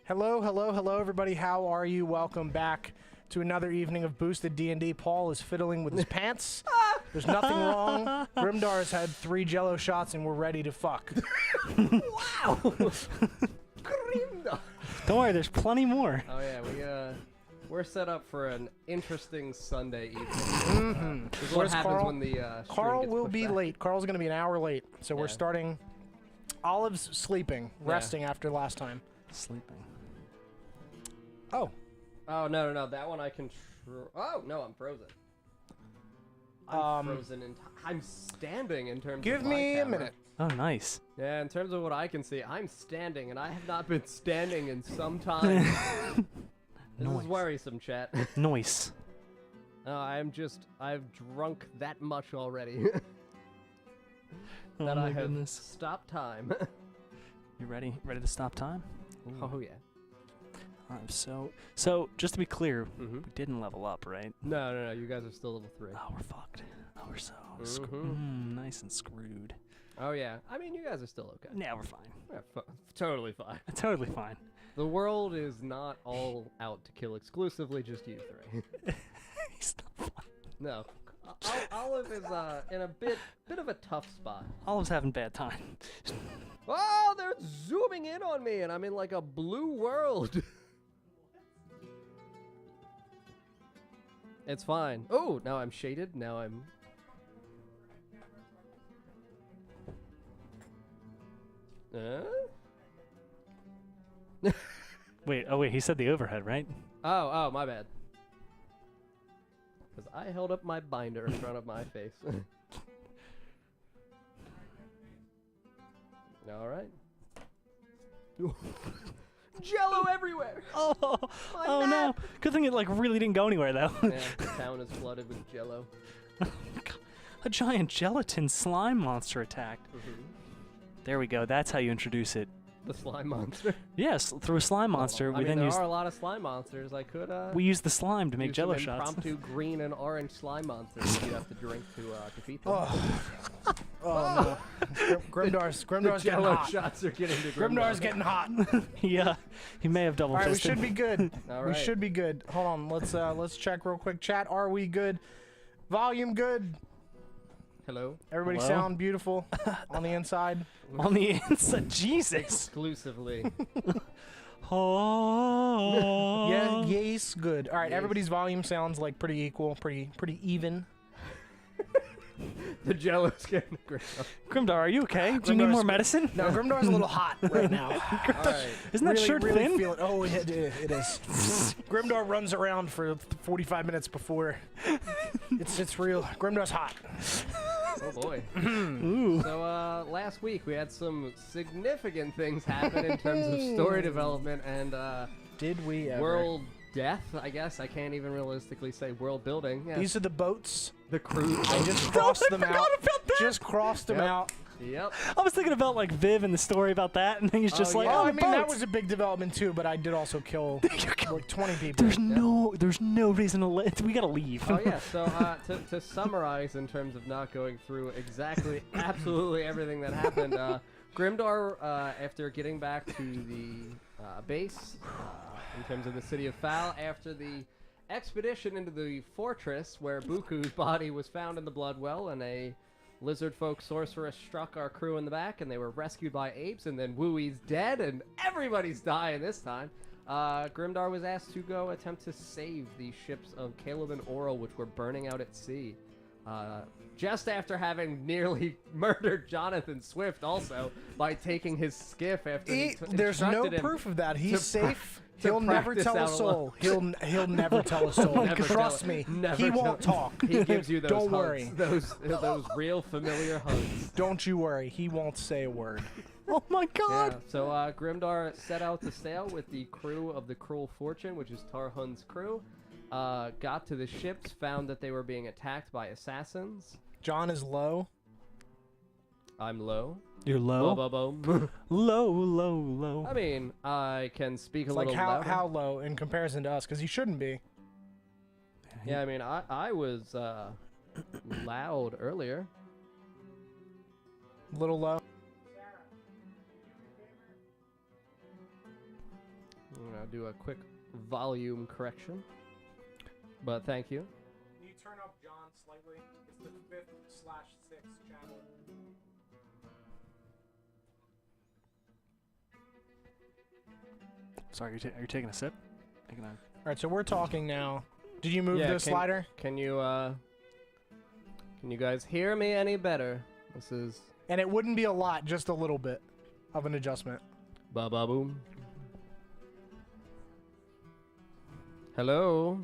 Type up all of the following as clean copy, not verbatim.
Hello, hello, hello, everybody. How are you? Welcome back to another evening of Boosted D&D. Paul is fiddling with his pants. There's nothing wrong. Grimdar's had 3 Jello shots, and we're ready to fuck. Wow! Grimdar! Don't worry, there's plenty more. Oh yeah, we're set up for an interesting Sunday evening. This is what Where's happens Carl? when the Carl gets will pushed be back. late. Carl's going to be an hour late. So we're Yeah. starting. Olive's sleeping, resting after last time. Sleeping. Oh. Oh no, that one I control. Oh no, I'm frozen. I'm frozen and I'm standing in terms Give of my me a camera. minute. Oh, nice. Yeah, in terms of what I can see, I'm standing, and I have not been standing in some time. This Nice. is worrisome, chat. Noise. No, I've drunk that much already. Oh that my I have goodness. stopped time. You ready? Ready to stop time? Oh yeah. I'm so just to be clear, we didn't level up, right? No, you guys are still level 3. Oh, we're fucked. Oh, we're so Mhm. nice and screwed. Oh yeah. I mean, you guys are still okay. Yeah, we're fine. Yeah, totally fine. Totally fine. The world is not all out to kill exclusively just you 3. He's not fine. No. Olive is in a bit of a tough spot. Olive's having bad time. Oh, they're zooming in on me, and I'm in like a blue world. It's fine. Oh, now I'm shaded. Now I'm... Wait, he said the overhead, right? Oh, my bad. Because I held up my binder in front of my face. All right. Jello everywhere! Oh, My no. map! Good thing it like really didn't go anywhere though. Yeah, the town is flooded with Jello. A giant gelatin slime monster attacked. Mm-hmm. There we go. That's how you introduce it. The slime monster. Yes, through a slime monster. I we mean, then there use are a lot of slime monsters. I could we use the slime to make use Jello some shots. impromptu green and orange slime monsters that you have to drink to defeat them. Oh, no. Grimdar's getting Jello hot. shots are getting to Grimdar's getting hot. Yeah, he may have double All right, we fisted. should be good. All We right. should be good. Hold on, let's check real quick. Chat, are we good? Volume good. Hello. Everybody Hello? sound beautiful on the inside. On the inside, Jesus. Exclusively. Oh. Yeah, yes, good. All right, Yes. everybody's volume sounds like pretty equal, pretty even. The Jello's getting great. Grimdar, are you okay? Do you need Grimdar's- more medicine? No, Grimdar's a little hot right now. All right. Isn't that really, shirt really thin? feel it. Oh, it is. Grimdar runs around for 45 minutes before. It's real. Grimdar's hot. Oh boy. Ooh. So last week we had some significant things happen in terms of story development and Did we ever? world death. I guess I can't even realistically say world building. Yeah. These are the boats. the crew. I just crossed them forgot out. about that. Just crossed them Yep. out. Yep. I was thinking about like Viv and the story about that, and then he's just Oh, like, yeah. oh, Oh, I the mean, that boats. was a big development too, but I did also kill like 20 people. There's no reason to we gotta leave. Oh yeah. So to summarize in terms of not going through exactly absolutely everything that happened, Grimdar after getting back to the base in terms of the city of Fal after the expedition into the fortress where Buku's body was found in the blood well and a lizard folk sorceress struck our crew in the back and they were rescued by apes and then Wooey's dead and everybody's dying this time. Grimdar was asked to go attempt to save the ships of Caleb and Oral which were burning out at sea. Just after having nearly murdered Jonathan Swift also by taking his skiff after he There's no instructed him proof of that. to He's safe. to He'll never practice tell a out soul. He'll never tell a soul. Never Trust tell- me. never He tell- won't talk. He gives you those Don't hugs, worry. those real familiar hugs. Don't you worry. He won't say a word. Oh my God. Yeah, so Grimdar set out to sail with the crew of the Cruel Fortune, which is Tarhun's crew. Got to the ships, found that they were being attacked by assassins. John is low. I'm low. You're low. Boom. Low. I mean, I can speak a It's like little how louder. how low in comparison to us? Because he shouldn't be. Yeah, I mean, I was loud earlier. Little low. I'm going to do a quick volume correction. But thank you. Can you turn up John slightly? It's the 5/6 channel. Sorry, are you taking a sip? Taking a... All right, so we're talking now. Did you move the slider? Can you guys hear me any better? This is And it wouldn't be a lot, just a little bit of an adjustment. ba-ba-boom. Hello?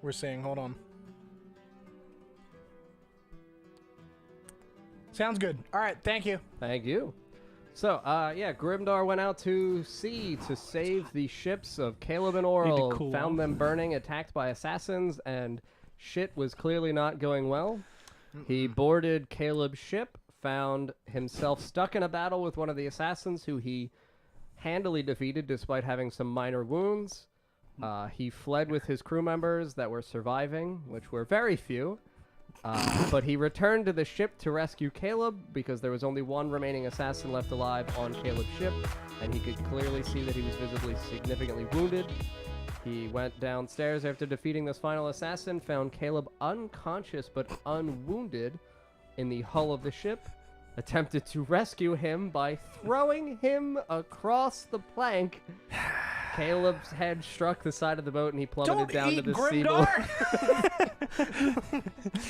We're saying, hold on. Sounds good. All right, thank you. Thank you. So, yeah, Grimdar went out to sea to save the ships of Caleb and Oral, cool found off. them burning, attacked by assassins, and shit was clearly not going well. He boarded Caleb's ship, found himself stuck in a battle with one of the assassins who he handily defeated despite having some minor wounds. He fled with his crew members that were surviving, which were very few. But he returned to the ship to rescue Caleb because there was only one remaining assassin left alive on Caleb's ship, and he could clearly see that he was visibly significantly wounded. He went downstairs after defeating this final assassin, found Caleb unconscious but unwounded in the hull of the ship, attempted to rescue him by throwing him across the plank. Caleb's head struck the side of the boat and he plummeted down to the seaboard.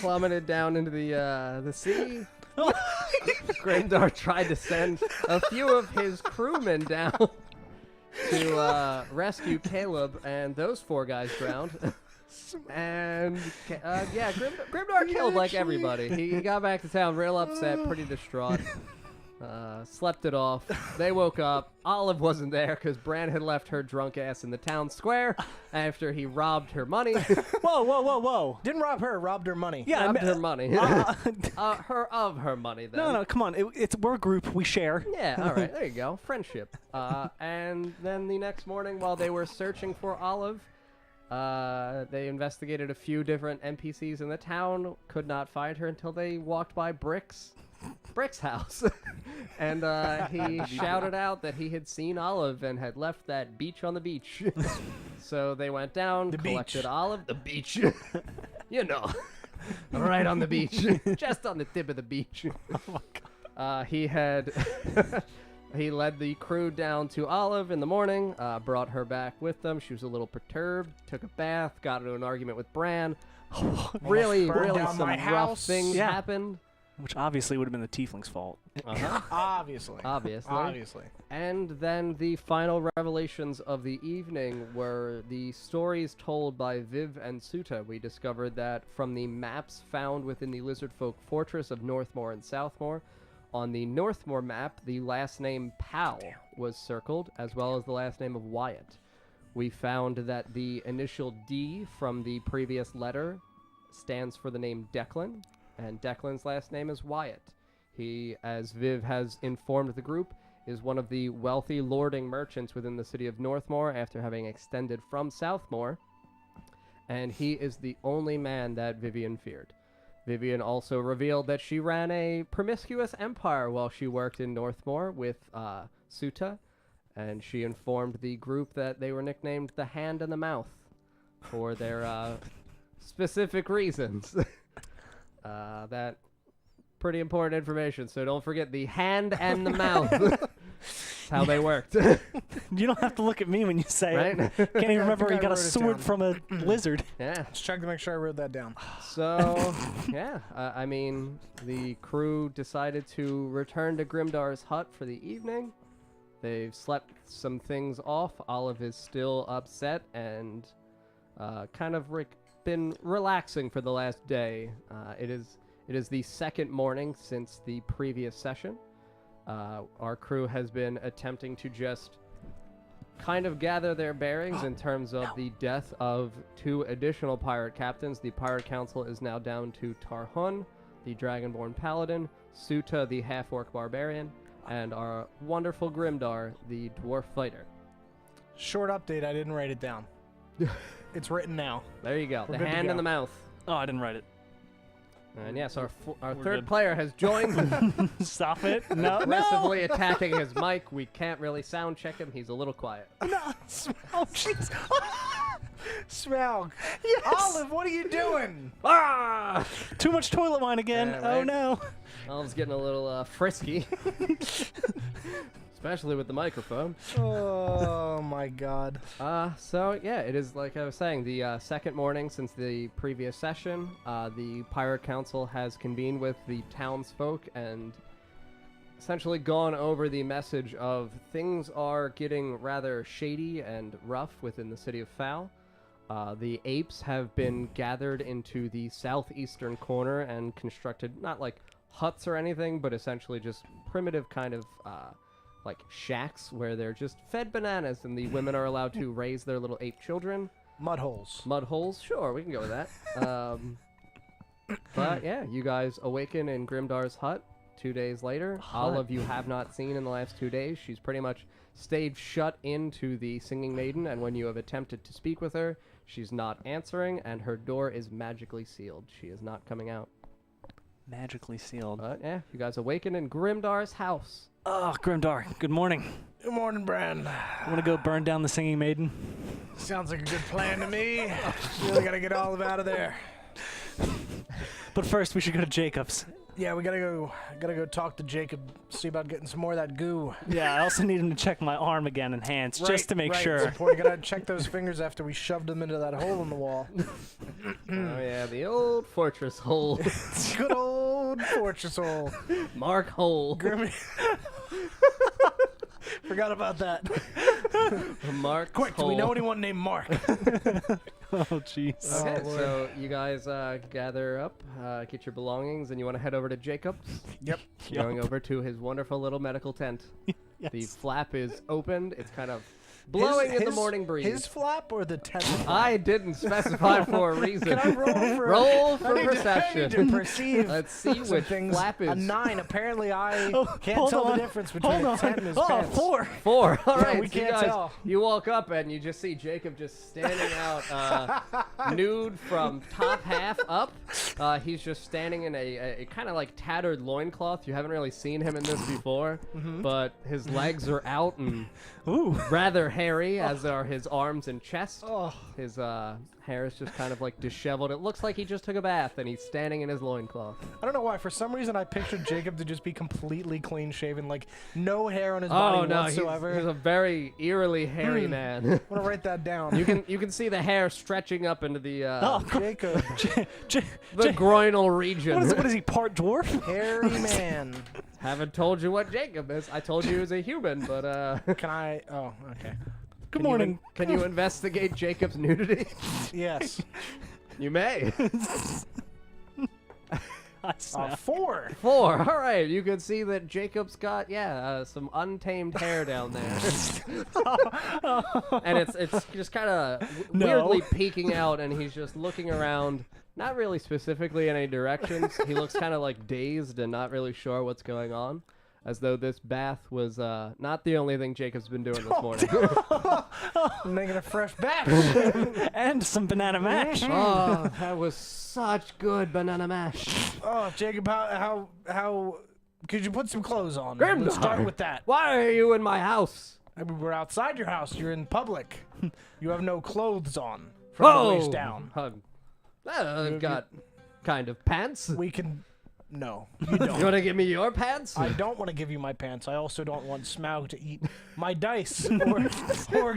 Plummeted down into the sea. Grimdar tried to send a few of his crewmen down to rescue Caleb, and those 4 guys drowned. And yeah, Grimdar killed like everybody. He got back to town real upset, pretty distraught. Slept it off. They woke up. Olive wasn't there because Bran had left her drunk ass in the town square after he robbed her money. Whoa. Didn't rob her, robbed her money. Yeah, Robbed her money. Her money then. No, come on. We're a group. We share. Yeah, all right. There you go. Friendship. And then the next morning while they were searching for Olive, they investigated a few different NPCs in the town, could not find her until they walked by Brick's house. And he shouted out that he had seen Olive and had left that beach on the beach. So they went down, collected Olive. The beach. You know. Right on the beach. Just on the tip of the beach. Oh my God. He led the crew down to Olive in the morning, brought her back with them. She was a little perturbed, took a bath, got into an argument with Bran. Really down some my rough house. things Yeah. happened. Which obviously would have been the tiefling's fault. Obviously. Obviously. And then the final revelations of the evening were the stories told by Viv and Suta. We discovered that from the maps found within the Lizardfolk Fortress of Northmoor and Southmoor, on the Northmoor map, the last name Pal was circled, as well as the last name of Wyatt. We found that the initial D from the previous letter stands for the name Declan, and Declan's last name is Wyatt. He, as Viv has informed the group, is one of the wealthy lording merchants within the city of Northmoor after having extended from Southmoor, and he is the only man that Vivian feared. Vivian also revealed that she ran a promiscuous empire while she worked in Northmoor with Suta, and she informed the group that they were nicknamed the Hand and the Mouth for their specific reasons. That pretty important information, so don't forget the hand and the mouth. That's how they worked. You don't have to look at me when you say Right? it. Can't even remember I he got a wrote it sword down. from a lizard. Yeah. Let's check to make sure I wrote that down. So, yeah, I mean, the crew decided to return to Grimdar's hut for the evening. They've slept some things off. Olive is still upset and kind of been relaxing for the last day. It is the second morning since the previous session. Our crew has been attempting to just kind of gather their bearings in terms of the death of 2 additional pirate captains. The pirate council is now down to Tarhun, the dragonborn paladin, Suta, the half-orc barbarian, and our wonderful Grimdar, the dwarf fighter. Short update, I didn't write it down. It's written now. There you go. We're The good to hand go. and the mouth. Oh, I didn't write it. And yes, our We're third good. player has joined, Stop it. No, aggressively attacking his mic. We can't really sound check him. He's a little quiet. no. Oh, jeez. Smaug. Yes. Olive, what are you doing? Ah! Too much toilet wine again. Yeah, Oh, right. no. Olive's getting a little frisky. Especially with the microphone. Oh my God. So yeah, it is like I was saying, the second morning since the previous session. The Pirate Council has convened with the townsfolk and essentially gone over the message of things are getting rather shady and rough within the city of Fal. The apes have been gathered into the southeastern corner and constructed not like huts or anything, but essentially just primitive kind of like shacks where they're just fed bananas and the women are allowed to raise their little ape children. Mud holes. Mud holes, sure, we can go with that. But yeah, you guys awaken in Grimdar's hut 2 days later. Olive you have not seen in the last 2 days. She's pretty much stayed shut into the Singing Maiden, and when you have attempted to speak with her, she's not answering, and her door is magically sealed. She is not coming out. Magically sealed. But yeah, you guys awaken in Grimdar's house. Oh, Grimdar. Good morning. Good morning, Brand. Want to go burn down the Singing Maiden? Sounds like a good plan to me. Really gotta get Olive out of there. But first, we should go to Jacob's. Yeah, we gotta go talk to Jacob, see about getting some more of that goo. Yeah, I also need him to check my arm again and hands, just to make It's sure. important. Gotta check those fingers after we shoved them into that hole in the wall. Oh yeah, the old fortress hole. Good old fortress hole. Mark Hole. Grimmy. Forgot about that. Mark Quick, do we know anyone named Mark? Oh, jeez. Okay, Oh, Lord. so you guys gather up, get your belongings, and you want to head over to Jacob's? Yep. Going over to his wonderful little medical tent. Yes. The flap is opened. It's kind of blowing in the morning breeze. His flap or the tent? I didn't specify for a reason. Can I roll for Roll for I need to perception. perceive Let's see some which things. flap is. A 9. Apparently, I can't hold tell on. the difference between Hold a on. 10 and his Oh, pants. 4. 4. All Yeah, right, we so you can't guys, tell. you walk up and you just see Jacob just standing out nude from top half up. He's just standing in a kind of like tattered loincloth. You haven't really seen him in this before, but his legs are out and Ooh. rather hairy, as are his arms and chest. Oh, His hair is just kind of like disheveled. It looks like he just took a bath and he's standing in his loincloth. I don't know why. For some reason, I pictured Jacob to just be completely clean shaven, like no hair on his body whatsoever. He's a very eerily hairy man. I'm gonna write that down. You can see the hair stretching up into the Oh, Jacob, the groinal region. what is he, part dwarf? hairy man. Haven't told you what Jacob is. I told you he was a human, but Can I? Oh, okay. Good morning. Can you investigate Jacob's nudity? Yes. You may. I smell. 4. 4. All right. You can see that Jacob's got some untamed hair down there, and it's just kind of No. weirdly peeking out, and he's just looking around. Not really specifically in any directions. He looks kind of like dazed and not really sure what's going on, as though this bath was not the only thing Jacob's been doing this morning. I'm making a fresh batch. And some banana mash. Oh, that was such good banana mash. Oh, Jacob, how could you put some clothes on? Grimdar. Let's start with that. Why are you in my house? I mean, we're outside your house. You're in public. You have no clothes on from the waist down. I've got kind of pants. We can. No, you You don't. want to give me your pants? I don't want to give you my pants. I also don't want Smaug to eat my dice or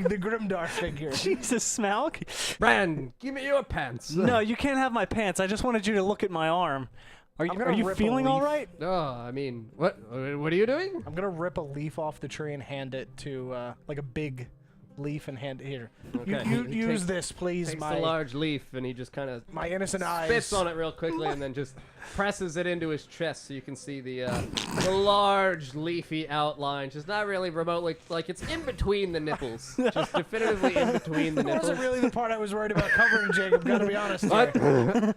the Grimdar figure. Jesus, Smaug. Bran, give me your pants. No, you can't have my pants. I just wanted you to look at my arm. Are I'm gonna you rip a feeling all leaf. right? Oh, I mean, what are you doing? I'm gonna rip a leaf off the tree and hand it to like a big leaf and hand it here. Okay. You He use takes- this, please. Takes My the large leaf and he just kind of my innocent eyes. spits on it real quickly and then just presses it into his chest so you can see the large leafy outline. Just not really remotely, like it's in between the nipples. Just definitively in between the That nipples. wasn't really the part I was worried about covering, Jacob. Gotta be honest What? here.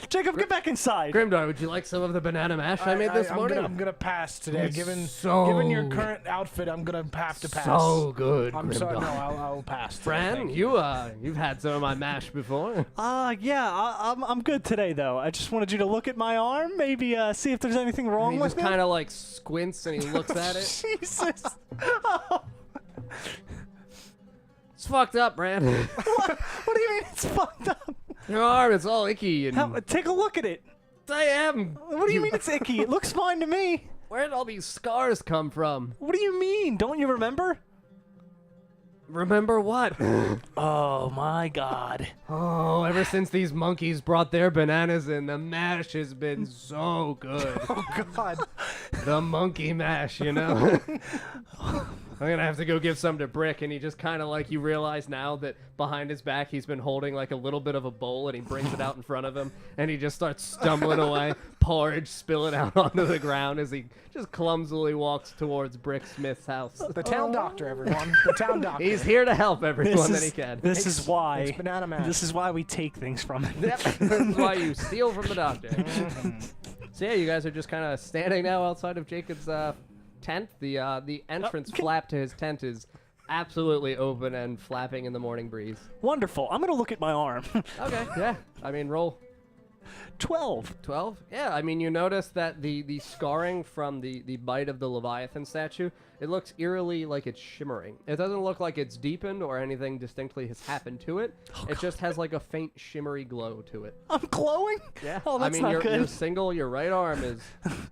Jacob, get back inside. Grimdar, would you like some of the banana mash I made this morning? I'm gonna pass today. It's Given so your current outfit, I'm gonna have to pass. So good, I'm Grimdar. sorry. No, I'll pass. Today, Fran, thank you've had some of my mash before. Yeah, I'm good today though. I just wanted you to look at my arm, maybe see if there's anything And wrong he with just it. kind of like squints and he looks at it. Jesus. Oh. It's fucked up, Brand. What do you mean it's fucked up? Your arm, it's all icky and Take a look at it. I am. What do you mean it's icky? It looks fine to me. Where did all these scars come from? What do you mean? Don't you remember? Remember what? Oh my God. Oh, ever since these monkeys brought their bananas in, the mash has been so good. Oh God. The monkey mash, you know? I'm gonna have to go give some to Brick, and he just kind of like, you realize now that behind his back he's been holding like a little bit of a bowl, and he brings it out in front of him, and he just starts stumbling away, porridge spilling out onto the ground as he just clumsily walks towards Brick Smith's house. The town doctor, everyone. The town doctor. He's here to help everyone that he It's can. banana mash. This is why we take things from him. Yep, that's why you steal from the doctor. So yeah, you guys are just kind of standing now outside of Jacob's tent. The entrance flap to his tent is absolutely open and flapping in the morning breeze. Wonderful. I'm gonna look at my arm. Okay, yeah. I mean, roll 12. 12. Yeah, I mean, you notice that the scarring from the bite of the Leviathan statue, it looks eerily like it's shimmering. It doesn't look like it's deepened or anything distinctly has happened to it. It just has like a faint shimmery glow to it. I'm glowing? Yeah. Oh, that's I mean, not you're good. single. Your right arm is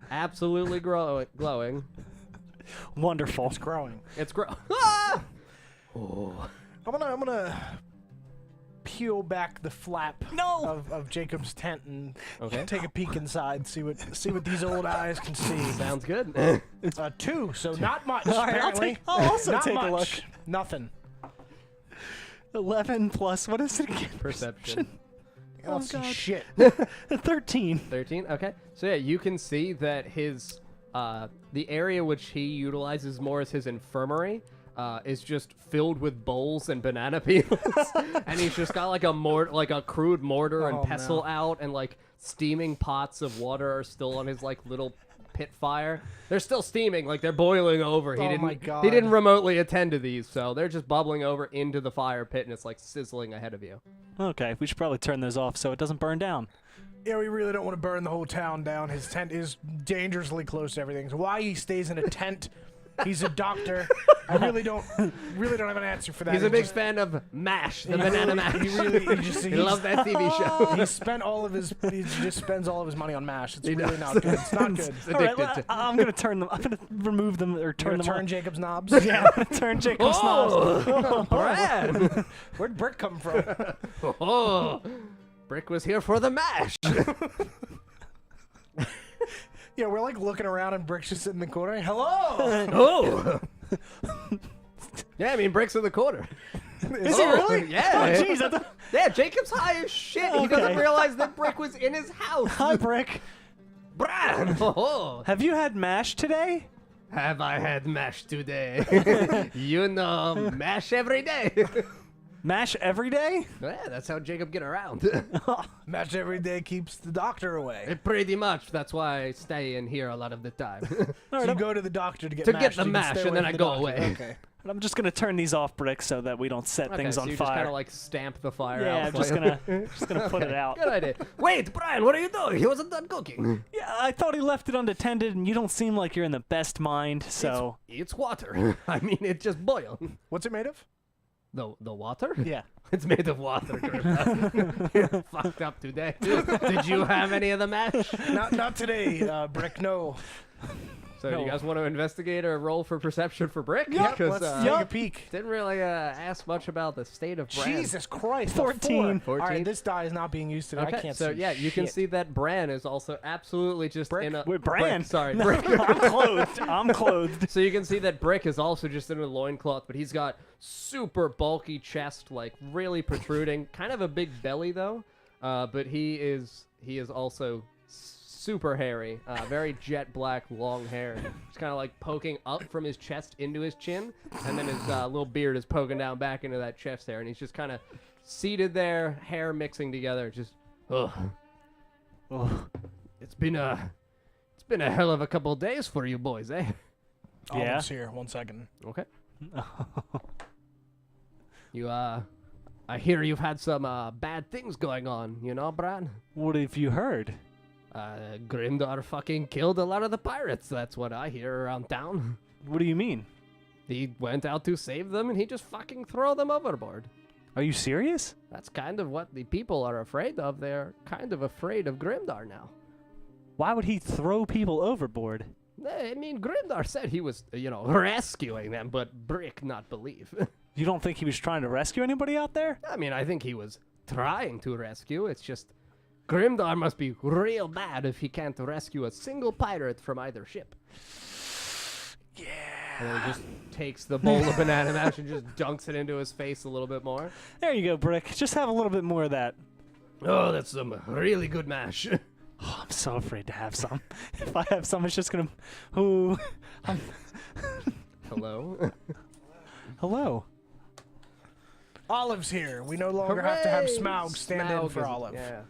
absolutely glowing. Wonderful. It's growing. It's ah! Oh. I'm gonna peel back the flap of Jacob's tent and take a peek inside, see what these old eyes can see. Sounds good. 2, so not much. All right, apparently. I'll also not take much. a look. Nothing. 11 plus, what is it again? Perception. I don't see God. shit. 13. 13. Okay. So yeah, you can see that his the area which he utilizes more as his infirmary is just filled with bowls and banana peels, and he's just got like a crude mortar and pestle out, and like steaming pots of water are still on his like little pit fire. They're still steaming, like they're boiling over. He didn't remotely attend to these, so they're just bubbling over into the fire pit, and it's like sizzling ahead of you. Okay, we should probably turn those off so it doesn't burn down. Yeah, we really don't want to burn the whole town down. His tent is dangerously close to everything. So why he stays in a tent? He's a doctor. I really don't have an answer for that. He's a big fan of MASH, the banana mash. He loves that TV show. He just spends all of his money on MASH. It's really not good. It's not good. All right, I'm gonna turn them. I'm gonna remove them or turn them. Turn Jacob's knobs. Yeah, I'm gonna turn Jacob's knobs. Oh, Brad! Where'd Brick come from? Oh, Brick was here for the MASH. Yeah, we're like looking around and Brick's just sitting in the corner. Hello. Oh. Yeah, I mean, Brick's in the corner. Is he really? Yeah. Oh, jeez. Yeah, Jacob's high as shit. He doesn't realize that Brick was in his house. Hi, Brick. Brad. Oh. Have you had MASH today? Have I had MASH today? You know, MASH every day. MASH every day? Yeah, that's how Jacob get around. MASH every day keeps the doctor away. Pretty much. That's why I stay in here a lot of the time. So you go to the doctor to get To MASH. get the so you can MASH, stay and then away I from go the doctor. away. Okay. But I'm just gonna turn these off, Brick, so that we don't set things so on you fire. just kind of like stamp the fire Yeah, out. I'm just gonna put it out. Good idea. Wait, Brian, what are you doing? He wasn't done cooking. Yeah, I thought he left it unattended, and you don't seem like you're in the best mind, so. It's water. I mean, it just boiled. What's it made of? The water? Yeah. It's made of water, Grimdar. You're fucked up today. Did you have any of the MASH? Not today, Brick. No. So do you guys want to investigate or roll for perception for Brick? Yep, Because let's take a peek. didn't really ask much about the state of Bran. Jesus Christ. 14. 14. All right, this die is not being used today. Okay, I can't so see yeah, you can shit. see that Bran is also absolutely just Brick? in a... Wait, Bran? Brick, sorry, No, Brick. I'm clothed. I'm clothed. So you can see that Brick is also just in a loincloth, but he's got super bulky chest, like really protruding. Kind of a big belly though, but he is also super hairy, very jet black, long hair. It's kind of like poking up from his chest into his chin, and then his little beard is poking down back into that chest hair, and he's just kind of seated there, hair mixing together, just Oh, It's been a hell of a couple of days for you boys, eh? Yeah. Olive's here. 1 second. Okay. You I hear you've had some bad things going on, you know, Brad? what have you heard? Grimdar fucking killed a lot of the pirates. That's what I hear around town. What do you mean? He went out to save them and he just fucking threw them overboard. Are you serious? That's kind of what the people are afraid of. They're kind of afraid of Grimdar now. Why would he throw people overboard? I mean, Grimdar said he was, rescuing them, but Brick not believe. You don't think he was trying to rescue anybody out there? I mean, I think he was trying to rescue. It's just Grimdar must be real bad if he can't rescue a single pirate from either ship. Yeah. And then he just takes the bowl of banana mash and just dunks it into his face a little bit more. There you go, Brick. Just have a little bit more of that. Oh, that's some really good mash. Oh, I'm so afraid to have some. If I have some, it's just gonna. Ooh. Hello? Hello. Olive's here. We no longer have to have Hooray! Smaug stand in Smaug for is- Olive. Yeah.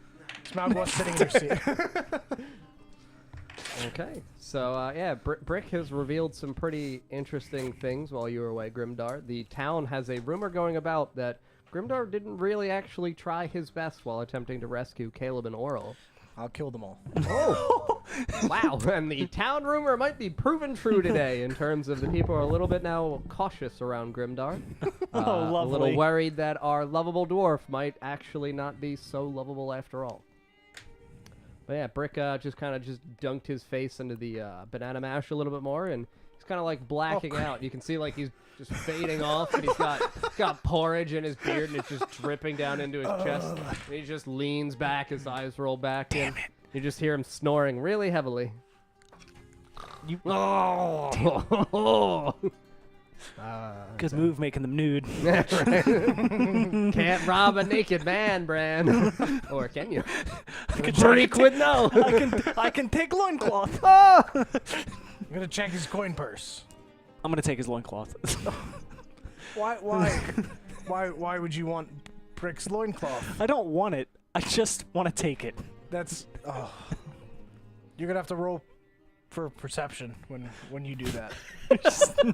Smaug was sitting in her seat. Okay. So, Brick has revealed some pretty interesting things while you were away, Grimdar. The town has a rumor going about that Grimdar didn't really actually try his best while attempting to rescue Caleb and Oral. I'll kill them all. Oh! Wow. And the town rumor might be proven true today in terms of the people are a little bit now cautious around Grimdar. Oh, A lovely. little worried that our lovable dwarf might actually not be so lovable after all. But yeah, Brick just kind of dunked his face into the banana mash a little bit more, and he's kind of like blacking out. You can see like he's just fading off, and he's got porridge in his beard, and it's just dripping down into his chest. And he just leans back, his eyes roll back. Damn it! You just hear him snoring really heavily. You- Oh! Good move making them nude. Can't rob a naked man, Bran. Or can you? can Brick would know. I can take loincloth. I'm gonna check his coin purse. I'm gonna take his loincloth. Why would you want Brick's loincloth? I don't want it. I just want to take it. That's you're gonna have to roll for perception when you do that.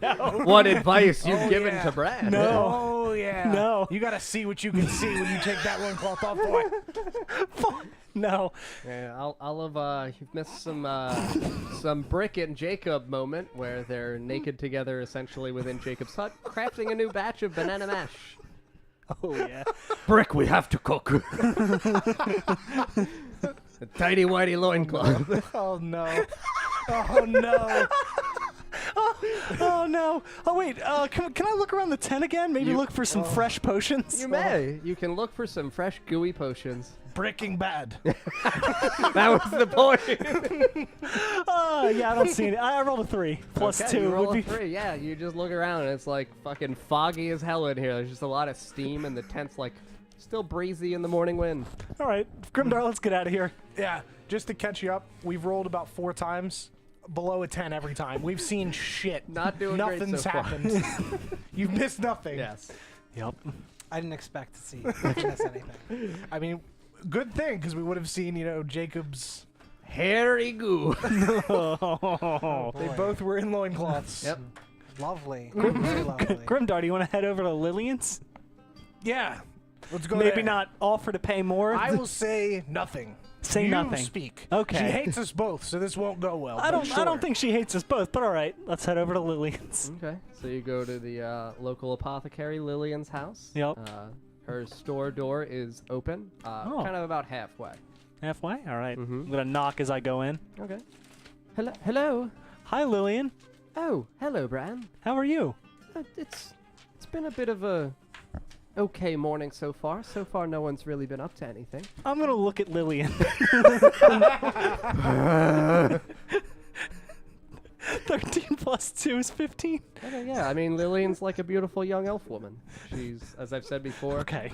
No. What advice you've Oh, given yeah. to Brad? No. Oh yeah. No. You gotta see what you can see when you take that loincloth off, boy. No. Yeah, you've missed some Brick and Jacob moment where they're naked together essentially within Jacob's hut, crafting a new batch of banana mash. Oh yeah. Brick, we have to cook. A tidy whitey loincloth. Oh no. Oh no. Oh no. Oh wait. Can I look around the tent again? Maybe look for some fresh potions. You may. You can look for some fresh gooey potions. Bricking bad. That was the point. Yeah, I don't see any. I rolled a 3 plus Okay, 2 you roll would a be. 3. Yeah, you just look around and it's like fucking foggy as hell in here. There's just a lot of steam and the tent's like still breezy in the morning wind. All right, Grimdar, let's get out of here. Yeah, just to catch you up, we've rolled about 4 times, below a 10 every time. We've seen shit. Not doing great Nothing's so far. happened. You've missed nothing. Yes. Yep. I didn't expect to see miss anything. I mean, good thing, because we would have seen, Jacob's. Hairy goo. Oh. They Boy. both were in loincloths. Yep. Lovely. Very lovely. Grimdar, do you want to head over to Lillian's? Yeah. Let's go Maybe there. not offer to pay more. I will say nothing. Say you nothing. Speak. Okay. She hates us both, so this won't go well. I but don't sure. think she hates us both, but all right, let's head over to Lillian's. Okay. So you go to the local apothecary, Lillian's house. Yep. Her store door is open, Oh. kind of about halfway. Halfway? All right. Mhm. I'm going to knock as I go in. Okay. Hello. Hello. Hi, Lillian. Oh, hello, Bran. How are you? It's been a bit of a okay morning so far. So far, no one's really been up to anything. I'm going to look at Lillian. 13 plus 2 is 15. Okay, yeah. I mean, Lillian's like a beautiful young elf woman. She's, as I've said before, Okay.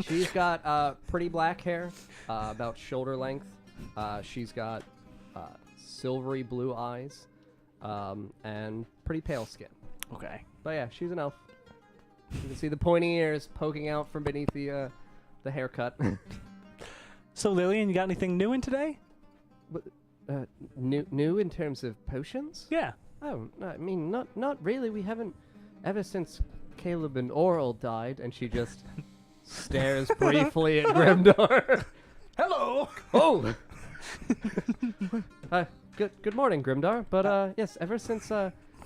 she's got pretty black hair, about shoulder length. She's got silvery blue eyes, and pretty pale skin. Okay. But yeah, she's an elf. You can see the pointy ears poking out from beneath the haircut. So, Lillian, you got anything new in today? New in terms of potions? Yeah. Oh, I mean, not really. We haven't, ever since Caleb and Oral died, and she just stares briefly at Grimdar. Hello. Oh! Good morning, Grimdar. But, yes, ever since,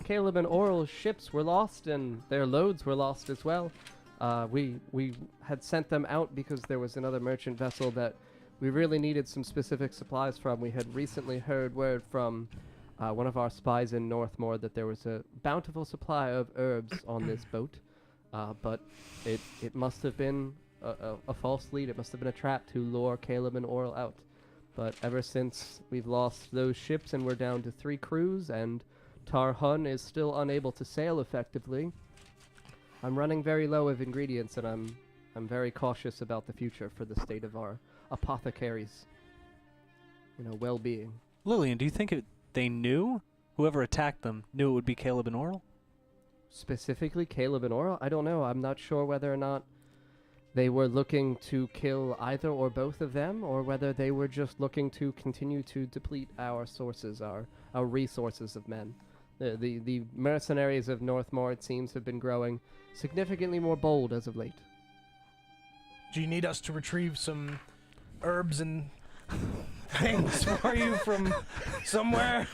Caleb and Oral's ships were lost and their loads were lost as well, we had sent them out because there was another merchant vessel that we really needed some specific supplies from. We had recently heard word from one of our spies in Northmoor that there was a bountiful supply of herbs on this boat, but it must have been a false lead. It must have been a trap to lure Caleb and Oral out. But ever since we've lost those ships and we're down to 3 crews and Tarhun is still unable to sail effectively, I'm running very low of ingredients, and I'm very cautious about the future for the state of our apothecaries, well-being. Lillian, do you think they knew? Whoever attacked them knew it would be Caleb and Oral? Specifically Caleb and Oral? I don't know. I'm not sure whether or not they were looking to kill either or both of them, or whether they were just looking to continue to deplete our sources, our resources of men. The mercenaries of Northmoor, it seems, have been growing significantly more bold as of late. Do you need us to retrieve some herbs and things for you from somewhere?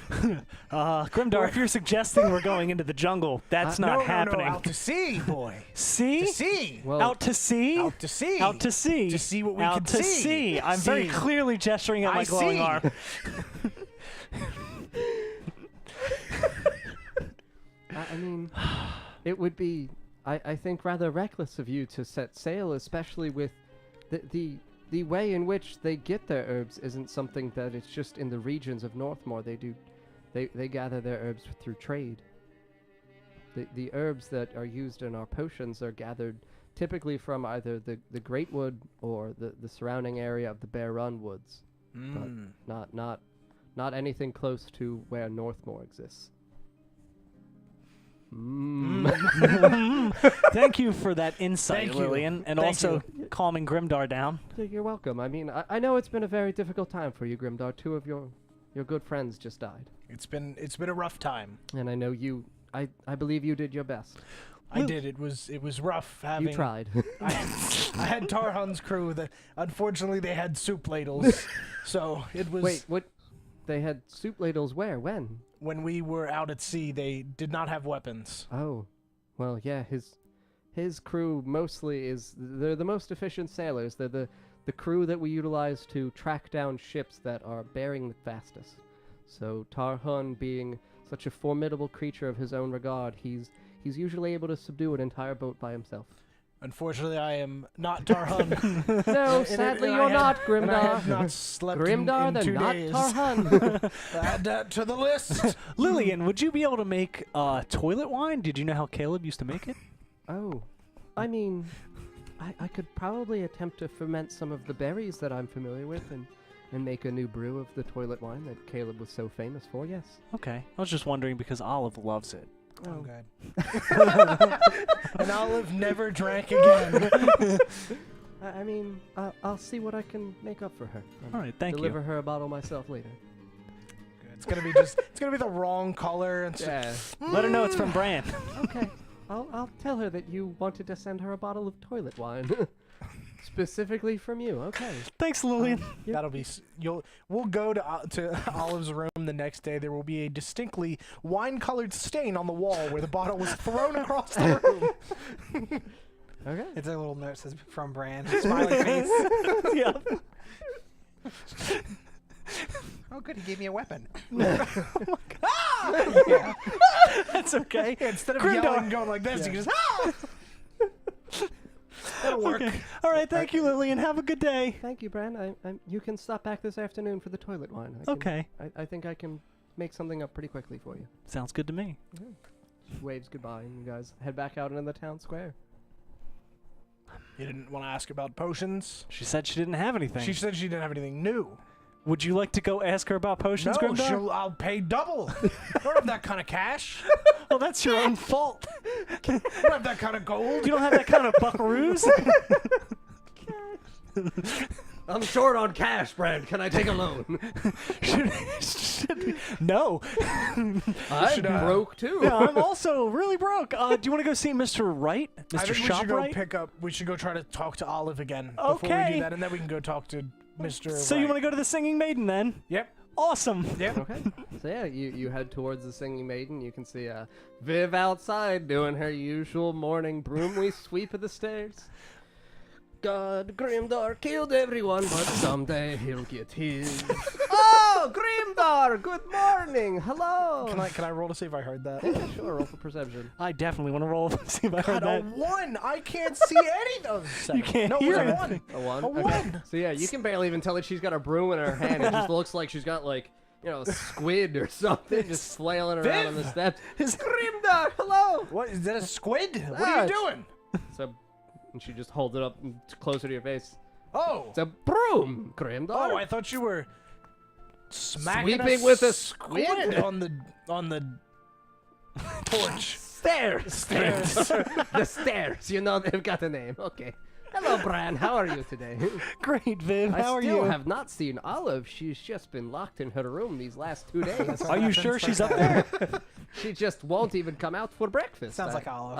Grimdar, if you're suggesting we're going into the jungle, that's not happening. No, out to sea, boy. See? To sea. Well, Out to sea? Out to sea. Out to sea. To see what we Out can to see. sea. I'm very See. clearly gesturing at my I glowing see. arm. I mean, it would be, I think, rather reckless of you to set sail, especially with the way in which they get their herbs isn't something that it's just in the regions of Northmoor. They gather their herbs through trade. The herbs that are used in our potions are gathered typically from either the Great Wood or the surrounding area of the Bear Run Woods, but not anything close to where Northmoor exists. Thank you for that insight, Thank you. Lillian, and Thank also calming Grimdar down. You're welcome. I mean, I know it's been a very difficult time for you, Grimdar. 2 of your good friends just died. It's been a rough time. And I know I believe you did your best. I did. It was rough having. You tried. I had Tarhun's crew that unfortunately they had soup ladles, so it was. Wait, what? They had soup ladles where? When? When we were out at sea, they did not have weapons. Oh, well, yeah. His crew mostly they're the most efficient sailors. They're the crew that we utilize to track down ships that are bearing the fastest. So Tarhun, being such a formidable creature of his own regard, he's usually able to subdue an entire boat by himself. Unfortunately, I am not Tarhun. No, sadly you're not, And I have Grimdar. not slept Grimdar, in the 2 not days. Tarhun. Add that to the list. Lillian, would you be able to make toilet wine? Did you know how Caleb used to make it? Oh, I mean, I could probably attempt to ferment some of the berries that I'm familiar with and make a new brew of the toilet wine that Caleb was so famous for, yes. Okay. I was just wondering because Olive loves it. Oh, good. And Olive never drank again. I mean, I'll see what I can make up for her. All right, thank you. Deliver her a bottle myself later. It's gonna be the wrong color. And Yeah. Let her know it's from Bran. Okay. I'll tell her that you wanted to send her a bottle of toilet wine. Specifically from you. Okay. Thanks, Lillian. Yep. That'll be. We'll go to Olive's room the next day. There will be a distinctly wine-colored stain on the wall where the bottle was thrown across the room. Okay. It's a little note that says from Brand. Smiley face. Yeah. Oh, good. He gave me a weapon. That's okay. Instead of Grimdar. yelling and going like this, you just That'll work. Okay. All right, thank you, Lillian. Have a good day. Thank you, Bran. You can stop back this afternoon for the toilet wine. Okay. I think I can make something up pretty quickly for you. Sounds good to me. She waves goodbye, and you guys head back out into the town square. You didn't want to ask about potions? She said she didn't have anything. She said she didn't have anything new. Would you like to go ask her about potions, No, Grimdar? I'll pay double. I don't have that kind of cash. Well, that's your own fault. I don't have that kind of gold. You don't have that kind of buckaroos? I'm short on cash, Brad. Can I take a loan? No. I'm broke too. Yeah, I'm also really broke. Do you want to go see Mr. Wright? Mr. I think we should go Shopwright? pick up. We should go try to talk to Olive again before we Okay. do that, and then we can go talk to Mr. So you Wright. want to go to the Singing Maiden then? Yep. Awesome. Yep. Okay. So yeah, you head towards the Singing Maiden. You can see Viv outside doing her usual morning broomly sweep of the stairs. God, Grimdar killed everyone, but someday he'll get his. Oh, Grimdar! Good morning. Hello. Can I roll to see if I heard that? Yeah, sure. Roll for perception. I definitely want to roll to see if I heard God, a that. 1. I can't see any of them. You can't no, hear it was a anything. 1. A 1. A Okay. 1. So yeah, you can barely even tell that she's got a broom in her hand. It just looks like she's got like a squid or something just flailing around on the steps. Grimdar, hello. What is that? A squid? What Ah, are you it's- doing? So, and she just holds it up closer to your face. Oh. It's a broom, Grimdar. Oh, I thought you were smacking Sweeping with a squid? on the torch. Stairs. Stairs. The stairs. You know they've got a name. Okay. Hello, Bran. How are you today? Great, Viv. How I are still you? have not seen Olive. She's just been locked in her room these last 2 days. Are you sure she's up there? She just won't even come out for breakfast. Sounds like Olive.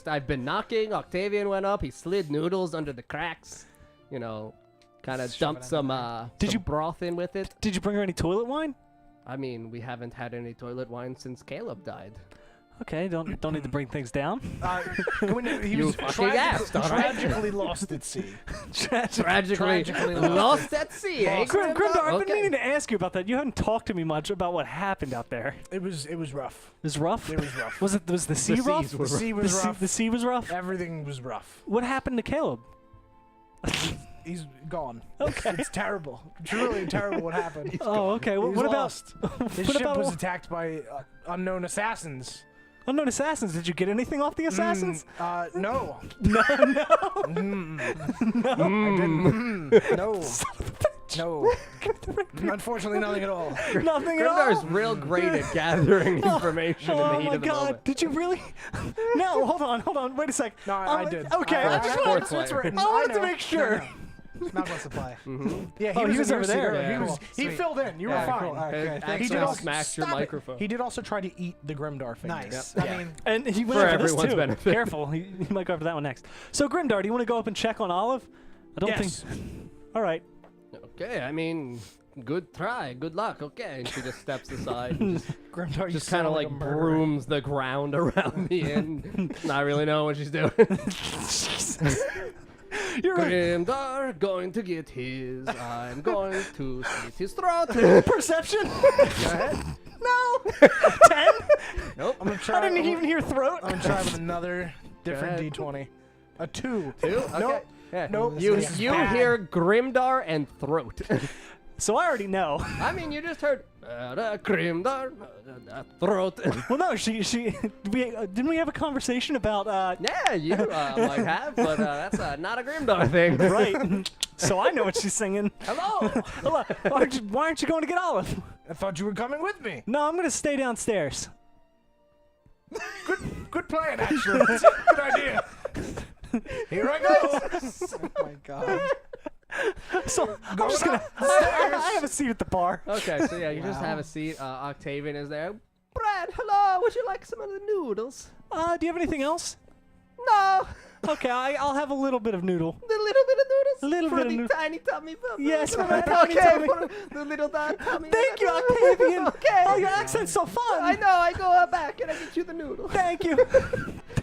I've been knocking. Octavian went up. He slid noodles under the cracks. You know, kind of Shove dumped it some under Did you- broth in with it. Did you bring her any toilet wine? I mean, we haven't had any toilet wine since Caleb died. Okay, don't need to bring things down. He You was fucking asked, all right? tragically lost at sea. Tragically Tragically lost at sea, eh? Grimdar, I've Okay. been meaning to ask you about that. You haven't talked to me much about what happened out there. It was rough. It was rough? It was rough. Was the sea rough? seas were The sea The was sea, rough. the sea was rough? Everything was rough. What happened to Caleb? He's gone. Okay. It's terrible. It's really terrible what happened. Oh, okay. He What was about lost. His what ship about was attacked by unknown assassins. unknown assassins? Did you get anything off the assassins? No. No. No. No. Unfortunately, nothing at all. Nothing at all. Grimdar's real great at gathering information in the Oh heat my of the god! moment. Did you really? No, hold on. Wait a sec. No, I did. Okay, I I just sports wanted, player. It's written. I wanted to know. make sure. Not wants to play. Yeah, Oh, he was in your over seat there. earlier. Yeah. He was. Cool. He Sweet. filled in. You Yeah, were fine. cool. All right, good. And Thanks, He did accidentally also smashed your stop it. microphone. He did also try to eat the Grimdar fingers. Nice. Yep. I mean, And he went For after this everyone's too. benefit. Careful, he might go after that one next. So Grimdar, do you want to go up and check on Olive? I don't Yes. think. All right. Okay, I mean, good try, good luck. Okay, and she just steps aside, and Grimdar, you just kind of sound like a murderer. brooms the ground around the inn, not really knowing what she's doing. You're right. Grimdar going to get his. I'm going to slit his throat. Perception. Go ahead. No. 10. Nope. I'm gonna try. I didn't even hear throat. I'm gonna try with another different ahead. D20. A 2. 2? Okay. Nope. Yeah. Nope. You This is you bad. hear Grimdar and throat. So I already know. I mean, you just heard Grimdar throat. Well, no, didn't we have a conversation about Yeah, you might have, but that's not a Grimdar thing. right? So I know what she's singing. Hello. Hello. Why aren't you going to get Olive? I thought you were coming with me. No, I'm gonna stay downstairs. Good plan, actually. Good idea. Here I go. oh my god. So I'm Going just gonna. up I have a seat at the bar. Okay, so yeah, you just have a seat. Octavian is there. Brad, hello. Would you like some of the noodles? Do you have anything else? No. Okay, I'll have a little bit of noodle. The little bit of noodles. A little for bit of the noodle. tiny tummy. Yes, for okay, my tiny tummy. for the little tummy. Thank you, Octavian. Okay. Oh, your accent's so fun. I know. I go back and I get you the noodles. Thank you.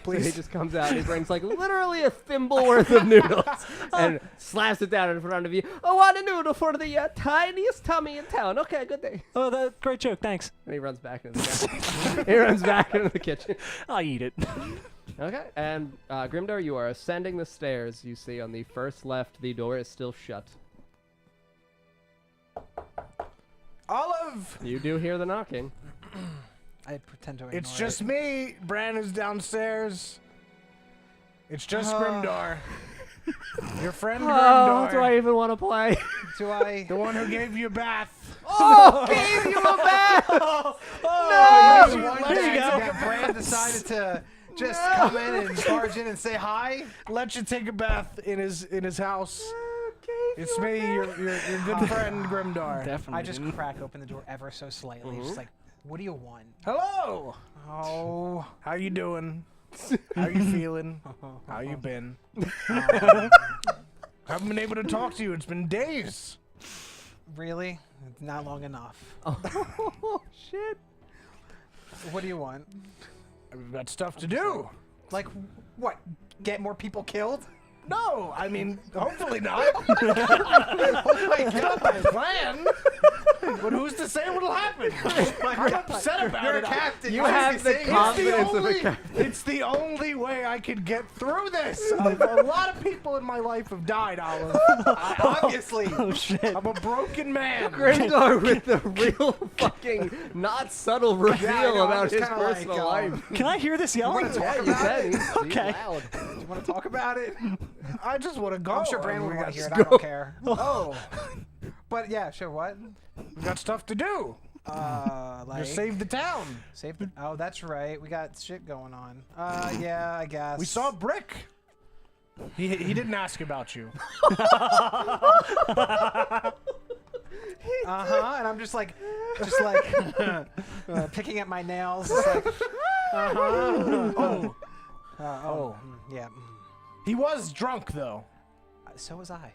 So he just comes out and he brings like literally a thimble worth of noodles and slaps it down in front of you. I want a noodle for the tiniest tummy in town. Okay, good day. Oh, that great joke. Thanks. And he runs back into the kitchen. He runs back into the kitchen. I'll eat it. Okay, and Grimdar, you are ascending the stairs. You see on the first left, the door is still shut. Olive. You do hear the knocking. I pretend to ignore It's just it. me. Bran is downstairs. It's just Grimdar. Your friend Grimdar. do I even want to play? Do I? The one who gave you a bath. Oh, gave you a bath! No! The one Here you that go. Brand decided to just come in and barge in and say hi. Let you take a bath in his house. It's me, your good friend Grimdar. Definitely. I just didn't. crack open the door ever so slightly. Just like, what do you want? Hello. Oh. How you doing? How you feeling? How you been? Haven't been able to talk to you. It's been days. Really? It's not long enough. Oh, shit. What do you want? We've got stuff to do. Like, what? Get more people killed? No, I mean, hopefully not. Oh my God, my plan. But who's to say what'll happen? I'm upset about You're it. a captain. You Why have is the he saying- confidence of a captain. It's the only way I could get through this. A lot of people in my life have died, Olive. Obviously. Oh shit. I'm a broken man. Grimdar with the real fucking not subtle reveal I know, I'm about just his kinda like, personal life. Can I hear this yelling? wanna Yeah, talk you about can. it? He's Okay. loud. Do you want to talk about it? I just want to go. I'm sure Brandon We will want got to hear it. st- I don't care. Oh, But yeah, sure. What? we got stuff to do. Like Just save the town. save the. Oh, that's right. We got shit going on. Yeah, I guess. We saw Brick. He didn't ask about you. And I'm just like picking at my nails. Just like, Oh, yeah. he was drunk though. So was I.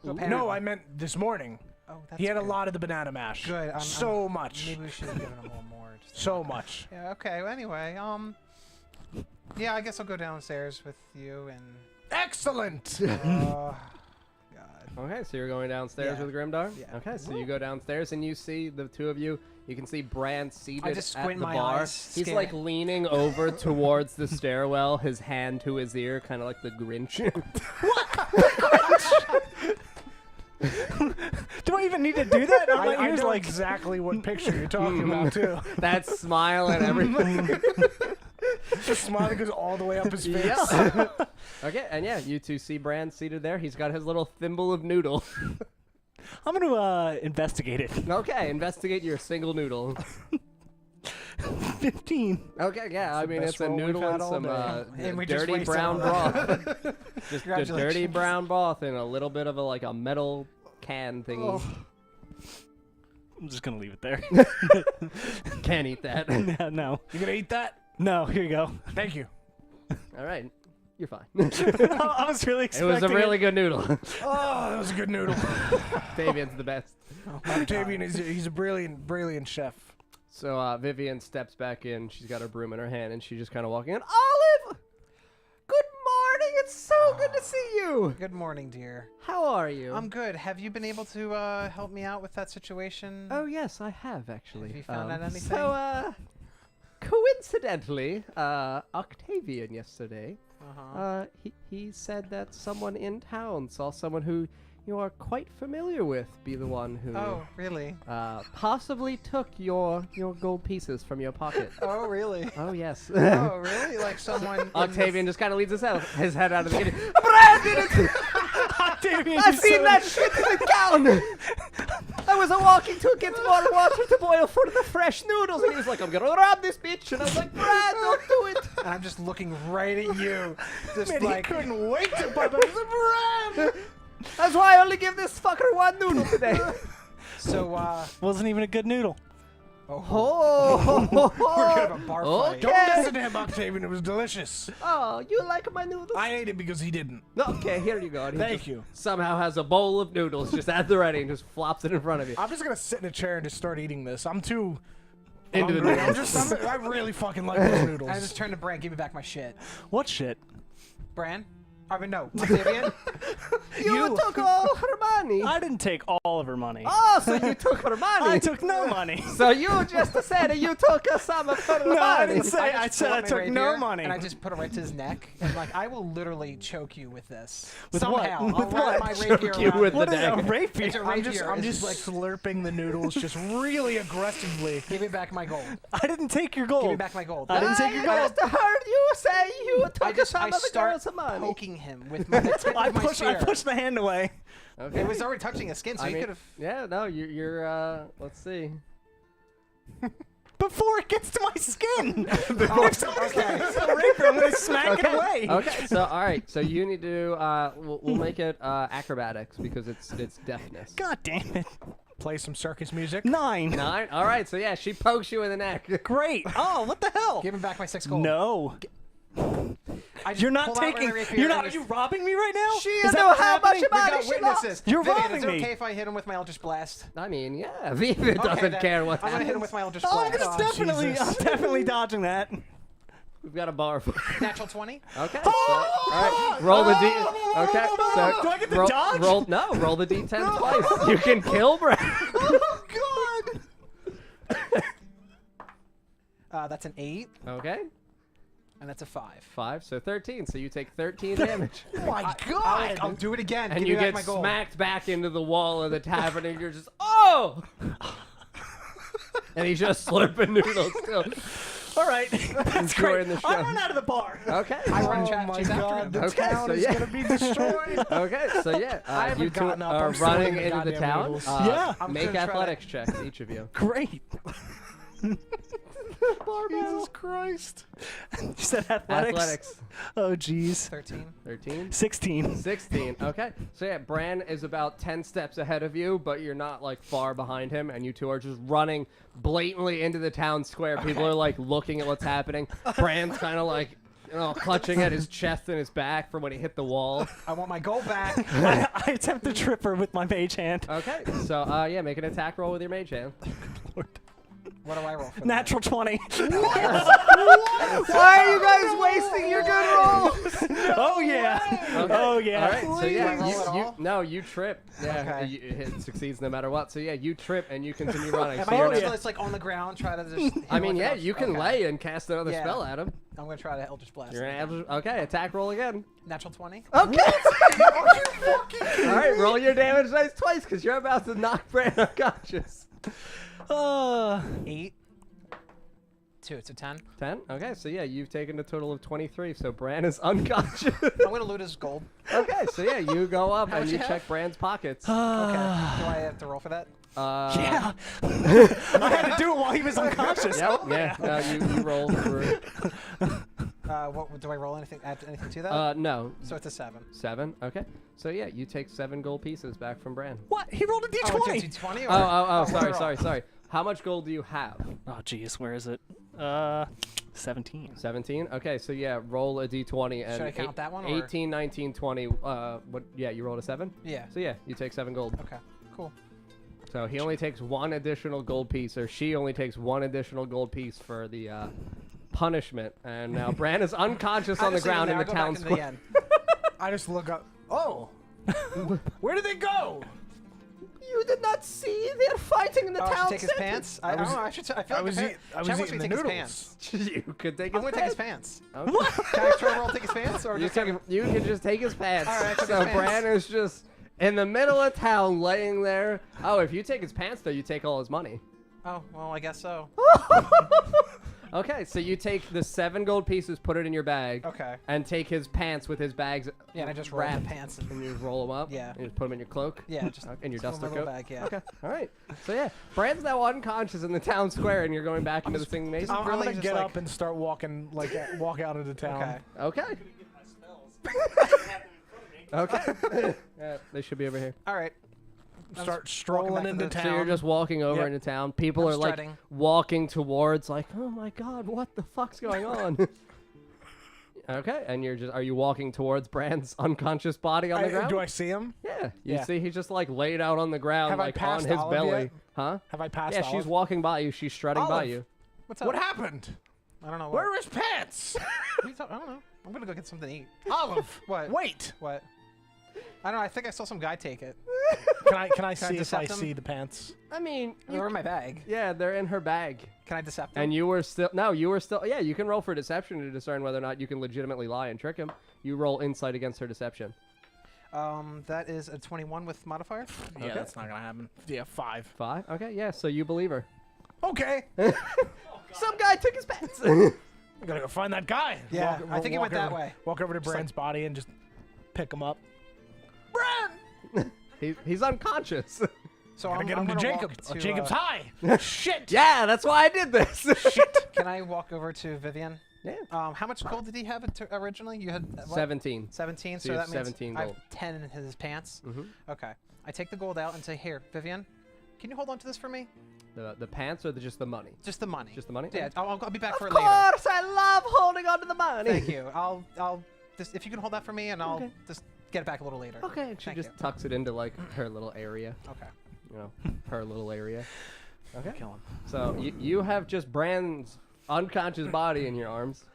No, I meant this morning. Oh, that's He had a good. lot of the banana mash. Good. So much. Maybe we should have given him a little more. Just So much. Yeah. Okay. Well, anyway, yeah, I guess I'll go downstairs with you and. Excellent. God. Okay, so you're going downstairs Yeah. with Grimdar? Yeah. Okay, so you go downstairs and you see the two of you. You can see Bran seated I just at squint the my bar. eyes, He's scared. like leaning over towards the stairwell, his hand to his ear, kind of like the Grinch. Do I even need to do that? I, My I ears know like exactly what picture you're talking about too. That smile and everything. The smile goes all the way up his face. Yeah. Okay, and yeah, you two see Bran seated there. He's got his little thimble of noodle. I'm gonna investigate it. Okay, investigate your single noodle. 15. Okay, yeah, I mean, best it's a roll we've noodle had and all some day. And we just dirty wasted brown all broth. that. Just the Congratulations. dirty brown broth in a little bit of a metal can thingy. Oh. I'm just gonna leave it there. Can't eat that. No. You gonna eat that? No, here you go. Thank you. All right, you're fine. I was really It expecting was a really good noodle. Oh, that was a good noodle. Davian's the best. Octavian he's a brilliant chef. So Vivian steps back in. She's got her broom in her hand, and she's just kind of walking in. Olive! Good morning. It's so good to see you. Good morning, dear. How are you? I'm good. Have you been able to help me out with that situation? Oh, yes, I have, actually. Have you found out anything? So, coincidentally, Octavian yesterday, he said that someone in town saw someone who you are quite familiar with be the one who Oh, really? possibly took your gold pieces from your pocket. Oh, really? Oh, yes. Oh, really? Like someone. in Octavian just kind of leads his head out of the gate. Brad did it! Octavian, I've seen that shit in the gown! I was walking to get more water to boil for the fresh noodles, and he was like, I'm gonna rob this bitch! And I was like, Brad, don't do it! And I'm just looking right at you. Just Man, like. he couldn't wait to pop up the bread. That's why I only give this fucker one noodle today. So, wasn't even a good noodle. Oh! we're gonna have a bar fight. Don't Okay. listen to him, Octavian. It was delicious. Oh, you like my noodles? I ate it because he didn't. Okay, here you go. And he Thank just you. Somehow has a bowl of noodles just at the ready and just flops it in front of you. I'm just gonna sit in a chair and just start eating this. I'm too Into the hungry. noodles. I really fucking like those noodles. I just turned to Bran. Give me back my shit. What shit? Bran? I mean, no. Octavian? You took all her money. I didn't take all of her money. Oh, so you took her money. I took no money. So you just said you took some of her No, I money. didn't say. I just said pull I out my took no rapier, money. And I just put it right to his neck. And like, I will literally choke you with this. With what? Somehow. With I'll wrap what? my Choke rapier you around with it. What the is a dagger. rapier? It's a I'm just rapier. It's slurping the noodles just really aggressively. Give me back my gold. I didn't take your Give me gold. back my gold. I didn't take your I gold. just heard you say you took some I of the start girl's money. poking him with my, the tip I of my pushed spear. the hand away. Okay. It was already touching his skin, so I he mean, could have. yeah, no, you're let's see. before it gets to my skin. If somebody's gonna rape her, I'm gonna smack it away. Okay. So all right. So you need to we'll make it acrobatics because it's deafness. God damn it. Play some circus music. 9. 9. All right. So yeah, she pokes you in the neck. Great. Oh, what the hell? Give him back my 6 gold. No. I just You're not pull out my taking. rapier You're and not. Are just- you robbing me right now? She Is doesn't that know what's how much happening? about We it got she witnesses. lost. You're Vivian, robbing is it me. okay if I hit him with my Eldritch Blast? I mean, yeah, Viva doesn't then care what I'm gonna hit him happens. with my Eldritch Oh, I'm Blast. gonna definitely. Jesus. I'm definitely dodging that. We've got a bar for Natural 20. Okay. So, all right. Roll the D. Okay. So Do I get to roll, dodge? Roll the D10 twice. You can kill Brad. Oh God. That's an 8, Okay. and that's a 5. 5. So 13. So you take 13 damage. Oh my God! I'll do it again. And Give you me back get my gold. smacked back into the wall of the tavern, and you're just, oh! And he's just slurping noodles still. All right. That's Enjoying great. the show. I run out of the bar. Okay. I run Oh chat my chase after God! him. The Okay, town so is yeah. gonna be destroyed. Okay, so yeah, I haven't you two gotten up. are I'm still running eating the into the goddamn town. noodles. Yeah. I'm Make gonna try to- athletics checks, each of you. Great. Jesus Christ! You said athletics. Athletics. Oh jeez. 13. 13. 16. 16. Okay. So yeah, Bran is about 10 steps ahead of you, but you're not like far behind him, and you two are just running blatantly into the town square. People are like looking at what's happening. Bran's kind of like, you know, clutching at his chest and his back from when he hit the wall. I want my gold back. I attempt to trip her with my mage hand. Okay. So yeah, make an attack roll with your mage hand. Lord. What do I roll for that? Natural 20. Why are you guys wasting your good rolls? Oh yeah. Okay. Oh yeah. All right, so yeah, Roll at all? no, you trip. Yeah, Okay. it succeeds no matter what. So yeah, you trip and you continue running. Am So I you're gonna not- just like on the ground try to just? hit I him mean, with yeah, an you can okay. lay and cast another Yeah. spell at him. I'm gonna try to Eldritch Blast. You're him again. okay. Attack roll again. Natural 20. Okay. All right, roll your damage dice twice because you're about to knock Bran unconscious. 8. 2. It's a 10. 10. Okay, so yeah, you've taken a total of 23. So Bran is unconscious. I'm gonna loot his gold. Okay, so yeah, you go up How and much you you have? check Bran's pockets. Okay. Do I have to roll for that? Yeah. I had to do it while he was unconscious. Yep. Oh, Yeah. No, you roll for. What do I roll? Add anything to that? No. So it's a 7. 7. Okay. So yeah, you take 7 gold pieces back from Bran. What? He rolled a Oh, d20. it's a 20 or? Oh, sorry, overall? sorry. How much gold do you have? Oh jeez, where is it? 17. 17. Okay, so yeah, roll a d20 and Should I count that one, or- 18, 19, 20. What? Yeah, you rolled a 7. Yeah. So yeah, you take 7 gold. Okay. Cool. So he only takes 1 additional gold piece, or she only takes 1 additional gold piece for the punishment. And now Bran is unconscious on the ground in the town square. I just look up. Oh, where did they go? You did not see? They're fighting in the Oh, I town should take his center. pants. I don't know. I should. I feel I like was, the I was Chad wants eating me the to take noodles. his pants. You could take his I'm gonna take his pants. pants. Okay. Can I try roll take his pants or You just can, you can just take his pants. All right, I took so his pants. Bran is just in the middle of town laying there. Oh, if you take his pants, though, you take all his money. Oh well, I guess so. Okay, so you take the 7 gold pieces, put it in your bag, Okay. and take his pants with his bags Yeah, and I just roll wrapped, the pants. And, and you just roll them up. Yeah. And you just put them in your cloak. yeah, just In your just duster put 'em in coat. my little bag. Yeah. Okay. All right. So yeah, Bran's now unconscious in the town square, and you're going back into the singing maze. I'm really gonna just get like- up and start walking, like walk out into town. Okay. Okay. Okay. Yeah, they should be over here. All right. Start back strolling to into the- town. So you're just walking over Yep. into town. People I'm are like strutting. walking towards, like, oh my god, what the fuck's going on? Okay, and are you walking towards Bran's unconscious body on the ground? Do I see him? Yeah, you Yeah. see he's just like laid out on the ground, Have I like on passed his Olive belly. yet? Huh? Have I passed? Yeah, she's Olive? walking by you. She's strutting by Olive. you. What's up? What happened? I don't know. Where are his pants? I don't know. I'm gonna go get something to eat. Olive. What? Wait. What? I don't know. I think I saw some guy take it. Can I see if I decept him? see the pants? I mean, They were in my bag. yeah, they're in her bag. Can I decept them? And you were still yeah, you can roll for deception to discern whether or not you can legitimately lie and trick him. You roll insight against her deception. That is a 21 with modifier. Yeah, that's not gonna happen. Yeah, 5. 5. Okay, yeah, so you believe her. Okay. Some guy took his pants. I gotta go find that guy. Yeah, I think he went that over- way. Walk over to Just like- Bran's body and just pick him up. He's unconscious. So Gotta I'm, get I'm him to gonna Jacob. walk Oh, to, Jacob's high. Shit. Yeah, that's why I did this. Can I walk over to Vivian? Yeah. How much gold did he have originally? You had what? 17. 17. So So you that have means 17 I have gold. 10 in his pants. Mm-hmm. Okay. I take the gold out and say, "Here, Vivian, can you hold on to this for me? The pants or just the money? Just the money." Just the money? Yeah. I'll be back for Of it later. course, I love holding on to the money. Thank you. I'll just if you can hold that for me, and I'll Okay. just get it back a little later. Okay, and she Thank just you. tucks it into like her little area. Okay. You know, her little area. Okay. Kill him. So you have just Bran's unconscious body in your arms.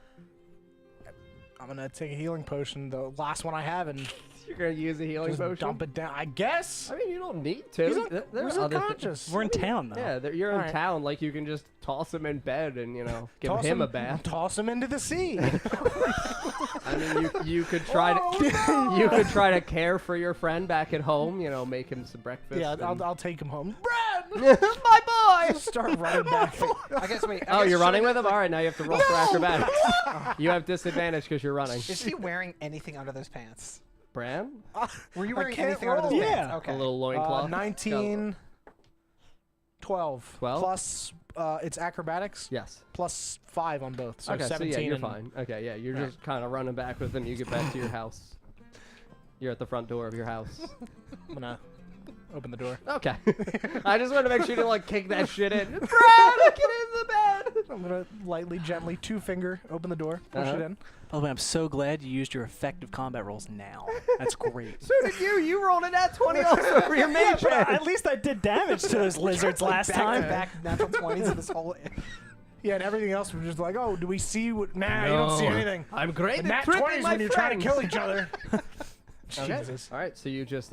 I'm gonna take a healing potion, the last one I have, and You're gonna use a healing just potion. dump it down. I guess. I mean, you don't need to. He's, There's he's other thi- unconscious. We're in town, though. Yeah, you're in Alright. town. Like you can just toss him in bed and give Toss him a bath. Toss him into the sea. I mean, you could try to you could try to care for your friend back at home. Make him some breakfast. Yeah, and- I'll take him home. my boy. Just start running back. I guess wait. Oh, you're running with him? All right, now you have to roll for acrobatics. You have disadvantage because you're running. Is he wearing anything under those pants? Bran? Were you I wearing can't anything under those roll. pants? Yeah. Okay. A little loincloth? 19, 12. 12? Plus, it's acrobatics. Yes. Plus 5 on both. So Okay, so 17. yeah, you're and- fine. Okay, yeah, you're Alright. just kind of running back with him. You get back to your house. You're at the front door of your house. I'm gonna open the door. Okay. I just wanted to make sure you didn't, kick that shit in. Brad, get in the bed! I'm gonna lightly, gently, 2-finger, open the door, push it in. By the way, I'm so glad you used your effective combat rolls now. That's great. So did you. You rolled a nat 20 also for your mage hand. At least I did damage to those lizards last time. Back natural 20s in this whole. Yeah, and everything else was just like, oh, do we see what? Nah, you don't see anything. I'm great And at nat tricking 20s my when you're trying to friends. kill each other. Okay. Jesus. All right, so you just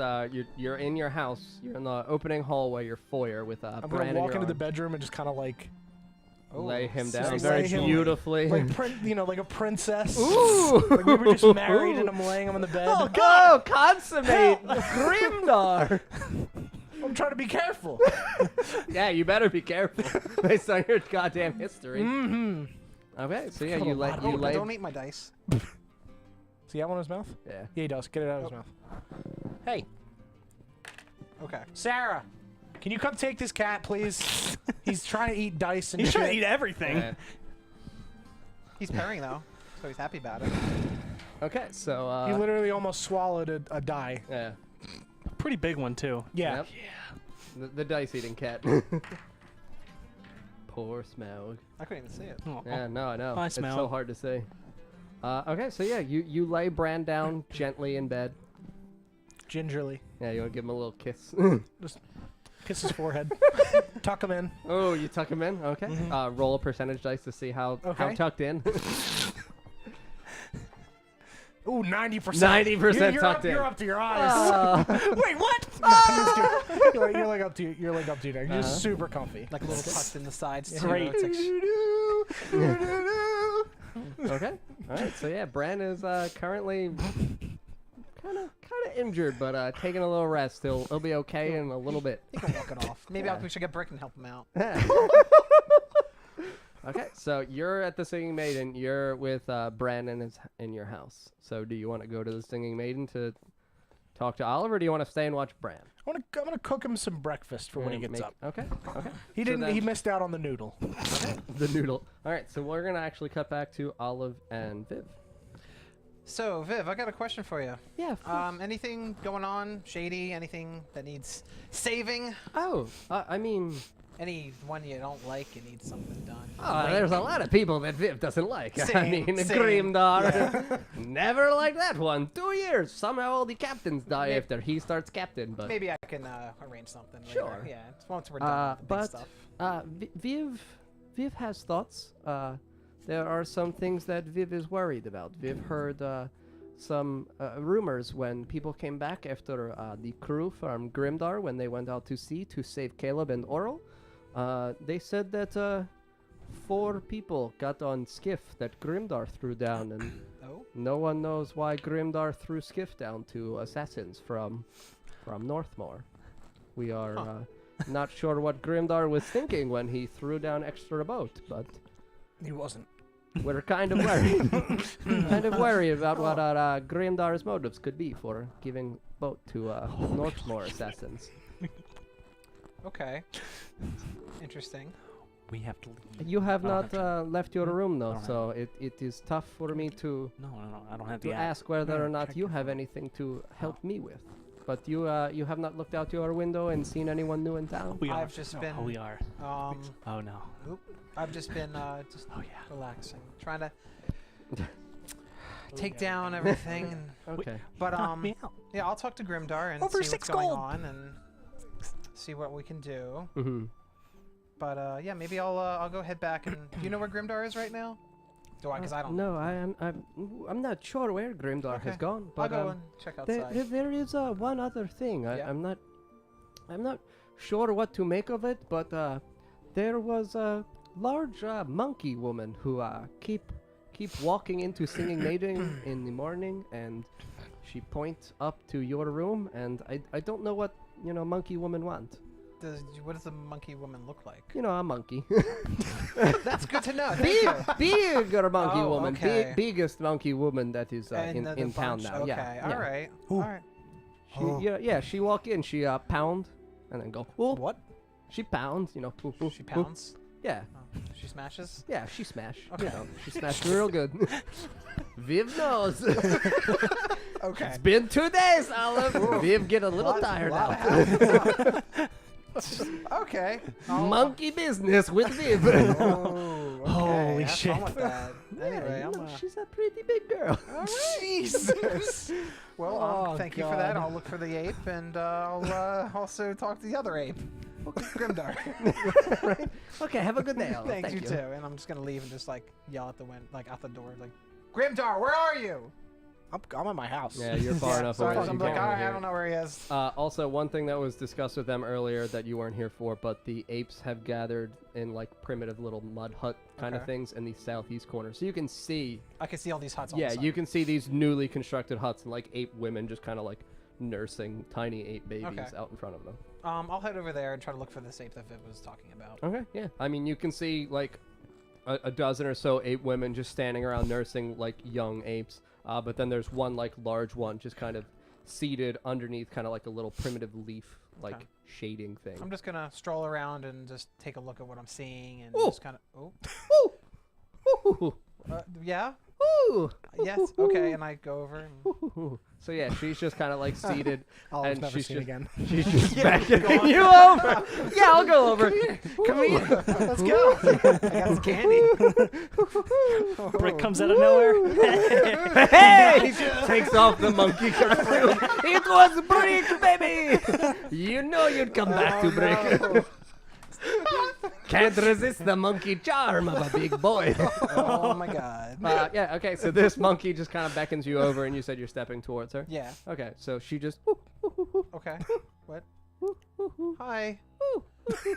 you're in your house. You're in the opening hallway, your foyer with I'm Bran gonna in walk your into the arms. bedroom and just kind of like, Lay him Just down lay very him- beautifully. like like a princess. Ooh! Like we were just married and I'm laying him on the bed. Oh, God! Consummate Grimdar! I'm trying to be careful. Yeah, you better be careful based on your goddamn history. Mm-hmm. Okay, so yeah, Got a you lay. lot You of- lay. Don't eat my dice. Does he have one in his mouth? Yeah. Yeah, he does. Get it out of his mouth. Hey, Okay. Sarah, can you come take this cat, please? He's trying to eat dice and He's shit. trying to eat everything. Yeah. He's purring though, so he's happy about it. Okay, so He literally almost swallowed a die. yeah, Pretty big one, too. Yeah. Yep. The dice eating cat. Poor Smaug. I couldn't even see it. Oh, Yeah, no, I know. I It's so smell. hard to say. Okay, so yeah, you lay Bran down gently in bed. Gingerly. Yeah, you want to give him a little kiss. Kiss his forehead. Tuck him in. Oh, you tuck him in? Okay. Roll a percentage dice to see how Okay. tucked in. Ooh, 90%. 90% you're tucked up, in. You're up to your eyes. Wait, what? you're like up to your neck. You're just super comfy. Like a little tucked in the sides. too. Great. It's like Okay. All right. So yeah, Bran is currently kind of injured, but taking a little rest. He'll be okay in a little bit. he can walk it off. Maybe Yeah. we should get Brick and help him out. Okay. So you're at the Singing Maiden. You're with Bran in your house. So do you want to go to the Singing Maiden to talk to Oliver? Or do you want to stay and watch Bran? I'm gonna cook him some breakfast for when he gets up. Okay. Okay. He So didn't. then- He missed out on the noodle. The noodle. All right. So we're gonna actually cut back to Olive and Viv. So Viv, I got a question for you. Yeah. Anything going on shady? Anything that needs saving? Oh, I mean, Anyone you don't like and need something done? there's a lot of people that Viv doesn't like. I Same, mean, same. Grimdar. Never liked that one. 2 years. Somehow all the captains die after he starts captain. But Maybe I can arrange something Sure. later. Yeah, it's once we're done with the big stuff. Viv has thoughts. There are some things that Viv is worried about. Viv heard some rumors when people came back after the crew from Grimdar when they went out to sea to save Caleb and Oral. They said that 4 people got on skiff that Grimdar threw down, and Oh, no one knows why Grimdar threw skiff down to assassins from Northmore. We are not sure what Grimdar was thinking when he threw down extra boat, but He wasn't. we're kind of worried. Kind of worried about what Grimdar's motives could be for giving boat to Northmore assassins. Okay. Interesting. We have to leave. You have I not don't have left your room I though, don't so it is tough for me to No, I don't have to the ask whether or not check you your have phone. anything to help me with. But you have not looked out your window and seen anyone new in town? We are. I've just been. Oh, we are. Um, Oh no. I've just been just Oh yeah. relaxing, trying to take down everything. And, Okay. but Knock me out. yeah, I'll talk to Grimdar and Over see 6 what's going gold. on and see what we can do. Mm-hmm. But yeah, maybe I'll go head back and. Do you know where Grimdar is right now? Do I? Because I don't. No, I'm not sure where Grimdar has Okay. gone. I'll But go and check there, outside. there is one other thing. Yeah. I'm not sure what to make of it, but there was a large monkey woman who keep walking into singing maiden in the morning, and she points up to your room, and I don't know what monkey woman want. What does the monkey woman look like? A monkey. That's good to know. Thank you. Bigger monkey Oh, woman. okay. Biggest monkey woman that is And the in town bunch- now. Okay. Yeah. All right. Ooh. All right. She, she walk in, she pound, and then go. Ooh. What? She pounds, ooh, ooh, She ooh. pounds. Yeah, Oh, she smashes. yeah, she smash. Okay. She smashed real good. Viv knows. Okay. It's been 2 days, Olive. Viv get a little tired lot now. Okay. I'll- Monkey business with Viv. Oh, okay. Holy Have shit. Fun with that. Anyway, Yeah, I'm. she's a pretty big girl. Jesus. Well, Oh, thank you for that. God. I'll look for the ape, and I'll also talk to the other ape, Grimdar. Okay, have a good day, Olive. Thanks, you too. And I'm just gonna leave and just like yell at the wind, like out the door, like, Grimdar, where are you? I'm at my house. Yeah, you're far enough So away. I'm that you like, can't all really right, hear I it. don't know where he is. Also, one thing that was discussed with them earlier that you weren't here for, but the apes have gathered in like primitive little mud hut kind of Okay. things in the southeast corner. So you can see, I can see all these huts. On yeah, the side. you can see these newly constructed huts and like ape women just kind of like nursing tiny ape babies Okay. out in front of them. I'll head over there and try to look for this ape that Viv was talking about. Okay, yeah. I mean, you can see like a dozen or so ape women just standing around nursing like young apes. But then there's one like large one just kind of seated underneath kind of like a little primitive leaf like Okay. shading thing. I'm just gonna stroll around and just take a look at what I'm seeing and Ooh. just kind of. Ooh. Ooh. Yeah. Ooh. Yes. Okay. And I go over. And Ooh. So yeah, she's just kind of like seated, I'll and never she's seen just again. she's just beckoning go on. you over. Yeah, I'll go over. Come here. Let's go. I got some candy. Brick comes out of nowhere. Hey! Takes off the monkey costume. It was Brick, baby. You know you'd come back to Brick. No. Can't resist the monkey charm of a big boy. Oh my god. Yeah, okay, so this monkey just kind of beckons you over, and you said you're stepping towards her. Yeah. Okay, so she just. Okay. What? Hi.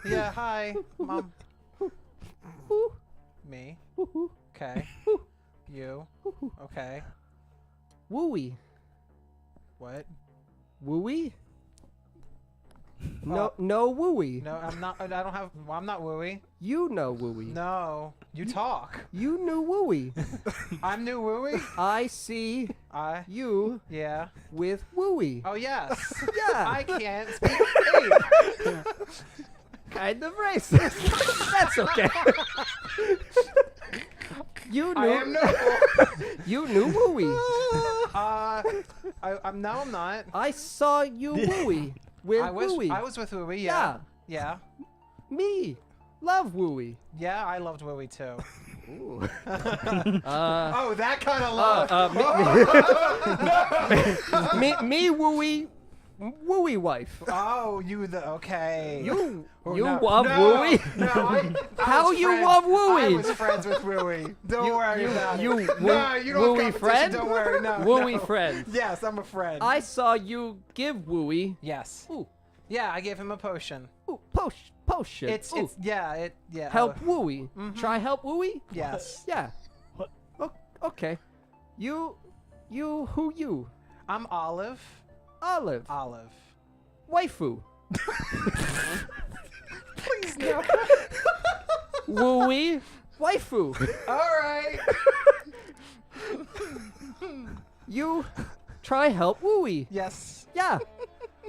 Yeah. Hi, Mom. Me. Okay. You. Okay. Wooey. What? Wooey? No wooey. No, I'm not. I don't have. Well, I'm not wooey. You know wooey. No. You talk. You knew wooey. I'm new wooey. I see you Yeah. with wooey. Oh yes. Yeah. I can't speak ape. Kind of racist. That's okay. You I am knew. noble. You knew wooey. I'm no, I'm not. I saw you wooey with I was wooey. I was with Wooey. Yeah. Yeah. Me. Love wooey. Yeah. I loved Wooey too. Ooh. Oh, that kind of love. me wooey wife. Oh, you the okay. You Oh, you no, love no, wooey. No, I How was you friends- love I Wooey? was friends with Wooey. Don't worry about it. you No, you don't wooey have competition, friend. Don't worry. No. Wooey no. friend. Yes, I'm a friend. I saw you give wooey. Yes. Ooh, Yeah, I gave him a potion. ooh, potion. It's Ooh. yeah. Help wooey. Mhm. Try help wooey. Yes. Yeah. What? Okay. You who you? I'm Olive. Olive. Olive. Waifu. Please no. Wooey. Waifu. All right. You try help wooey. Yes. Yeah.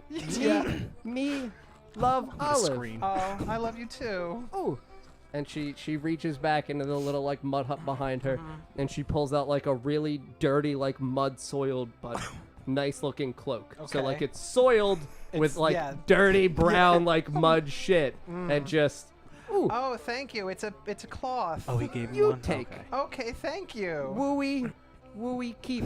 Yeah. Me love The Olive. screen. Oh, I love you too. Ooh. And she reaches back into the little like mud hut behind her, and she pulls out like a really dirty, like mud soiled but nice looking cloak. So Okay. like it's soiled with It's- like yeah. dirty brown like mud shit, and just ooh, Oh, thank you. It's a cloth. Oh, he gave you you one? take. Okay. Okay, thank you. wooey keep,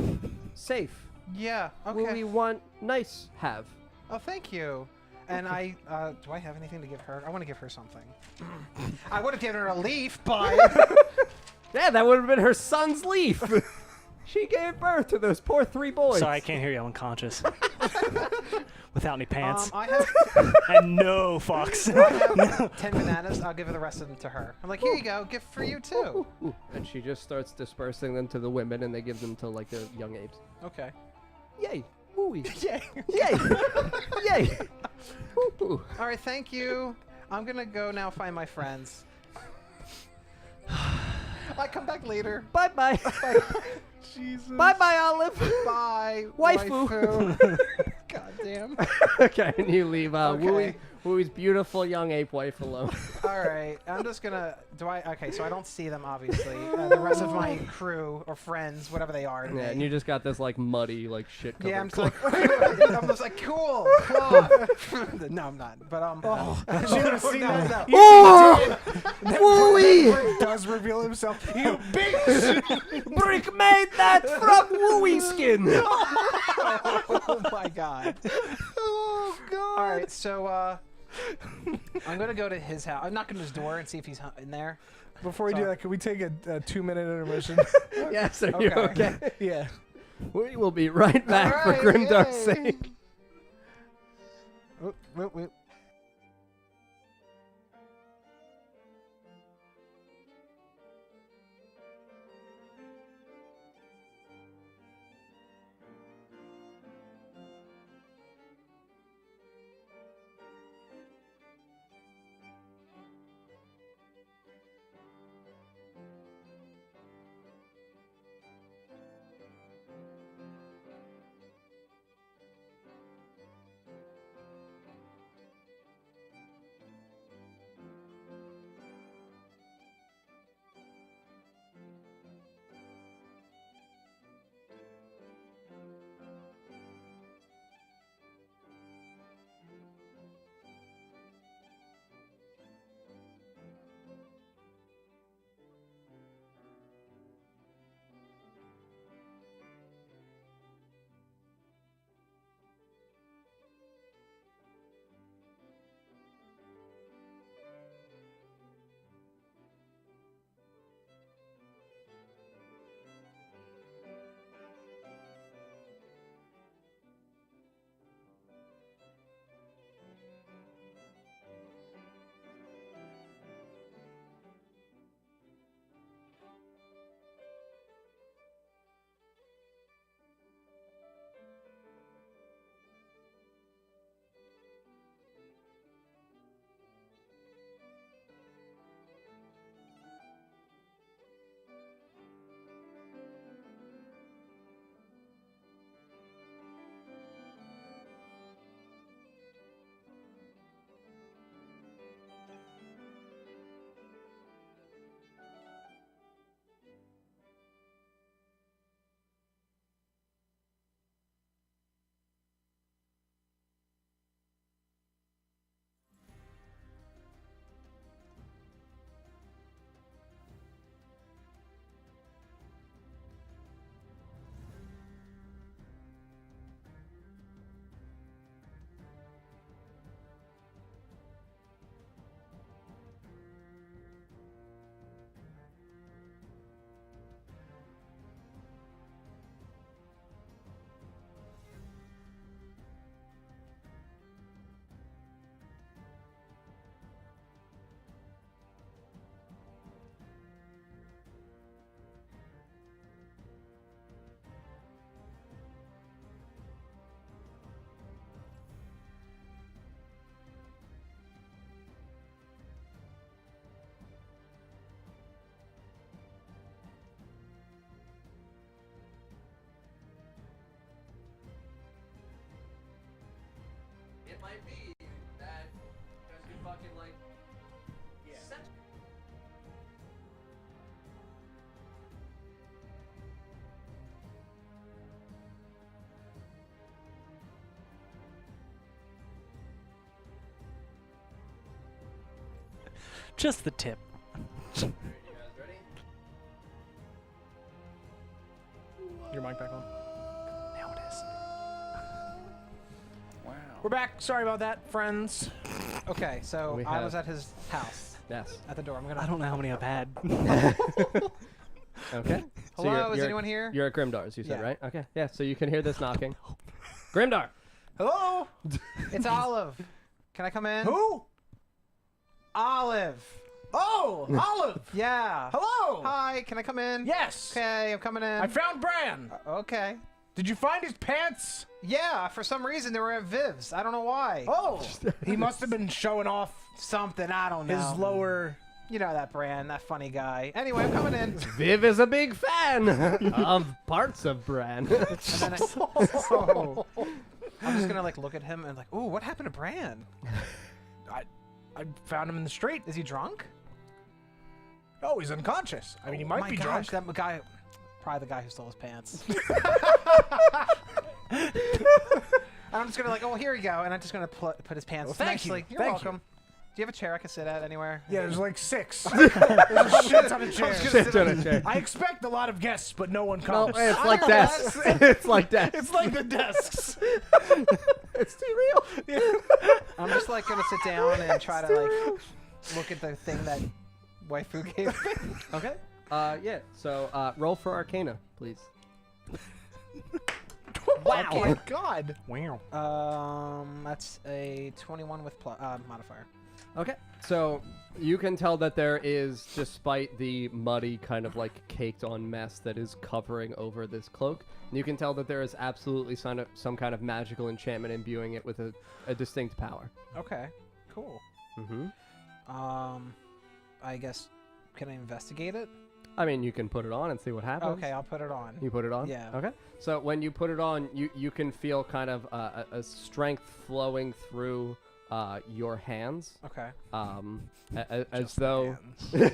safe. Yeah. Wooey Okay. want, nice have. Oh, thank you. And I do I have anything to give her? I want to give her something. I would have given her a leaf, but Yeah, that would have been her son's leaf. She gave birth to those poor 3 boys. Sorry, I can't hear you. I'm unconscious. Without any pants. I have And no fucks. I have 10 bananas. I'll give the rest of them to her. I'm like, here you go, gift for you too. Ooh. And she just starts dispersing them to the women, and they give them to like the young apes. Okay. Yay! Wooey! Yay. Yay! Yay! Ooh. All right, thank you. I'm gonna go now find my friends. I come back later. Bye bye. Jesus. Bye bye, Olive. Bye. Waifu. God damn. Okay, and you leave Okay. Wooey's beautiful young ape wife alone. All right, I'm just gonna. Okay, so I don't see them obviously. The rest of my crew or friends, whatever they are. Yeah, and you just got this like muddy, like shit covered Yeah, I'm just cloak. like, I'm just like, cool. No, I'm not. But You would have seen that. Oh! Where Wooey! he does reveal himself. You bitch! Brick made that from Wooey skin. Oh my god. Oh god. All right, so I'm gonna go to his house. I'm knocking on his door and see if he's in there. Before we do that, can we take a 2-minute intermission? Yes, are you Okay. okay? Yeah. We will be right back for All right, Grimdark's yay. sake. Wait. It might be that talking like. Just the tip. You guys ready? Your mic back on? Now it is. Wow. We're back. Sorry about that, friends. Okay, so We I have- was at his house Yes. at the door. I'm gonna. I don't know how many I've had. Okay. Hello, is anyone here? You're at Grimdar's, you said, Yeah. right? Okay. Yeah, so you can hear this knocking. Grimdar! Hello? It's Olive. Can I come in? Who? Olive. Oh, Olive. Yeah. Hello. Hi. Can I come in? Yes. Okay, I'm coming in. I found Bran. Okay. Did you find his pants? Yeah. For some reason they were at Viv's. I don't know why. Oh, he must have been showing off Something. I don't know. his lower. You know that brand, that funny guy. Anyway, I'm coming in. Viv is a big fan of parts of Bran. And then oh. I'm just gonna like look at him and like, ooh, what happened to Bran? I found him in the street. Is he drunk? Oh, he's unconscious. I mean, he Oh might my be gosh, drunk. that guy, probably the guy who stole his pants. And I'm just gonna like, oh, here you go, and I'm just gonna put his pants Well, thank you. nicely. You're Thank you. welcome. Do you have a chair I can sit at anywhere? Yeah, there's like 6. There's a shit ton of chairs. Shit on a chair. I expect a lot of guests, but no one No, comes. it's I like know desks. It's like desks. It's like the desks. It's too real. I'm just like gonna sit down and try to like look at the thing that waifu gave me. Okay. Yeah. So, roll for Arcana, please. Wow. Oh my god. Wow. That's a 21 with modifier. Okay. So you can tell that there is, despite the muddy kind of like caked on mess that is covering over this cloak, you can tell that there is absolutely some kind of magical enchantment imbuing it with a distinct power. Okay, cool. Mm-hmm. I guess, can I investigate it? I mean, you can put it on and see what happens. Okay, I'll put it on. You put it on? Yeah. Okay. So when you put it on, you can feel kind of a strength flowing through your hands. Okay. As though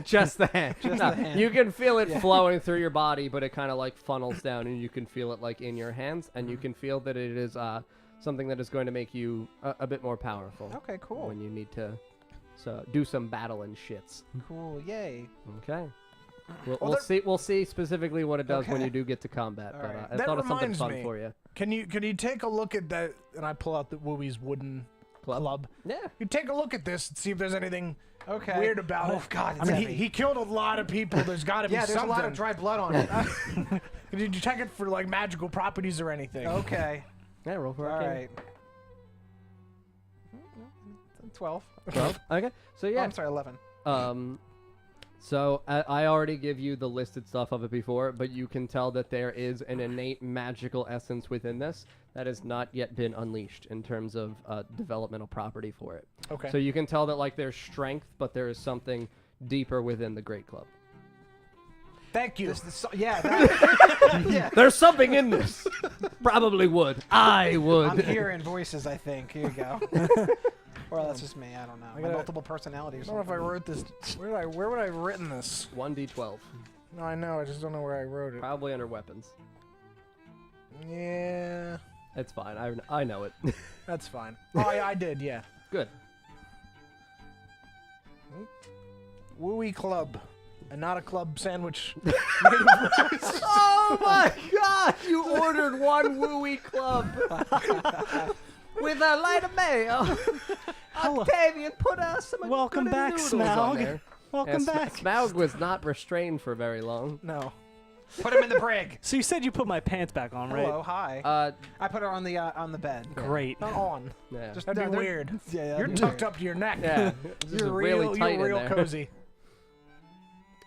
just the hand. Just No, the hand. You can feel it flowing through your body, but it kind of like funnels down, and you can feel it like in your hands, and you can feel that it is something that is going to make you a bit more powerful. Okay, cool. When you need to do some battle and shits. Cool, yay. Okay. We'll, Well, we'll see. We'll see specifically what it does when Okay. you do get to combat. All But right. I That thought of something reminds fun me. for you. Can you take a look at that? And I pull out the Wooey's wooden club. Yeah. You take a look at this and see if there's anything Okay. weird about it. Oh, God, I it's mean, heavy. he killed a lot of people. There's got to be Yeah, there's something. a lot of dry blood on it. Did you check it for like magical properties or anything? Okay. Yeah. Roll for All Arcana. right. 12. 12. Okay. So Oh, yeah. I'm sorry, 11. So I already give you the listed stuff of it before, but you can tell that there is an innate magical essence within this that has not yet been unleashed in terms of developmental property for it. Okay. So you can tell that like there's strength, but there is something deeper within the Great Club. Thank you. Yeah, that, yeah. There's something in this. Probably would. I would. I'm hearing voices, I think. Here you go. Or that's just me. I don't know. My gotta- multiple personalities. I don't know if I wrote this. Where would I have written this? 1d12. No, I know. I just don't know where I wrote it. Probably under weapons. Yeah, It's fine. I know it. that's fine. Oh, yeah, I did. Yeah. Good. Wooey Club, and not a club sandwich. Oh my god! You ordered one Wooey Club with a light of mayo. Hello. Octavian, put some Welcome good back, noodles on Smaug. there. Welcome Yeah, back. Smaug was not restrained for very long. No. Put him in the brig. So you said you put my pants back on, right? Hello, hi. I put her on the bed. Great. Not on. Yeah. Just That'd be they're- weird. Yeah, You're tucked up to your neck. Yeah. This is You're really real. tight You're in real there. cozy.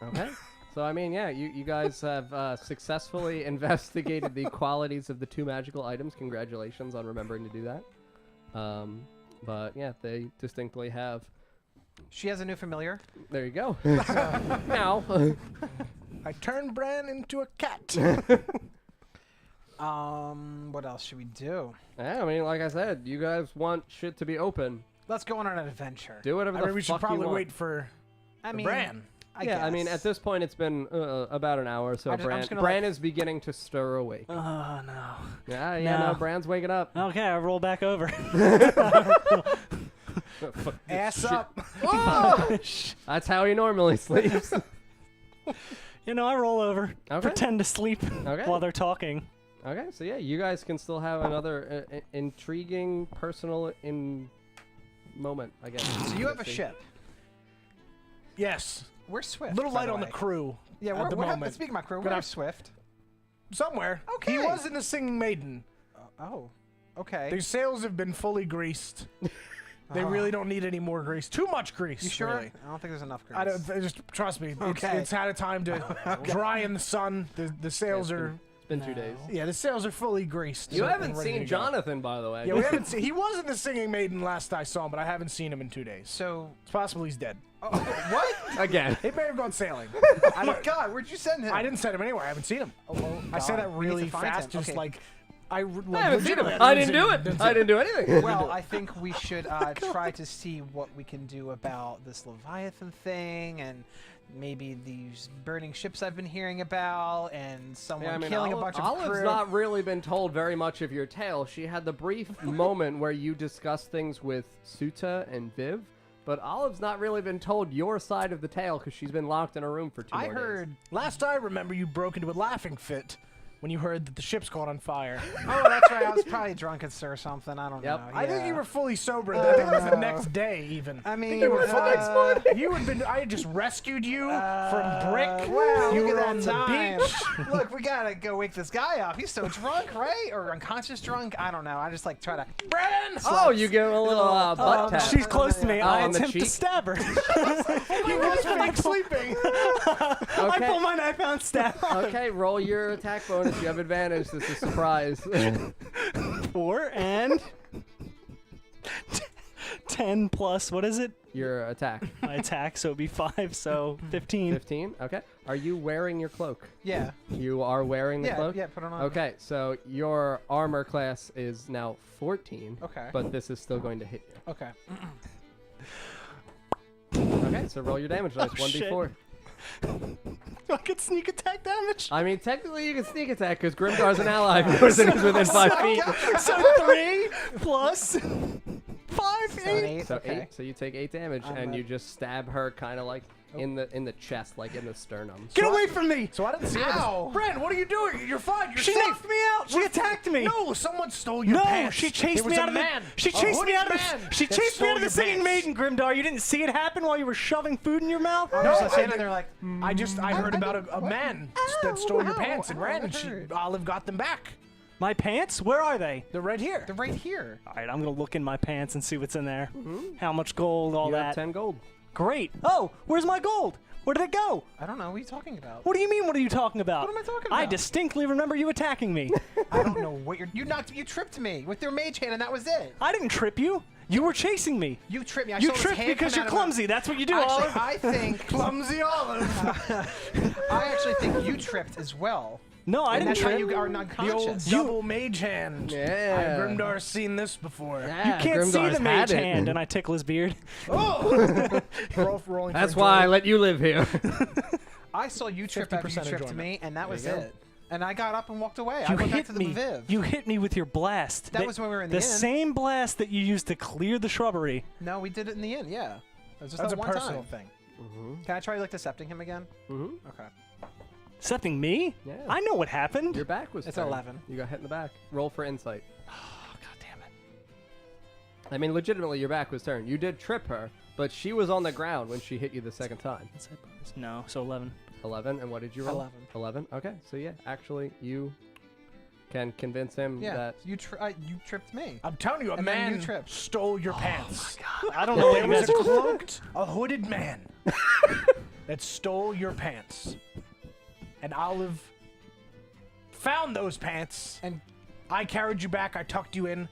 Okay. So, I mean, yeah, you guys have successfully investigated the qualities of the two magical items. Congratulations on remembering to do that. But, yeah, they distinctly have. She has a new familiar. There you go. Now. I turned Bran into a cat. What else should we do? Yeah, I mean, like I said, you guys want shit to be open. Let's go on an adventure. Do whatever I the mean, we should fuck you probably want. wait for I the mean, Bran. I mean, at this point, it's been about an hour, so I'm just gonna, Bran is beginning to stir awake. Oh, no. No, No. Bran's waking up. Okay, I roll back over. Ass up. That's how he normally sleeps. You know, I roll over, Okay. pretend to sleep Okay. while they're talking. Okay, so yeah, you guys can still have another intriguing personal moment, I guess. So you have a ship. Yes. We're Swift. Little by light on the way. crew. Yeah, at the we're moment. speaking of my crew, Gonna we're have- Swift. Somewhere. Okay. He was in the Singing Maiden. Oh, okay. Their sails have been fully greased. They really don't need any more grease. Too much grease. You sure? Really. I don't think there's enough grease. I don't. Just trust me. Okay. It's had a time to dry in the sun. The sails are. It's been 2 days. Yeah, the sails are fully greased. You so haven't and ready seen to go. Jonathan, by the way. Yeah, we haven't seen. He was in the Singing Maiden last I saw him, but I haven't seen him in 2 days. So, It's possible he's dead. what? Again. He may have gone sailing. Oh my God, where'd you send him? I didn't send him anywhere. I haven't seen him. Oh, I said that God. We need to really find fast, him. just Okay. like I haven't seen him. legitimately I didn't do it. didn't I didn't do anything. Well, I think we should try to see what we can do about this Leviathan thing, and maybe these burning ships I've been hearing about, and someone killing a bunch of Olive's crew. not really been told very much of your tale. She had the brief moment where you discussed things with Suta and Viv, but Olive's not really been told your side of the tale because she's been locked in a room for 2 I more days. heard. Last I remember, you broke into a laughing fit when you heard that the ship's caught on fire. Oh, that's right. I was probably drunk or something. I don't Yep. know. I think yeah. you were fully sober. I think it was the next day, even. I mean, you were uh, fine. You had been. I had just rescued you from Brick. Wow, you look were at on that the time. beach. Look, we gotta go wake this guy up. He's so drunk, right? Or unconscious drunk? I don't know. I just like try to. Bran! Oh, you give him a little butt tap. She's close to me. Oh, I on the attempt to cheek? stab her. You guys were like sleeping. I pull my knife out and stab her. Okay, roll your attack bonus. You have advantage. This is a surprise. 4 and 10 plus, what is it? Your attack. My attack, so it'd be 5, so 15. 15. Okay. Are you wearing your cloak? Yeah. You are wearing the Yeah. cloak? Yeah. Put it on. Okay, so your armor class is now 14. Okay. But this is still going to hit you. Okay. Okay, so roll your damage dice. 1d4. I get sneak attack damage. I mean, technically you can sneak attack because Grimdar's an ally of yours and he's within 5 feet. So 3 plus 5, 8. So okay. 8. So you take 8 damage and you just stab her kind of like in the chest, like in the sternum. Get away from me! So I didn't see Ow. it. Bran, what are you doing? You're fine. You're She safe. knocked me out! She attacked me! No, someone stole your No, pants. she chased It was me a out of the. man. She A chased me out of hooded the. man She that chased me out of the stole your Singing pants. Maiden, Grimdar. You didn't see it happen while you were shoving food in your mouth. I'm No, just I standing didn't. there like. I heard about a man that stole your Ow, pants and ow, ran, that and hurt. Olive got them back. My pants? Where are they? They're right here. They're right here. All right, I'm gonna look in my pants and see what's in there. How much gold? All You that. have 10 gold. Great. Oh, where's my gold? Where did it go? I don't know. What are you talking about? What do you mean? What are you talking about? What am I talking I about? distinctly remember you attacking me. I don't know what you tripped me with your mage hand, and that was it. I didn't trip you. You were chasing me. You tripped me. I You saw his tripped hand because come you're out of my- clumsy. That's what you do, Actually, Olive. I think Clumsy Olive. I actually think you tripped as well. No, I And didn't that's how trip. you are The old unconscious. double mage hand. Yeah. Grimdar's seen this before. You Yeah, can't see Grimdar's the mage had it. hand, and I tickle his beard. Oh! Rolling That's for why I joy. let you live here. I saw you trip after you 50% tripped enjoyment. me, and that was There you go. it. And I got up and walked away. I You went back hit to the me. Viv. You hit me with your blast. That was when we were in the the inn. same blast that you used to clear the shrubbery. No, we did it in the inn. Yeah. It was just That's that a one personal time. thing. Can I try like decepting him again? Mm-hmm. Okay. Accepting me? Yeah. I know what happened. Your back was It's turned. 11. You got hit in the back. Roll for insight. Oh, God damn it. I mean, legitimately, your back was turned. You did trip her, but she was on the ground when she hit you the second time. No, so 11. 11, and what did you roll? 11. 11. Okay, so yeah, actually, you can convince him Yeah. that. You tripped me. I'm telling you, a And then you man tripped. stole your pants. I don't know what It you was guys a are. cloaked, a hooded man that stole your pants. And Olive found those pants, And I carried you back, I tucked you in,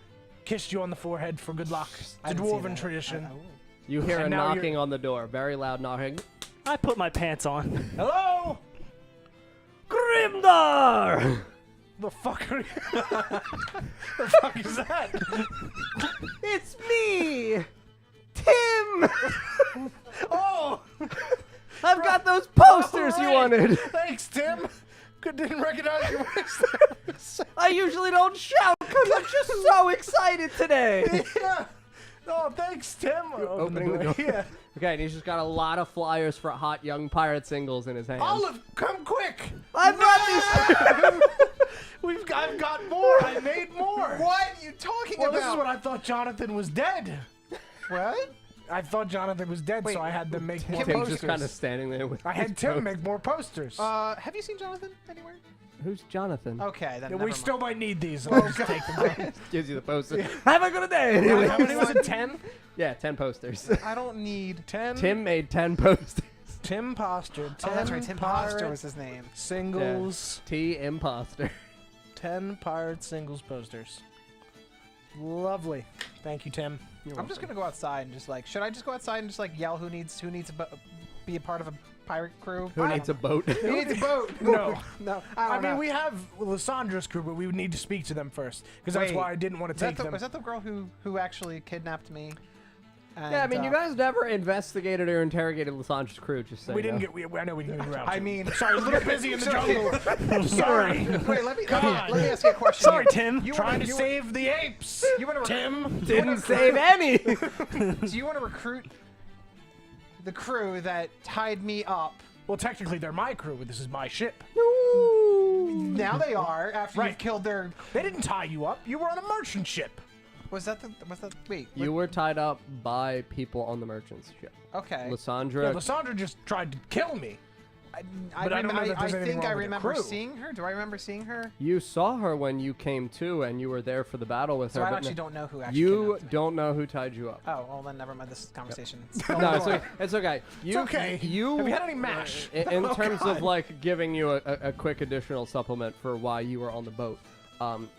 kissed you on the forehead for good luck. It's I a didn't see dwarven that. tradition. You hear And a now you're- knocking on the door, very loud knocking. I put my pants on. Hello? Grimdar! The fuck are you? the fuck is that? It's me! Tim! Oh! I've got those posters you Alright. wanted. Thanks, Tim. Didn't recognize your voice. I usually don't shout because I'm just so excited today. Yeah. Oh, thanks, Tim. Opening the door. Yeah. Okay, and he's just got a lot of flyers for hot young pirate singles in his hands. Olive, come quick. I brought these. I've got more. I made more. What are you talking Well, about? this is what I thought Jonathan was dead. What? I thought Jonathan was dead, Wait, so I had to make more Tim's posters. just kind of standing there with. I had his Tim post- make more posters. Have you seen Jonathan anywhere? Who's Jonathan? Okay, then Yeah, never we mind. still might need these. I'll just take them. Gives you the poster. Have a good day. Anyway. How many was it? 10? Yeah, 10 posters. I don't need. 10. Tim made 10 posters. Tim Poster. 10 Oh, that's right. Tim pirate Poster was his name. singles. T imposter. 10 pirate singles posters. Lovely. Thank you, Tim. I'm just gonna go outside and just like. Should I just go outside and just like yell who needs be a part of a pirate crew? Who needs a boat? Who needs a boat? No. no. I mean, know. we have Lysandra's crew, but we would need to speak to them first, because that's Wait, why I didn't want to take them. Was that the girl who actually kidnapped me? Yeah, I mean, you guys never investigated or interrogated Lysandra's crew, just saying. We didn't get. I know we didn't get around. I to it. mean, sorry, a little busy in the jungle. Sorry. Wait, let me God. let me ask you a question. Sorry, here. Tim. You Trying wanna, to you, save the apes. You want to Tim Didn't save any! Do you want to recruit the crew that tied me up? Well, technically, they're my crew. This is my ship. Now they are after Right. you've killed their. They didn't tie you up. You were on a merchant ship. Was that? Wait. You were tied up by people on the merchant's ship. Okay. Lysandra. Yeah, Lysandra just tried to kill me. But I don't know that there's anything think I wrong with the remember crew. seeing her. Do I remember seeing her? You saw her when you came to, and you were there for the battle with So her. I but actually no- don't know who actually. You kidnapped me. don't know who tied you up. Oh, well then never mind this conversation. No, it's okay. It's okay. You, okay. You Have you had any mash? In Oh, terms God. of like giving you a quick additional supplement for why you were on the boat,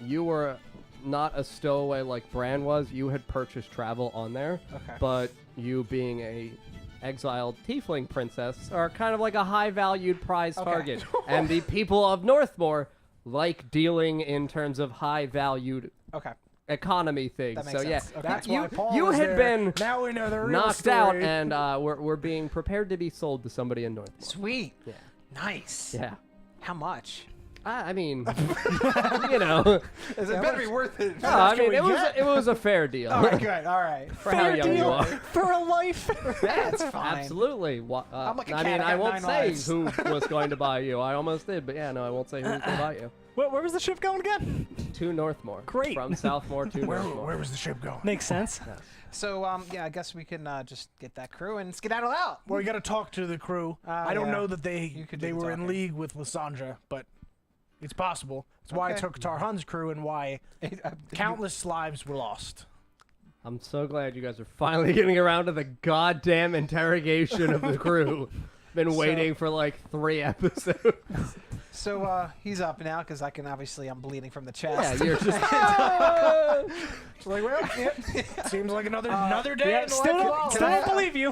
you were not a stowaway like Bran was. You had purchased travel on there, Okay. but you being a exiled tiefling princess are kind of like a high-valued prize Okay. target, and the people of Northmore like dealing in terms of high-valued Okay. economy things. That makes So yeah, sense. Okay. That's you why Paul you was had there. been Now we know the real knocked out, story. and we're being prepared to be sold to somebody in Northmore. Sweet. Yeah. Nice. Yeah. How much? I mean, you know, It better be worth it. no, I can mean we it was get? it was a fair deal All right, good. All right. for how young you are. for a life. That's fine. Absolutely. I'm like a I cat, mean, I I got won't 9 say lives. who was going to buy you. I almost did, but yeah, no, I won't say who was going to buy you. Where was the ship going again? To Northmore. Great. From Southmore to Northmore. Where was the ship going? Makes sense. So, yeah, I guess we can just get that crew and skedaddle out. Well, you got to talk to the crew. I don't yeah. know that You could do they the were in talking. league with Lysandra, but it's possible. It's why I Okay. took Tarhan's crew and why countless lives were lost. I'm so glad you guys are finally getting around to the goddamn interrogation of the crew. Been waiting for like 3 episodes. So, he's up now because I'm bleeding from the Yeah, chest. you're just. It's like, well, seems like another day. Yeah, in the still life of don't, Olive. still don't believe you.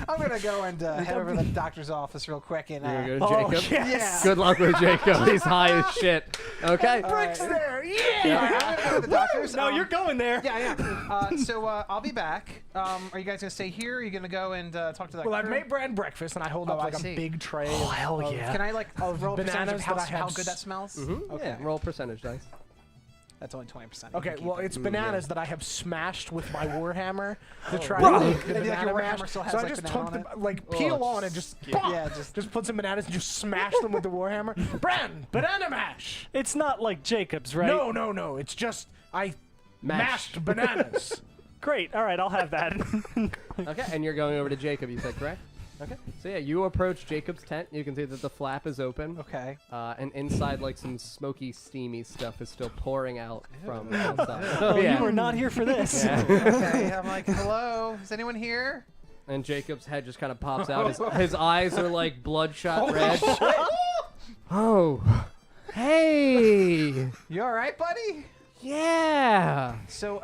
I'm going to go and head over to the doctor's office real quick and. You're gonna go to Jacob. Yeah. Good luck with Jacob. He's high as shit. Okay. Bricks there, yeah. I'm going to go to the doctor's. No, you're going there. Yeah, I am. So I'll be back. Are you guys gonna stay here? Or are you gonna go and talk to that Well, I've crew? made Bran breakfast, and I hold Oh, up I like see. a big tray. Oh, of- hell of- yeah. Can I like roll a percentage of bananas that I how have good that smells? Mm-hmm. Okay. Yeah, roll percentage dice. That's only 20%. Okay, well, it's bananas that I have smashed with my warhammer to try Bro. to make the And, like, banana your mash. warhammer still has, So I like, just banana took on the it? like Oh, peel on and just Yeah, just put some bananas and just smash them with the warhammer. Bran, banana mash. It's not like Jacob's, right? No. It's just I mashed bananas. Great. All right, I'll have that. Okay, and you're going over to Jacob, you said, correct? Okay. So yeah, you approach Jacob's tent. You can see that the flap is open. Okay. And inside, like, some smoky, steamy stuff is still pouring out from outside. Oh, yeah. you were not here for this. Yeah. Okay. I'm like, hello. Is anyone here? And Jacob's head just kind of pops out. His eyes are, like, bloodshot red. Oh. Hey. You all right, buddy? Yeah. So,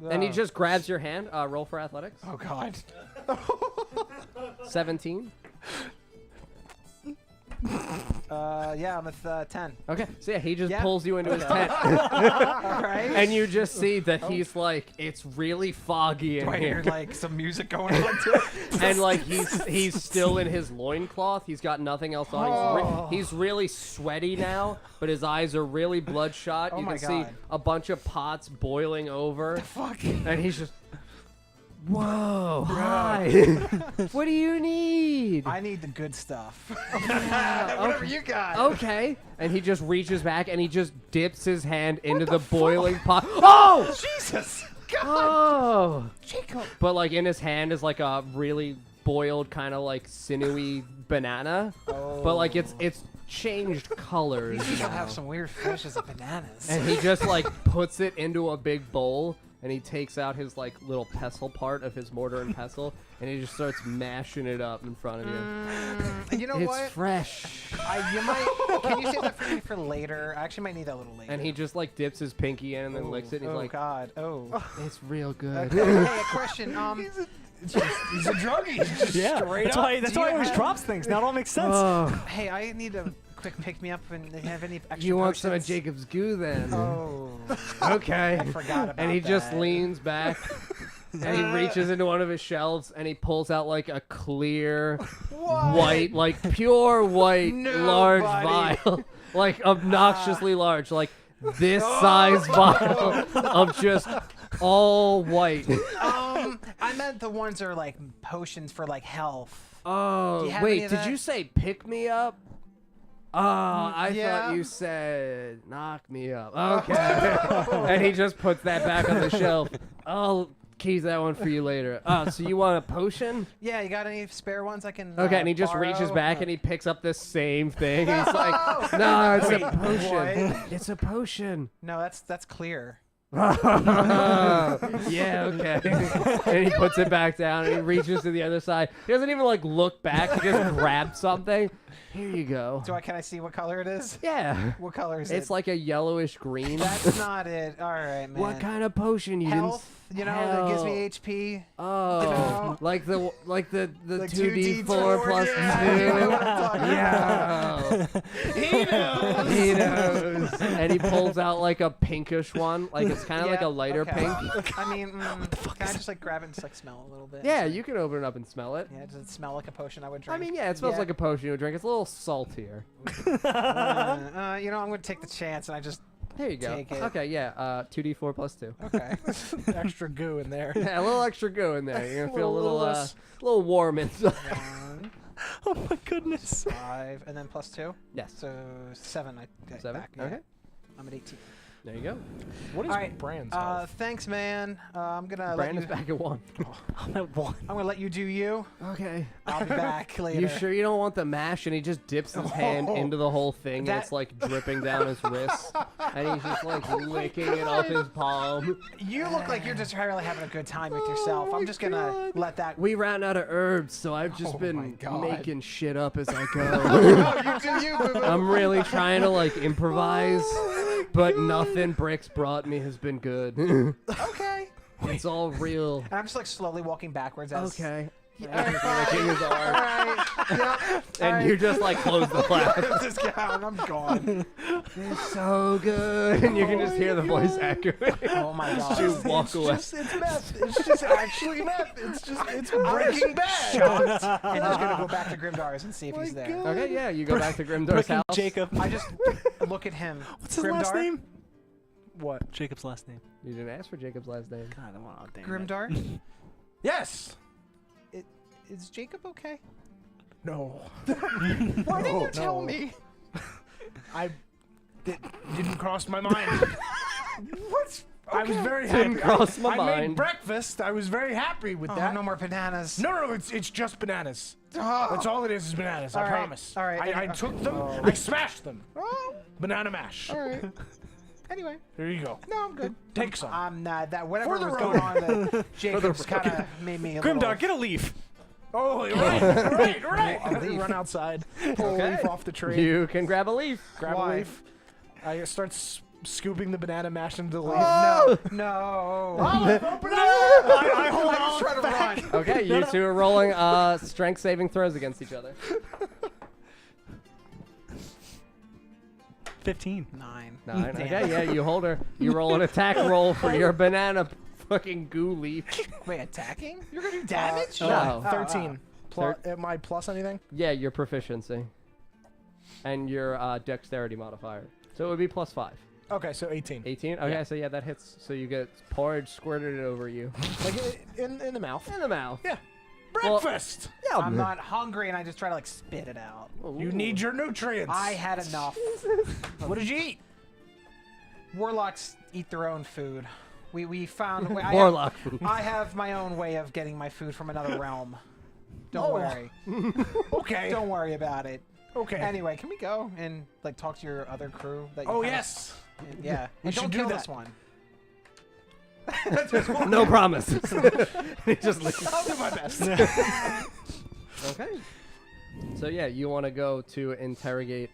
And he just grabs your hand. Roll for athletics. Oh God. 17. Yeah, I'm with 10. Okay, so yeah, he just Yeah. pulls you into his tent, All right. and you just see that he's like, it's really foggy in Do I here, hear like some music going on too? and like he's still in his loincloth. He's got nothing else on. Oh. He's really sweaty now, but his eyes are really bloodshot. Oh You my can see God. a bunch of pots boiling over, Fuck. and he's just, whoa, hi, what do you need? I need the good stuff. Whatever you got. Okay. And he just reaches back and he just dips his hand into the boiling pot. Oh! Jesus. God. Oh! Jacob. But like in his hand is like a really boiled kind of like sinewy banana. But like it's changed colors. You should now. have some weird fish as bananas. And he just like puts it into a big bowl and he takes out his like little pestle part of his mortar and pestle and he just starts mashing it up in front of you. You know It's what? fresh. You might. Can you save that for me for later? I actually might need that a little later. And he just like dips his pinky in and then licks it. And he's oh like, God. Oh. it's real good. Okay, hey, a question. He's a druggie. He's just Yeah, straight that's up. why. That's Do why you he always have- drops things. Now it all makes sense. Oh, Hey, I need a quick pick me up and they have any extra you want some of potions? Jacob's goo then? Oh. Okay. I forgot about And he just that. leans back and he reaches into one of his shelves and he pulls out like a clear white, like pure white, large Nobody. vial. Like obnoxiously large. Like this size vial of just all white. I meant the ones that are like potions for like health. Oh, Do you have any wait, of did that? you say pick me up? Oh, I yeah. thought you said knock me up. Okay. And he just puts that back on the shelf. I'll keys that one for you later. Oh, so you want a potion? Yeah, you got any spare ones I can? Okay, and he just borrow? reaches back and he picks up this same thing. He's like, no, it's a Wait, potion. what? It's a potion. No, that's clear. Yeah, okay. And he puts it back down and he reaches to the other side. He doesn't even like look back. He just grabs something. Here you go. Can I see what color it is? Yeah. What color is it? It's like a yellowish green. That's not it. All right, man. What kind of potion you Health? You know, that gives me Health. HP. Oh, know? like the The 2d4 plus 2. yeah. Yeah. He knows. He knows. And he pulls out like a pinkish one. Like it's kind of like a lighter okay. pink. I mean, can I just like grab it and just like smell a little bit? Yeah, you can open it up and smell it. Yeah, does it smell like a potion I would I drink? mean, yeah, it smells Yeah. like a potion you would drink. It's a little saltier. You know, I'm gonna take the chance and I just. There you go. Take it. Okay, yeah. 2d4 plus 2. Okay. Extra goo in there. Yeah, a little extra goo in there. You're gonna feel a Little little, less. little warm inside. 1, Oh my goodness. 5, and then plus 2. Yes. So 7. I get 7. back. Yeah. Okay. I'm at 18. There you go. What is All right. Brand's health? Thanks, man. I'm gonna Brandon's let you. back at 1. I'm at 1. I'm gonna let you do you. Okay. I'll be back later. You sure you don't want the mash? And he just dips his hand Oh, into the whole thing, and that- it's like dripping down his wrist, and he's just like licking it off his palm. You look like you're just really having a good time with yourself. I'm just gonna let that. We ran out of herbs, so I've just Oh my been God. making shit up as I go. Oh, you do you, boo-boo. I'm really trying to like improvise, but nothing Brick's brought me has been good. Okay. It's all real. And I'm just like slowly walking backwards as. Okay. All right, fine. Licking his All arm. right. Yep. And you just like close the flap. This guy, I'm gone. It's so good. And you can just hear the voice echoing. Oh my god. You walk away. It's meth. It's just actually meth. It's Breaking Bad. Shocked. And just gonna go back to Grimdar's and see if he's there. Okay, yeah, you go back to Grimdar's Frickin' house. Jacob. I just look at him. What's his last Grimdar? name? What? Jacob's last name. You didn't ask for Jacob's last name. God, oh, damn it. Grimdar? Yes. Is Jacob okay? No. Why didn't you tell no. me? Didn't cross my mind. What's I was very happy. Didn't cross my I mind. made breakfast. I was very happy with Oh, that. no more bananas. No, it's just bananas. Oh. That's all it is bananas. All I right, promise. all right, I okay. took them. Oh. I smashed them. Oh, Banana mash. all right. Anyway, There you go. no, I'm good. Take some. I'm not that. Whatever For the was road. going on, that Jacob's kind of made me a Grimdar, little. get a leaf. Oh, right. A leaf. Run outside. Pull a Okay. leaf off the tree. You can grab a leaf. Grab Why? a leaf. I start scooping the banana mash into the leaf. No, no. Open it up! I hold I'm just trying to run. Okay, you two are rolling strength saving throws against each other. 15. 9. 9. Damn. Okay, yeah, you hold her. You roll an attack roll for your banana fucking goo leaf. Wait, attacking? You're gonna do damage? No. 13. Am I plus anything? Yeah, your proficiency. And your dexterity modifier. So it would be +5. Okay, so 18. 18? Okay, Yeah. so yeah, that hits. So you get porridge squirted over you. Like in the mouth. In the mouth. Yeah. Well- Breakfast. Yeah. I'm not hungry, and I just try to like spit it out. You need your nutrients. I had enough. What did you eat? Warlocks eat their own food. We found. Warlock food. I have my own way of getting my food from another realm. Don't Oh. worry. Okay. Don't worry about it. Okay. Anyway, can we go and like talk to your other crew? That you Oh kinda- yes. Yeah. We And should don't do kill that. this one. No promises. He just leaves. I'll do my best. Okay. So yeah, you want to go to interrogate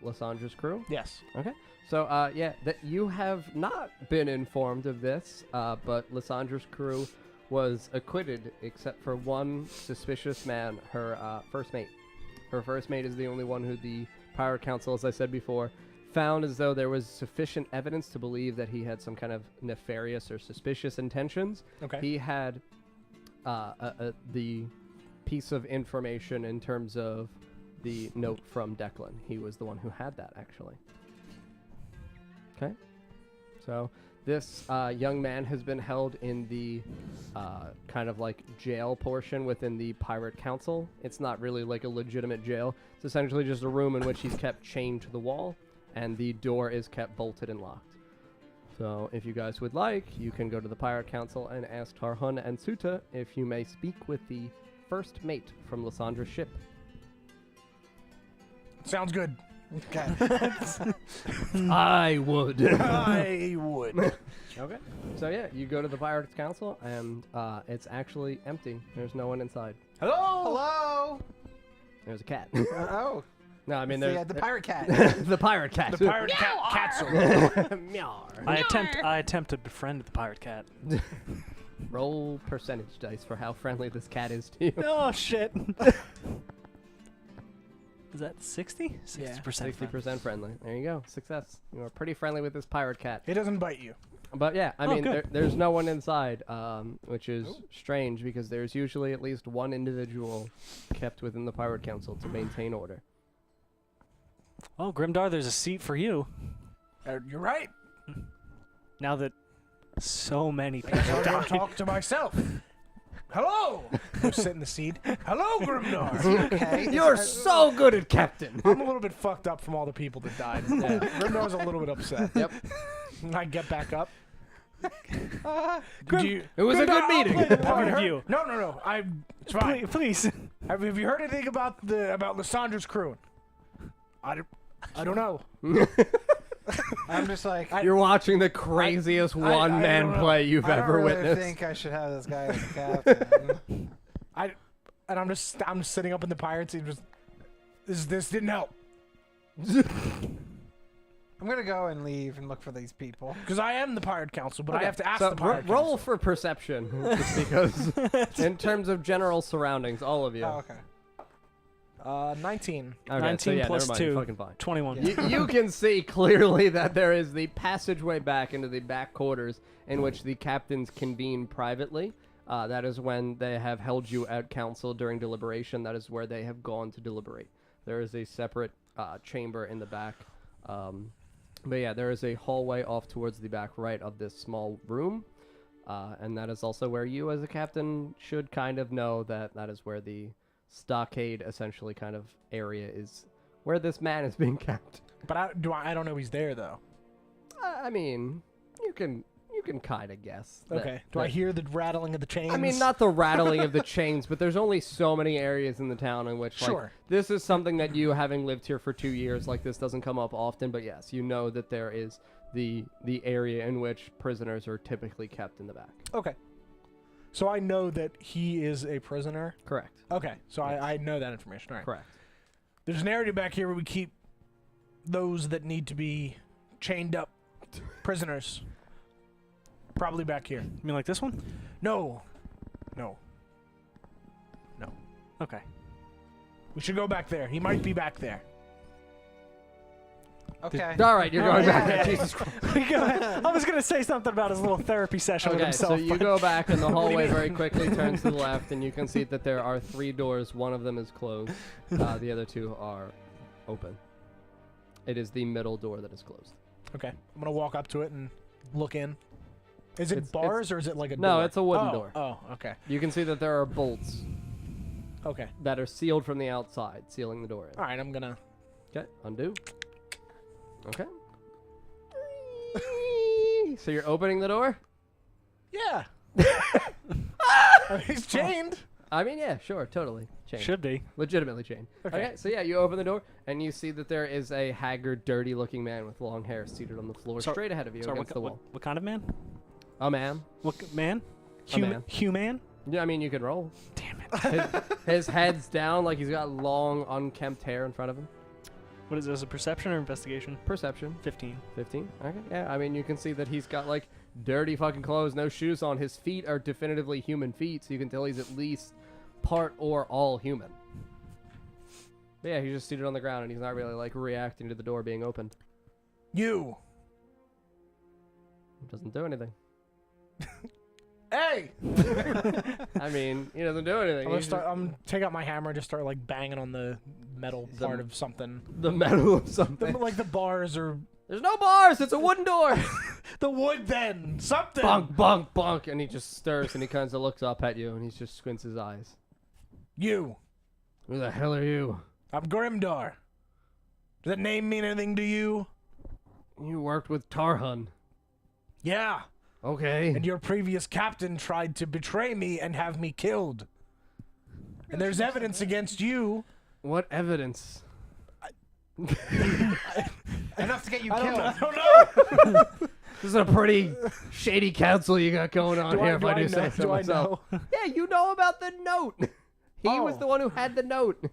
Lysandra's crew? Yes. Okay. So yeah, that you have not been informed of this, but Lysandra's crew was acquitted except for one suspicious man, her first mate. Her first mate is the only one who the Pirate Council, as I said before, found as though there was sufficient evidence to believe that he had some kind of nefarious or suspicious intentions. Okay. He had the piece of information in terms of the note from Declan. He was the one who had that, actually. Okay. So this young man has been held in the kind of like jail portion within the Pirate Council. It's not really like a legitimate jail. It's essentially just a room in which he's kept chained to the wall, and the door is kept bolted and locked. So if you guys would like, you can go to the Pirate Council and ask Tarhun and Suta if you may speak with the first mate from Lysandra's ship. Sounds good. Okay. I would. I would. Okay. So yeah, you go to the Pirates Council, and it's actually empty. There's no one inside. Hello. Hello. There's a cat. Oh. No, I mean The, there's the pirate cat. the pirate cat. The pirate cat's Meow. I attempt to befriend the pirate cat. Roll percentage dice for how friendly this cat is to you. Oh shit. Is that 60? 60%. Yeah. 60% friendly. There you go. Success. You are pretty friendly with this pirate cat. It doesn't bite you. But yeah, I Oh, mean, good. there's no one inside, which is strange because there's usually at least one individual kept within the Pirate Council to maintain order. Well, Grimdar, there's a seat for you. You're right. Now that so many people I'm gonna died. talk to myself. Hello. Go sit in the seat. Hello, Grimdar. Okay. You're so good at Captain! I'm a little bit fucked up from all the people that died. Yeah. Grimdar's a little bit upset. Yep. And I get back up. Grim- Do you, It was a good Grimdar, I'll meeting. play the I've part. heard you. No. It's fine. Please. Have you heard anything about Lysandra's crew? I don't know. I'm just like. You're watching the craziest I one-man don't know. play you've I don't ever really witnessed. think I should have this guy as a captain. And I'm just sitting up in the pirates and just this didn't help I'm gonna go and leave and look for these people. because I am the pirate council, but I Okay, have to ask so the pirate roll council. for perception, just because in terms of general surroundings, all of you. Oh, okay. 19. Okay, 19 so yeah, plus never mind, 2. you're fucking fine. 21. You can see clearly that there is the passageway back into the back quarters in which the captains convene privately. That is when they have held you at council during deliberation. That is where they have gone to deliberate. There is a separate chamber in the back. But yeah, there is a hallway off towards the back right of this small room. And that is also where you as a captain should kind of know that that is where the stockade essentially kind of area is, where this man is being kept. But I don't know he's there though. I mean, you can kind of guess. that- Okay. Do I that- hear the rattling of the chains? I mean, not the rattling of the chains, but there's only so many areas in the town in which, like, Sure. this is something that you, having lived here for 2 years, like, this doesn't come up often, but yes, you know that there is the area in which prisoners are typically kept in the back. Okay. So I know that he is a prisoner. Correct. Okay. So I know that information. All right. Correct. There's an area back here where we keep those that need to be chained up prisoners. Probably back here. You mean like this one? No. Okay. We should go back there. He might be back there. Okay. All right, you're going back. Jesus Christ. I was gonna say something about his little therapy session with Okay, himself. so you but- go back, and the hallway very quickly turns to the left, and you can see that there are 3 doors. One of them is closed. The other 2 are open. It is the middle door that is closed. Okay. I'm gonna walk up to it and look in. Is it It's- bars or is it like a No, door? it's a wooden door. Oh, okay. You can see that there are bolts Okay. that are sealed from the outside, sealing the door in. All right, I'm gonna. Okay, undo. Okay. So you're opening the door? Yeah. He's chained. I mean, yeah, sure, totally. Chained. Should be. Legitimately chained. Okay. Okay, so yeah, you open the door, and you see that there is a haggard, dirty-looking man with long hair seated on the floor So- straight ahead of you Sorry, against the wall. what kind of man? A man. Man? A man. Human? Yeah, I mean, you can roll. Damn it. His head's down, like he's got long, unkempt hair in front of him. What is this, a perception or investigation? Perception. 15. 15. Okay. Yeah, I mean, you can see that he's got, like, dirty fucking clothes, no shoes on. His feet are definitively human feet, so you can tell he's at least part or all human. But yeah, he's just seated on the ground, and he's not really, like, reacting to the door being opened. You. Doesn't do anything. Hey. I mean, he doesn't do anything. I'm gonna He's start. I'm take out my hammer and just start like banging on the metal The- part of something. just the metal of something. Like the bars or There's no bars. It's a wooden door. the wood. Then something. Bunk, bunk, bunk, and he just stirs and he kind of looks up at you and he just squints his eyes. You. Who the hell are you? I'm Grimdar. Does that name mean anything to you? You worked with Tarhun. Yeah. Okay. And your previous captain tried to betray me and have me killed. And there's evidence against you. What evidence? Enough to get you I killed. don't know. This is a pretty shady council you got going on here, if I do say so Do I myself. know? Yeah, you know about the note. He was Oh. the one who had the note.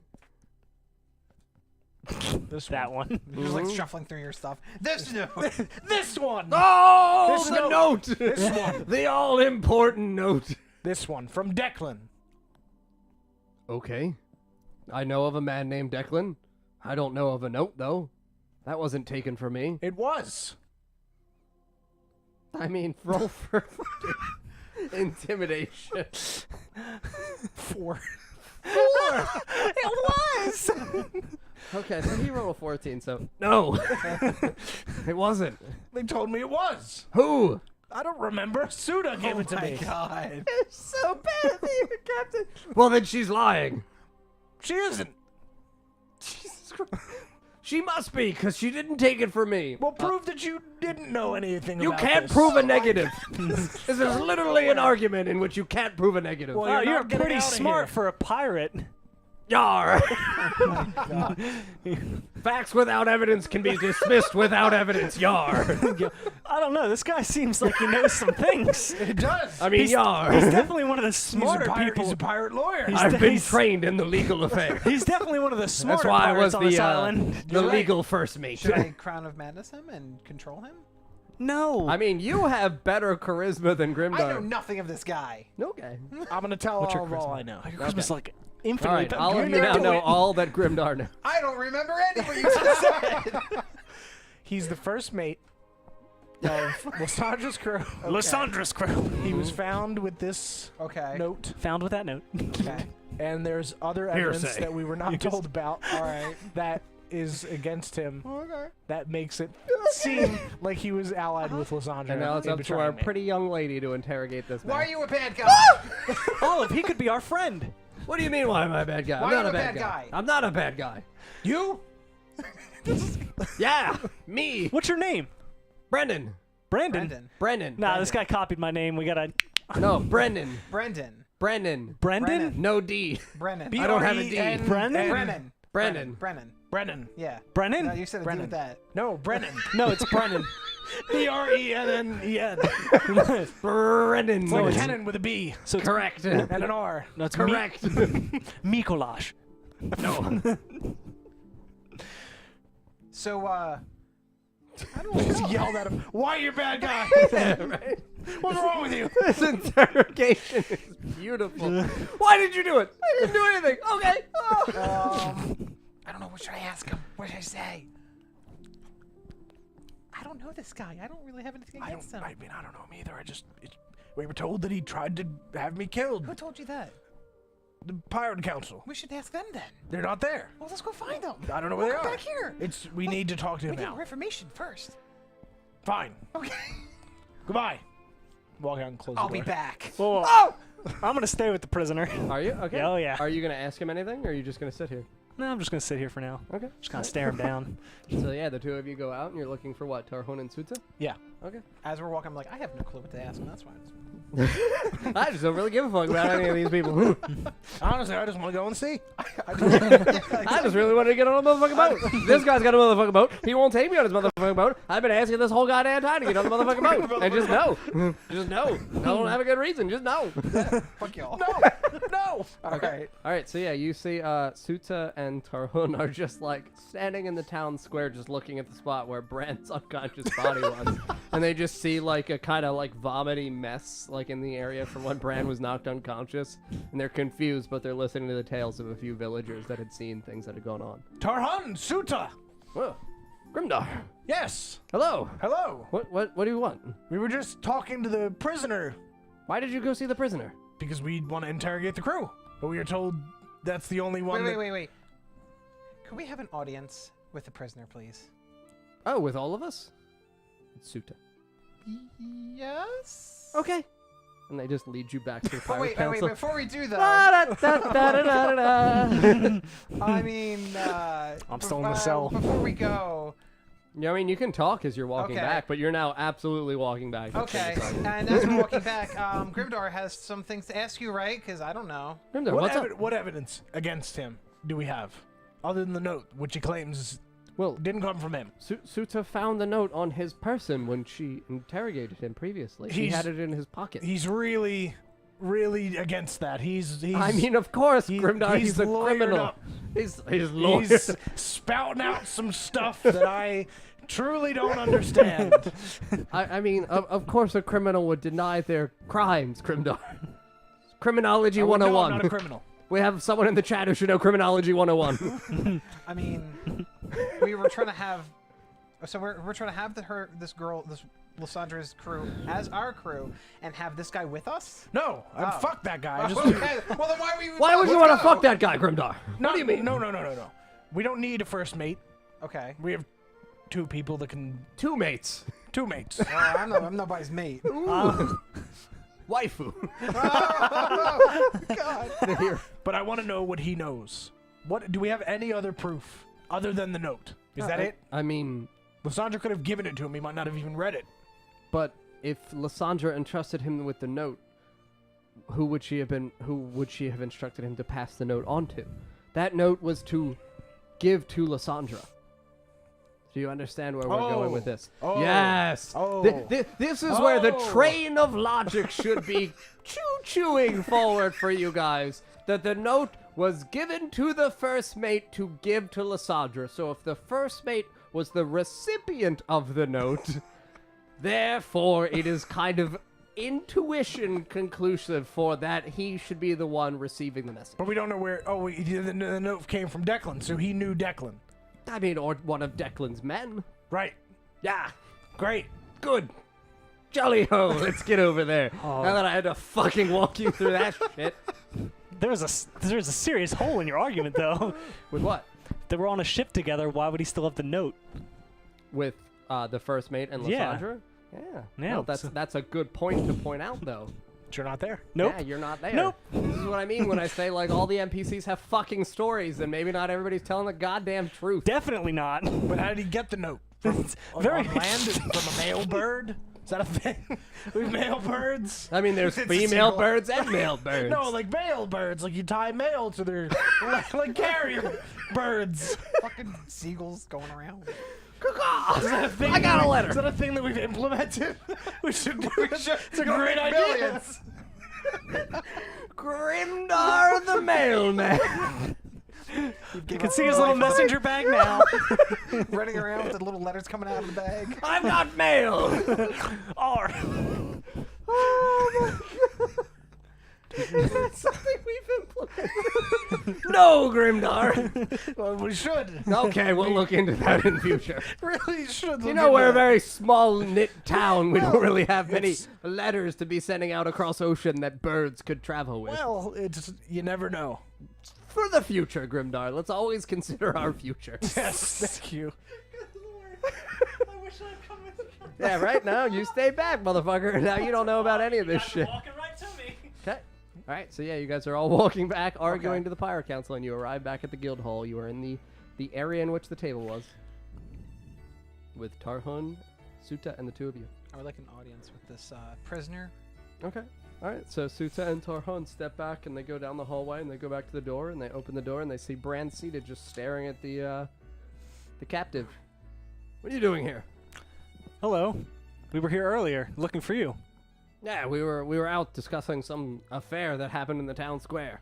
This That one. You're just like shuffling through your stuff. This no. This one. Oh, This the note. note. This one. The all-important note. This one from Declan. Okay. I know of a man named Declan. I don't know of a note, though. That wasn't taken from me. It was. I mean, roll for intimidation. 4. It was! Okay, so he rolled a 14, so... No! It wasn't. They told me it was. Who? I don't remember. Suda gave it to my me. God. It's so bad at being a captain. Well, then she's lying. She isn't. Jesus Christ. She must be, because she didn't take it from me. Well, prove that you didn't know anything You about can't this. prove a negative. This is literally an argument in which you can't prove a negative. Well, Oh, You're you're not getting pretty outta smart here. for a pirate. Yar! Facts without evidence can be dismissed without evidence. Yar! I don't know. This guy seems like he knows some things. It does. I mean, He's yar! definitely one of the he's smarter people. He's a pirate lawyer. I've been he's- trained in the legal affair. He's definitely one of the That's smarter why I pirates was on this the island. the legal first mate. Should I Crown of Madness him and control him? No. I mean, you have better charisma than I know Grimdar. nothing of this guy. Okay. I'm gonna tell What's your all charisma? I know. Your charisma's like All infinitely right, better. all of you You're now doing know it. all that Grimdar knows. I don't remember any of what you just said. He's the first mate of Lysandra's crew. Lysandra's crew. He was found with this Okay. note, Found with that note. Okay. and there's other evidence Hearsay. that we were not told about. All right. That is against him. Okay. That makes it seem like he was allied with Lysandra. And now it's in up to betraying our me. pretty young lady to interrogate this man. Why are you a bad guy? Olive, he could be our friend. What do you mean, why am I a bad guy? Why I'm not are a you a bad bad guy? I'm not a bad guy. You? Yeah, me. What's your name? Brendan. Brandon. Brendan. Brendan. Nah, this guy copied my name. We gotta. No, Brendan. Brendan. Brendan. Brendan? No D. Brennan. I don't have a D. B-R-E-N-N. Brendan? Brennan. Brendan. Brennan. Brennan. Yeah. Brennan? No, you said it Brennan. with that. No, Brennan. No, it's Brennan. B-R-E-N-N-E-N. Brendan. It's like Kennan with a B So it's Correct. and an R. No, it's Correct. Mikolash. No. So, I don't Just know. yelled at him. Why are you a bad guy? Right? What's wrong with you? This interrogation is beautiful. Why did you do it? I didn't do anything. Okay. Oh. I don't know. What should I ask him? What should I say? I don't know this guy. I don't really have anything I against him. don't know him either. We were told that he tried to have me killed. Who told you that? The Pirate Council. We should ask them then. They're not there. Well, let's go find them. I don't know where they Come are. back here. We need to talk to We him need now. more information first. Fine. Okay. Goodbye. Walk out and close the I'll door. be back. Whoa. Oh! I'm gonna stay with the prisoner. Are you? Okay. Yeah, oh yeah. Are you going to ask him anything, or are you just going to sit here? No, I'm just gonna sit here for now. Okay. Just kind of stare him down. So, yeah, the two of you go out, and you're looking for what? Tarhun and Suta? Yeah. Okay. As we're walking, I'm like, I have no clue what to ask him. That's fine. I just don't really give a fuck about any of these people. Honestly, I just want to go and see. I just really wanted to get on a motherfucking boat. This guy's got a motherfucking boat. He won't take me on his motherfucking boat. I've been asking this whole goddamn time to get on the motherfucking boat. And just no. Just no. I don't have a good reason. Just no. Fuck y'all. No. All right. All right, so yeah, you see Suta and Tarhun are just like standing in the town square just looking at the spot where Brand's unconscious body was. And they just see like a kind of like vomity mess like in the area from when Brand was knocked unconscious. And they're confused, but they're listening to the tales of a few villagers that had seen things that had gone on. Tarhun, Suta. Whoa. Grimdar. Yes. Hello. Hello. What do you want? We were just talking to the prisoner Why did you go see the prisoner? because we want to interrogate the crew, but we were told that's the only one. Wait. Could we have an audience with the prisoner, please? Oh, with all of us? It's Suta. Yes. Okay. And they just lead you back to the But pirate wait, council. before we do that, Da-da-da-da-da-da. I mean, I'm still in the cell. Before we go, Yeah, I mean, you can talk as you're walking Okay. back, but you're now absolutely walking back. okay. And as we're walking back, Grimdar has some things to ask you, right? Because I don't know. Grimdar, what's up? What evidence against him do we have, other than the note, which he claims Well, didn't come from him? Suta found the note on his person when she interrogated him previously. He He's- had it in his pocket. He's really against that. He's I mean, of course, Grimdar, he's a lawyered criminal. up. He's lawyered. He's spouting out some stuff that I truly don't understand. I mean, of course a criminal would deny their crimes, Grimdar. Criminology No, 101. I'm not a criminal. We have someone in the chat who should know Criminology 101. I mean, we were trying to have. So we're trying to have this girl, this Lysandra's crew, as our crew, and have this guy with us. No, Oh. fuck that guy. I just Okay. Well, then why we? Why would you want to fuck that guy, Grimdar? What do you mean? No. We don't need a first mate. Okay. We have two people that can. Two mates. Two mates. I'm nobody's mate. Waifu. Oh, God. But I want to know what he knows. What do we have any other proof other than the note? Is that it? I mean, Lysandra could have given it to him. He might not have even read it. but if Lysandra entrusted him with the note, who would she have instructed him to pass the note on to? That note was to give to Lysandra. Do you understand where we're going with this? Oh. Yes. Oh. This is where the Oh. train of logic should be chewing forward for you guys. That the note was given to the first mate to give to Lysandra. So if the first mate was the recipient of the note, therefore it is kind of intuition conclusive for that he should be the one receiving the message. But we don't know where. Oh, the note came from Declan, so he knew Declan. I mean, or one of Declan's men. Right. Yeah. Great. Good. Jolly ho, let's get over there. Now that I had to fucking walk you through that shit. There's a serious hole in your argument, though. With what? They were on a ship together. Why would he still have the note? With the first mate and Yeah. Lysandra? Yeah. Yeah, Well, that's a good point to point out, though. But you're not there. Nope. Yeah, you're not there. Nope. This is what I mean when I say, like, all the NPCs have fucking stories, and maybe not everybody's telling the goddamn truth. Definitely not. But how did he get the note? From very on land? From a male bird? Is that a thing? We have male birds? I mean, there's It's a female seagull. birds and male birds. No, like male birds. Like you tie male to their like carrier birds. Fucking seagulls going around. Is that a thing? I got a letter. Is that a thing that we've implemented? We should do it. It's a Go great make idea. millions. Grimdar the mailman. You can see his little messenger bag now. Running around with the little letters coming out of the bag. I'm not male. R. Oh my god. That's something we've implemented. No, Grimdar. Well, we should. Okay, we'll look into that in the future. Really should. You look know, into we're a that. very small knit town. We don't Well, really have many it's- letters to be sending out across ocean that birds could travel with. Well, it's you never know. For the future, Grimdar, let's always consider our future. Yes, thank you. I wish I'd come with Yeah, right now you stay back, motherfucker. Now you don't know about any of this shit. Walking right to me. Okay. All right. So yeah, you guys are all walking back, arguing to the Pirate Council, and you arrive back at the guild hall. You are in the area in which the table was, with Tarhun, Suta, and the two of you. I would like an audience with this prisoner. Okay. All right. So Suta and Tarhun step back, and they go down the hallway, and they go back to the door, and they open the door, and they see Bran seated, just staring at the captive. What are you doing here? Hello. We were here earlier, looking for you. Yeah, we were out discussing some affair that happened in the town square.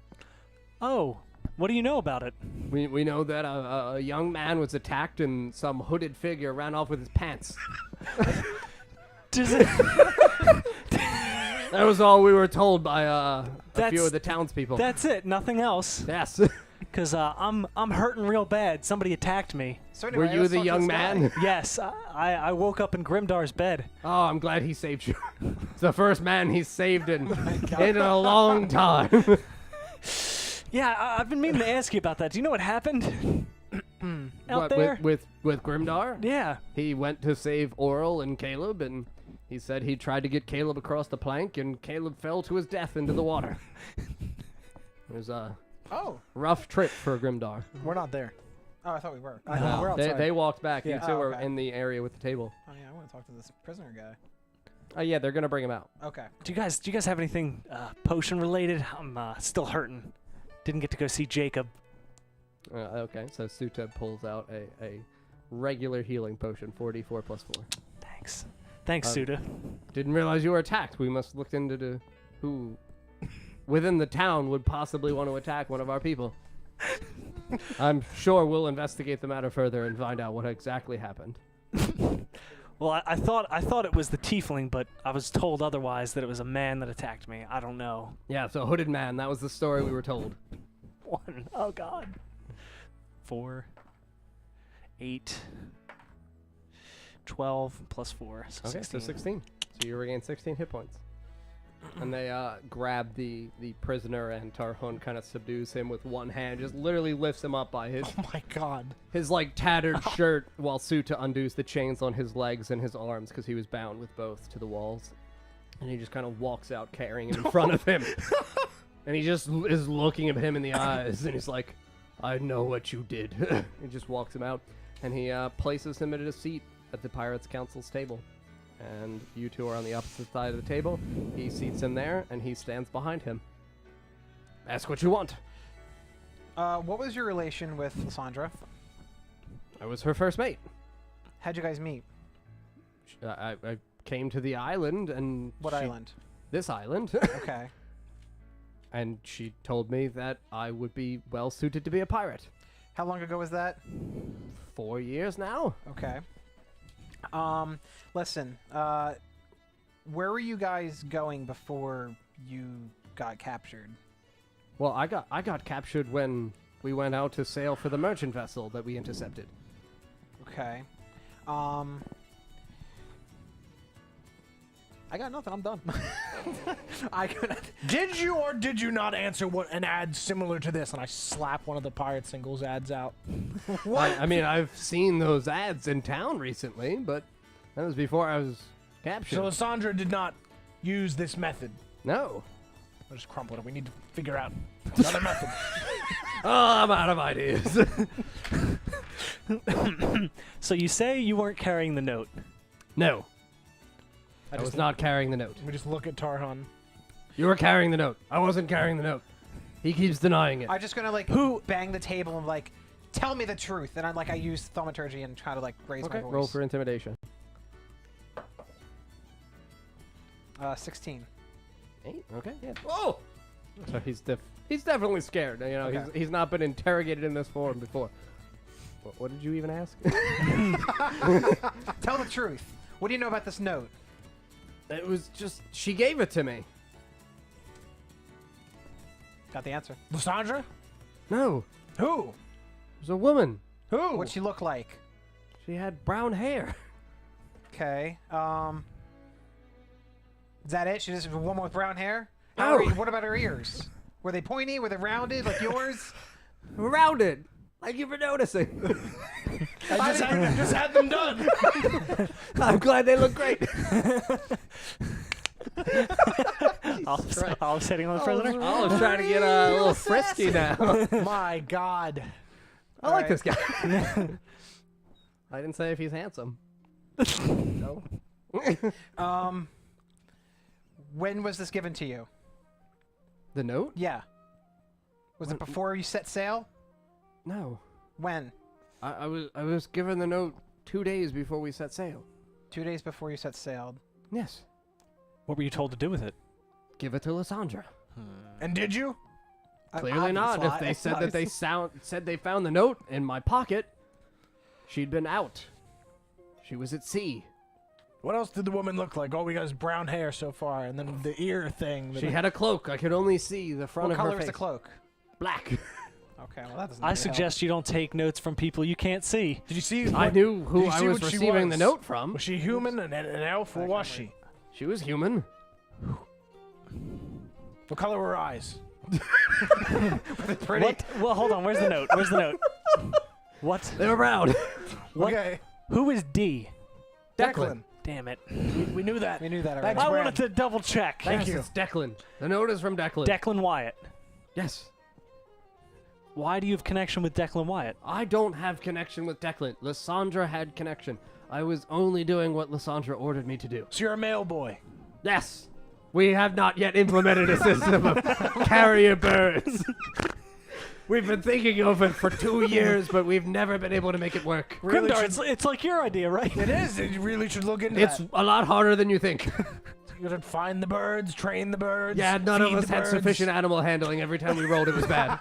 Oh, what do you know about it? We know that a young man was attacked and some hooded figure ran off with his pants. Does it? That was all we were told by a few That's- of the townspeople. That's it. Nothing else. Yes. Cause I'm hurting real bad. Somebody attacked me. So Were anyway, you let's the talk to young this guy. man? Yes, I woke up in Grimdar's bed. Oh, I'm glad he saved you. It's the first man he's saved in a long time. Yeah, I've been meaning to ask you about that. Do you know what happened out What, there? with Grimdar? Yeah. He went to save Oral and Caleb, and he said he tried to get Caleb across the plank, and Caleb fell to his death into the water. It was a Oh, rough trip for Grimdar. We're not there. oh, I thought we were. I know. We're outside. They walked back. You Yeah. two Oh, were okay. in the area with the table. Oh yeah, I want to talk to this prisoner guy. Oh yeah, they're gonna bring him out. Okay. Do you guys have anything potion related? I'm still hurting. Didn't get to go see Jacob. Okay, so Suta pulls out a regular healing potion, 4d4 plus 4. Thanks, Suda. Didn't realize you were attacked. We must look into who within the town would possibly want to attack one of our people. I'm sure we'll investigate the matter further and find out what exactly happened. Well, I thought it was the tiefling, but I was told otherwise, that it was a man that attacked me. I don't know. Yeah, so hooded man. That was the story we were told. 1. Oh God. 4. 8. 12 plus 4. So Okay, 16. so 16. So you regain 16 hit points. And they grab the prisoner, and Tarhun kind of subdues him with one hand, just literally lifts him up by his Oh my God. his like tattered shirt, while Suta undoes the chains on his legs and his arms because he was bound with both to the walls. And he just kind of walks out carrying him in front of him. And he just is looking at him in the eyes, and he's like, I know what you did. He just walks him out, and he places him at a seat at the Pirates Council's table. And you two are on the opposite side of the table. He seats him there, and he stands behind him. Ask what you want. What was your relation with Lysandra? I was her first mate. How'd you guys meet? I came to the island, and What island? This island. Okay. And she told me that I would be well suited to be a pirate. How long ago was that? 4 years now. Okay. Listen, where were you guys going before you got captured? Well, I got captured when we went out to sail for the merchant vessel that we intercepted. Okay. I got nothing. I'm done. I could. Did you or did you not answer what an ad similar to this? And I slap one of the Pirate Singles ads out. I mean, I've seen those ads in town recently, but that was before I was captured. So Lysandra did not use this method. No. I'll just crumple it. We need to figure out another method. Oh, I'm out of ideas. So you say you weren't carrying the note. No. I just was not carrying the note. We just look at Tarhun. You were carrying the note. I wasn't carrying the note. He keeps denying it. I'm just gonna bang the table and like, tell me the truth. And I use thaumaturgy and try to like raise Okay, my voice. roll for intimidation. 16. 8. Okay. Yeah. Oh. So he's definitely scared. You know, Okay. he's not been interrogated in this form before. What did you even ask? Tell the truth. What do you know about this note? It was just she gave it to me. Got the answer. Lysandra? No. Who? It was a woman. Who? What'd she look like? She had brown hair. Okay. Is that it? She just a woman with brown hair? No. What about her ears? Were they pointy? Were they rounded like yours? Rounded. Thank you for noticing. I just had them done. I'm glad they look great. I'll sitting on the prisoner. I was trying to get a little frisky now. My God. I like this guy. I didn't say if he's handsome. No. When was this given to you? The note? Yeah. Was it before you set sail? No. When? I was given the note 2 days before we set sail. 2 days before you set sail. Yes. What were you told to do with it? Give it to Lysandra. And did you? Clearly not. If they said that they said they found the note in my pocket, she'd been out. She was at sea. What else did the woman look like? All we got is brown hair so far, and then the ear thing. She had a cloak. I could only see the front What of her color face. was the cloak? Black. Okay, well that doesn't I really suggest you don't take notes from people you can't see. Did you see? I knew who did you I see was what she receiving the was? note from. Was she human, an elf, or was she? She was human. What color were her eyes? Pretty. What? Well, hold on. Where's the note? Where's the note? What? They were brown. What? Okay. Who is D? Declan. Damn it. We knew that. We knew that Thanks, already. I Brad. wanted to double check. Thank Yes, you. It's Declan. The note is from Declan. Declan Wyatt. Yes. Why do you have connection with Declan Wyatt? I don't have connection with Declan. Lysandra had connection. I was only doing what Lysandra ordered me to do. So you're a male boy. Yes. We have not yet implemented a system of carrier birds. We've been thinking of it for 2 years, but we've never been able to make it work. Really Grimdark, should- it's like your idea, right? It is. You really should look into It's that. a lot harder than you think. You gotta find the birds, train the birds. Yeah, none of feed us the had birds. sufficient animal handling. Every time we rolled, it was bad.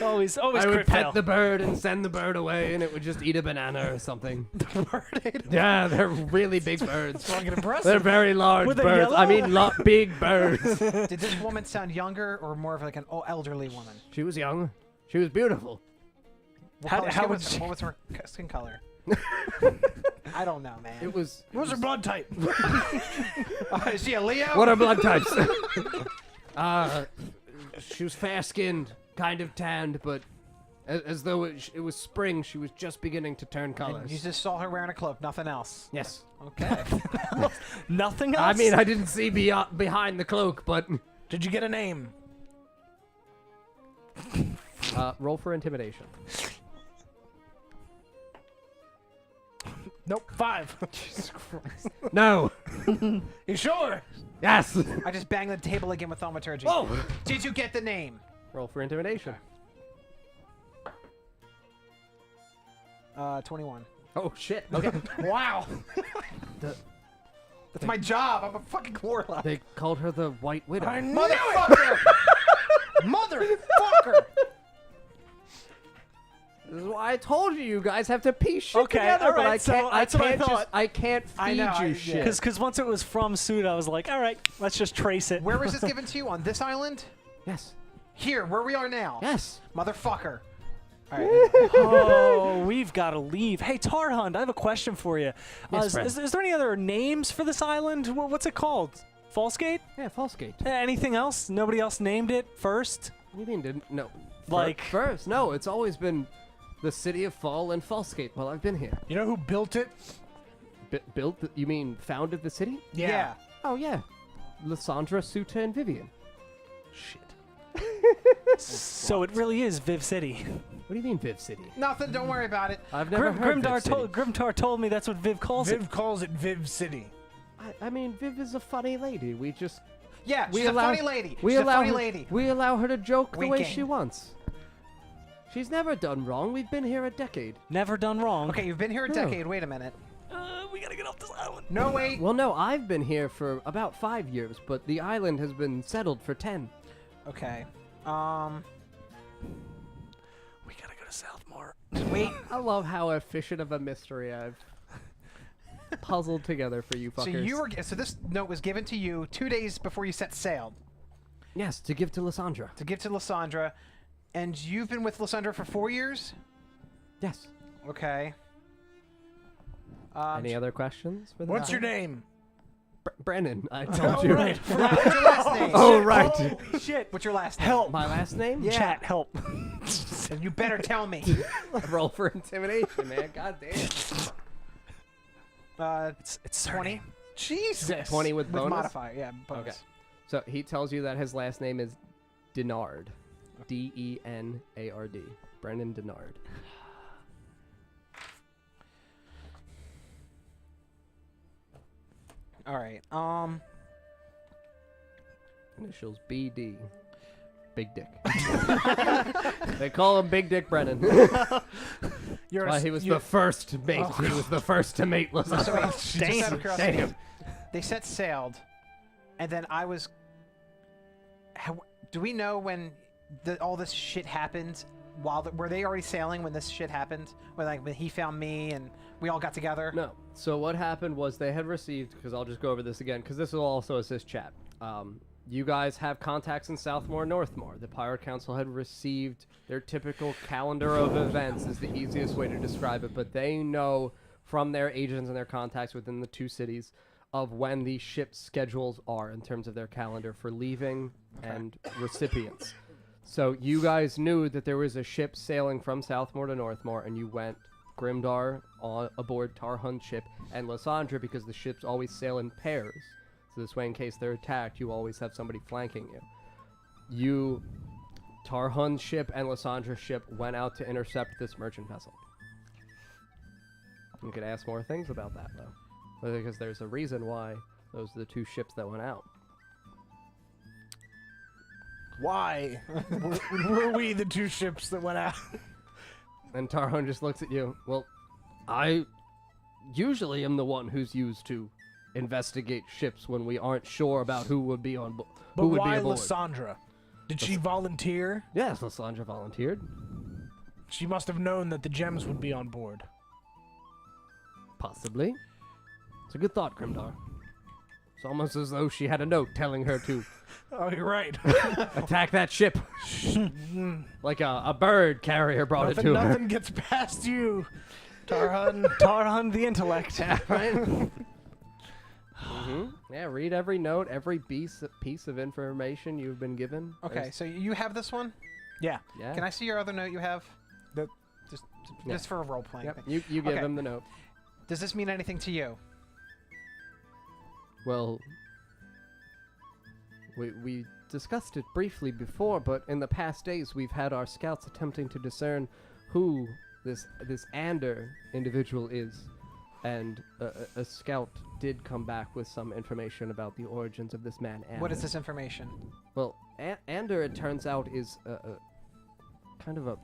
Always I would crit pet fail. the bird and send the bird away, and it would just eat a banana or something. The bird ate 'em. Yeah, they're really big birds. Fucking impressive. They're very large Were they birds. I yellow? mean, big birds. Did this woman sound younger or more of like an elderly woman? She was young. She was beautiful. What, How- color how skin would was, she- what was her skin color? I don't know, man. It was. What was her blood type? Is she a Leo? What are blood types? She was fair-skinned, kind of tanned, but as though it was spring, she was just beginning to turn And colors. you just saw her wearing a cloak, nothing else. Yes. Okay. Nothing else? I mean, I didn't see behind the cloak, but Did you get a name? roll for intimidation. Nope. 5. Jesus Christ. No. You sure? Yes. I just banged the table again with thaumaturgy. Oh. Did you get the name? Roll for intimidation. 21. Oh shit. Okay. Wow. That's my job. I'm a fucking warlock. They called her the White Widow. I knew it. Motherfucker! Motherfucker! This is why I told you, you guys have to piece shit Okay, together. all But right, I so can't. that's what I can't just. thought. I can't feed I know, you yeah. shit. Because once it was from Suit, I was like, all right, let's just trace it. Where was this given to you? On this island? Yes. Here, where we are now. Yes. Motherfucker. All right. Oh, we've got to leave. Hey, Tarhund, I have a question for you. Yes, friend. is there any other names for this island? What's it called? Falsegate? Yeah, Falsegate. Anything else? Nobody else named it first? What do you mean? Didn't no? Like- first? No, it's always been the city of Fal and Falsegate while I've been here. You know who built it? Built? You mean founded the city? Yeah. Oh yeah, Lysandra, Suta, and Vivian. Shit. So it really is Viv City. What do you mean Viv City? Nothing. Don't worry about it. I've never heard Viv City. Grimtar told me that's what Viv calls it. Viv calls it Viv City. I mean, Viv is a funny lady. We just Yeah, we she's allow a funny lady. we She's a allow funny her, lady. We allow her to joke the way Winking. she wants. She's never done wrong. We've been here a decade. Never done wrong. Okay, you've been here a No. decade. Wait a minute. We gotta get off this island. No, wait. Well, no, I've been here for about 5 years, but the island has been settled for 10. Okay. We gotta go to Southmore. Wait. I love how efficient of a mystery I've puzzled together for you fuckers. So this note was given to you 2 days before you set sail. Yes, to give to Lysandra. To give to Lysandra. And you've been with Lysandra for 4 years? Yes. Okay. Any other questions for the What's your name? Brennan, I told you. Right. What's your last name? Oh, right. Holy shit. What's your last name? Help. My last name? Yeah. Chat, help. And you better tell me. Roll for intimidation, man. God damn. It's 20. Jesus. 20 with bonus? modifier, yeah. Bonus. Okay. So he tells you that his last name is Denard. D-E-N-A-R-D. Brennan Denard. All right. Initials B-D. Big Dick. They call him Big Dick Brennan. You're Why he was the first to mate. He was the first to mate. So wait, just out of curiosity, Damn. they set sailed, and then I was. Do we know when all this shit happened? Were they already sailing when this shit happened? When he found me and we all got together? No. So what happened was they had received, because I'll just go over this again, because this will also assist chat. You guys have contacts in Southmore, Northmore. The Pirate Council had received their typical calendar of events is the easiest way to describe it, but they know from their agents and their contacts within the two cities of when the ship's schedules are in terms of their calendar for leaving and recipients. So you guys knew that there was a ship sailing from Southmore to Northmore, and you went Grimdar aboard Tarhun's ship, and Lysandra, because the ships always sail in pairs. So this way, in case they're attacked, you always have somebody flanking you. Tarhun's ship and Lysandra's ship went out to intercept this merchant vessel. You could ask more things about that, though. Because there's a reason why those are the two ships that went out. Why were we the two ships that went out? And Tarhun just looks at you. Well, I usually am the one who's used to investigate ships when we aren't sure about who would be on board. But Who would why be aboard. Lysandra? Did she volunteer? Yes, Lysandra volunteered. She must have known that the gems would be on board. Possibly. It's a good thought, Grimdar. It's almost as though she had a note telling her to Oh, you're right. attack that ship. Like a bird carrier brought it to her. Nothing gets past you, Tarhun. Tarhun the intellect. Right? Yeah, read every note, every piece of information you've been given. Okay, so you have this one? Yeah. Yeah. Can I see your other note you have? Just Yeah. just for a role playing Yep. thing. You give Okay. him the note. Does this mean anything to you? Well, we discussed it briefly before, but in the past days we've had our scouts attempting to discern who this Ander individual is, and a scout did come back with some information about the origins of this man, Ander. What is this information? Well, Ander, it turns out, is a kind of a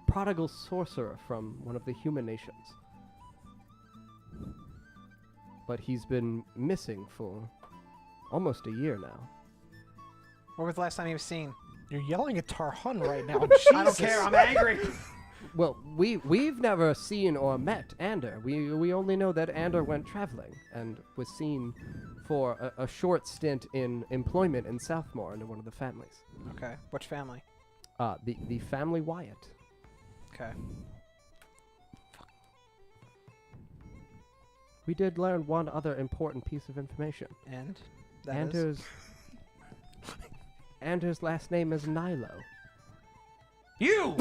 prodigal sorcerer from one of the human nations. But he's been missing for almost a year now. What was the last time he was seen? You're yelling at Tarhun right now. I don't care. I'm angry. Well, we've never seen or met Ander. We only know that Ander went traveling and was seen for a short stint in employment in Southmore under one of the families. Okay. Which family? The family Wyatt. Okay. We did learn one other important piece of information. And that is? Ander's last name is Nilo. You!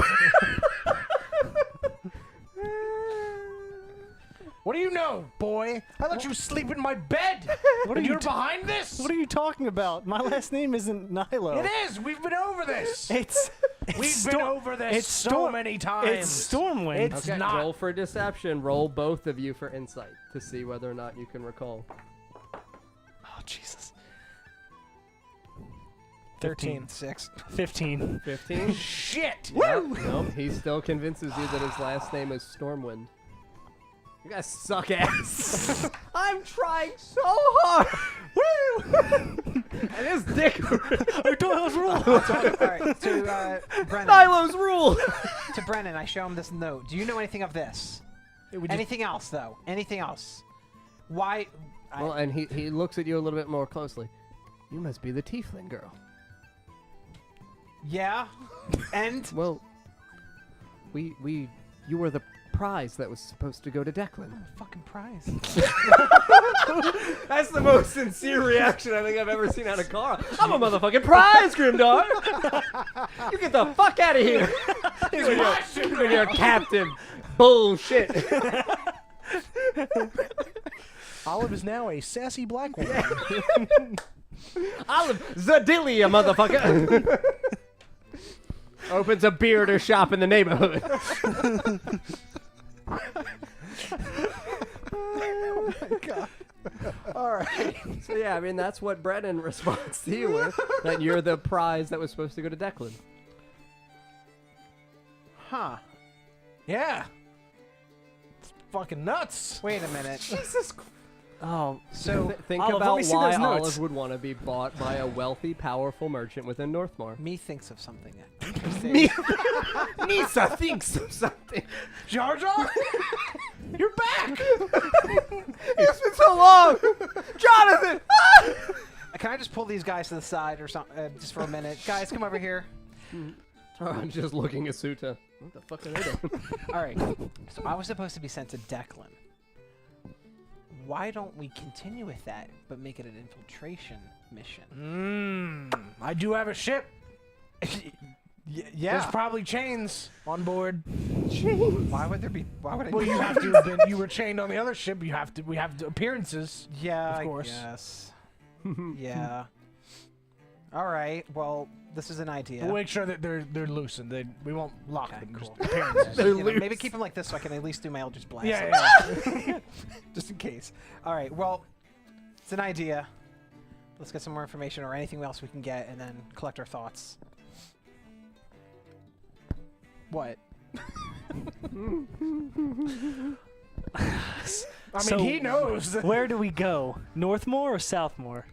What do you know, boy? I let you sleep in my bed. What are and you you're behind this? What are you talking about? My last name isn't Nilo. It is. We've been over this. It's We've been over this it's so Storm- many times. It's Stormwind. It's Okay, not. roll for deception. Roll both of you for insight to see whether or not you can recall. Oh Jesus. 13. 6. 15. 15? Shit. Yep, nope, he still convinces you that his last name is Stormwind. You guys suck ass. I'm trying so hard. Woo! And his dick. Nilo's rule. All right. To Brennan. Nilo's rule. To Brennan, I show him this note. Do you know anything of this? Anything else, though? Anything else? Why? Well, and he looks at you a little bit more closely. You must be the tiefling girl. Yeah. And Well, you were the prize that was supposed to go to Declan. fucking prize. That's the most sincere reaction I think I've ever seen out of Carl. I'm a motherfucking prize, Grimdar. You get the fuck out of here. You and your captain. Bullshit. Olive is now a sassy black woman. Olive Zadilia, motherfucker. Opens a bearder shop in the neighborhood. Oh my god. All right. So yeah, I mean that's what Brennan responds to you with. That you're the prize that was supposed to go to Declan. Huh. Yeah. It's fucking nuts. Wait a minute. Jesus Christ. Oh, So Think Olive, let about me see why those notes. Olive would want to be bought by a wealthy, powerful merchant within Northmore. me thinks of something. Misa thinks of something. Jar Jar? You're back. It's been so long. Jonathan. Can I just pull these guys to the side or something, just for a minute? Guys, come over here. I'm just looking at Suta. What the fuck are they doing? All right. So I was supposed to be sent to Declan. Why don't we continue with that, but make it an infiltration mission? I do have a ship. Yeah. There's probably chains on board. Why would there be? Why would I? Well, you have to have been. You were chained on the other ship. You have to. We have to, appearances. Yeah, Of course. I guess. Yeah. All right. Well, this is an idea. We'll make sure that they're loosened. We won't lock Okay, them. cool. Just appearances. You know, maybe keep them like this so I can at least do my Eldritch Blast. yeah. Just in case. All right. Well, it's an idea. Let's get some more information or anything else we can get, and then collect our thoughts. What? I mean, So- he knows. where do we go? Northmore or Southmore?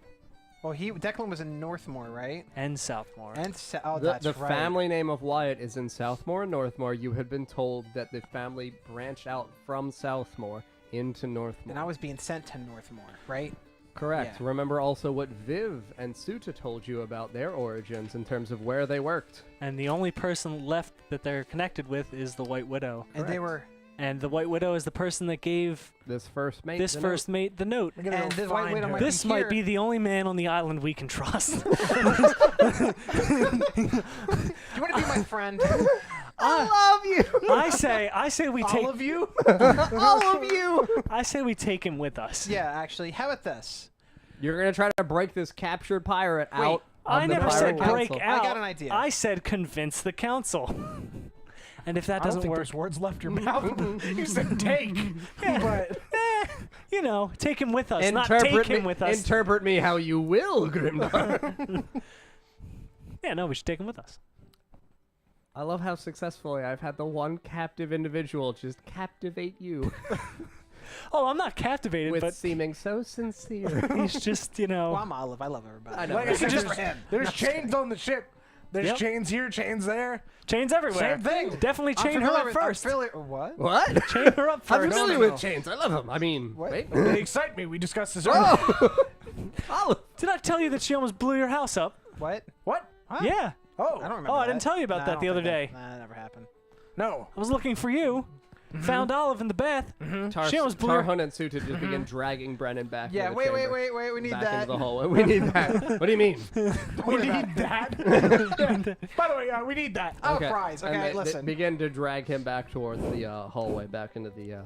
Well, Declan was in Northmore, right? And Southmore. And oh, The that's right. family name of Wyatt is in Southmore and Northmore. You had been told that the family branched out from Southmore into Northmore. And I was being sent to Northmore, right? Correct. Yeah. Remember also what Viv and Suta told you about their origins in terms of where they worked. And the only person left that they're connected with is the White Widow. And they were. And the White Widow is the person that gave This first mate. this the first mate the note. We're gonna And go the White find Widow her. might This be might here. be the only man on the island we can trust. Do you want to be my friend? I love you. I say we take All of you? All of you. I say we take him with us. Yeah, actually. How about this? You're gonna try to break this captured pirate out. I of the never pirate said council. break out. I got an idea. I said convince the council. And if that I don't doesn't think work, those words left your mouth. You said take. But you know, take him with us, not take him with us. Interpret me how you will, Grimdar. Yeah, no, we should take him with us. I love how successfully I've had the one captive individual just captivate you Oh, I'm not captivated, with but seeming so sincere. he's just, you know. Well, I'm Olive. I love everybody. I know. like I said, Just for him. there's chains on the ship. There's Yep. chains here, chains there. Chains everywhere. Same thing. Definitely I'm chain her familiar up with- first. What? What? Chain her up I'm first. familiar No. with chains. I love them. I mean, What? wait. They excite me. We discussed this earlier. Oh. Olive. Did I tell you that she almost blew your house up? What? What? Yeah. Oh, I don't remember. Oh, I that. didn't tell you about Nah, I that don't the other think day. That never happened. no. I was looking for you. Found Olive in the bath. She almost blew her. Tarhun and Suta just begin dragging Brennan back. Yeah, into the wait. chamber, We need back that. into the hallway. We need that. What do you mean? We need that. By the way, we need that. Oh, prize. And Okay, they listen. begin to drag him back towards the hallway, back into the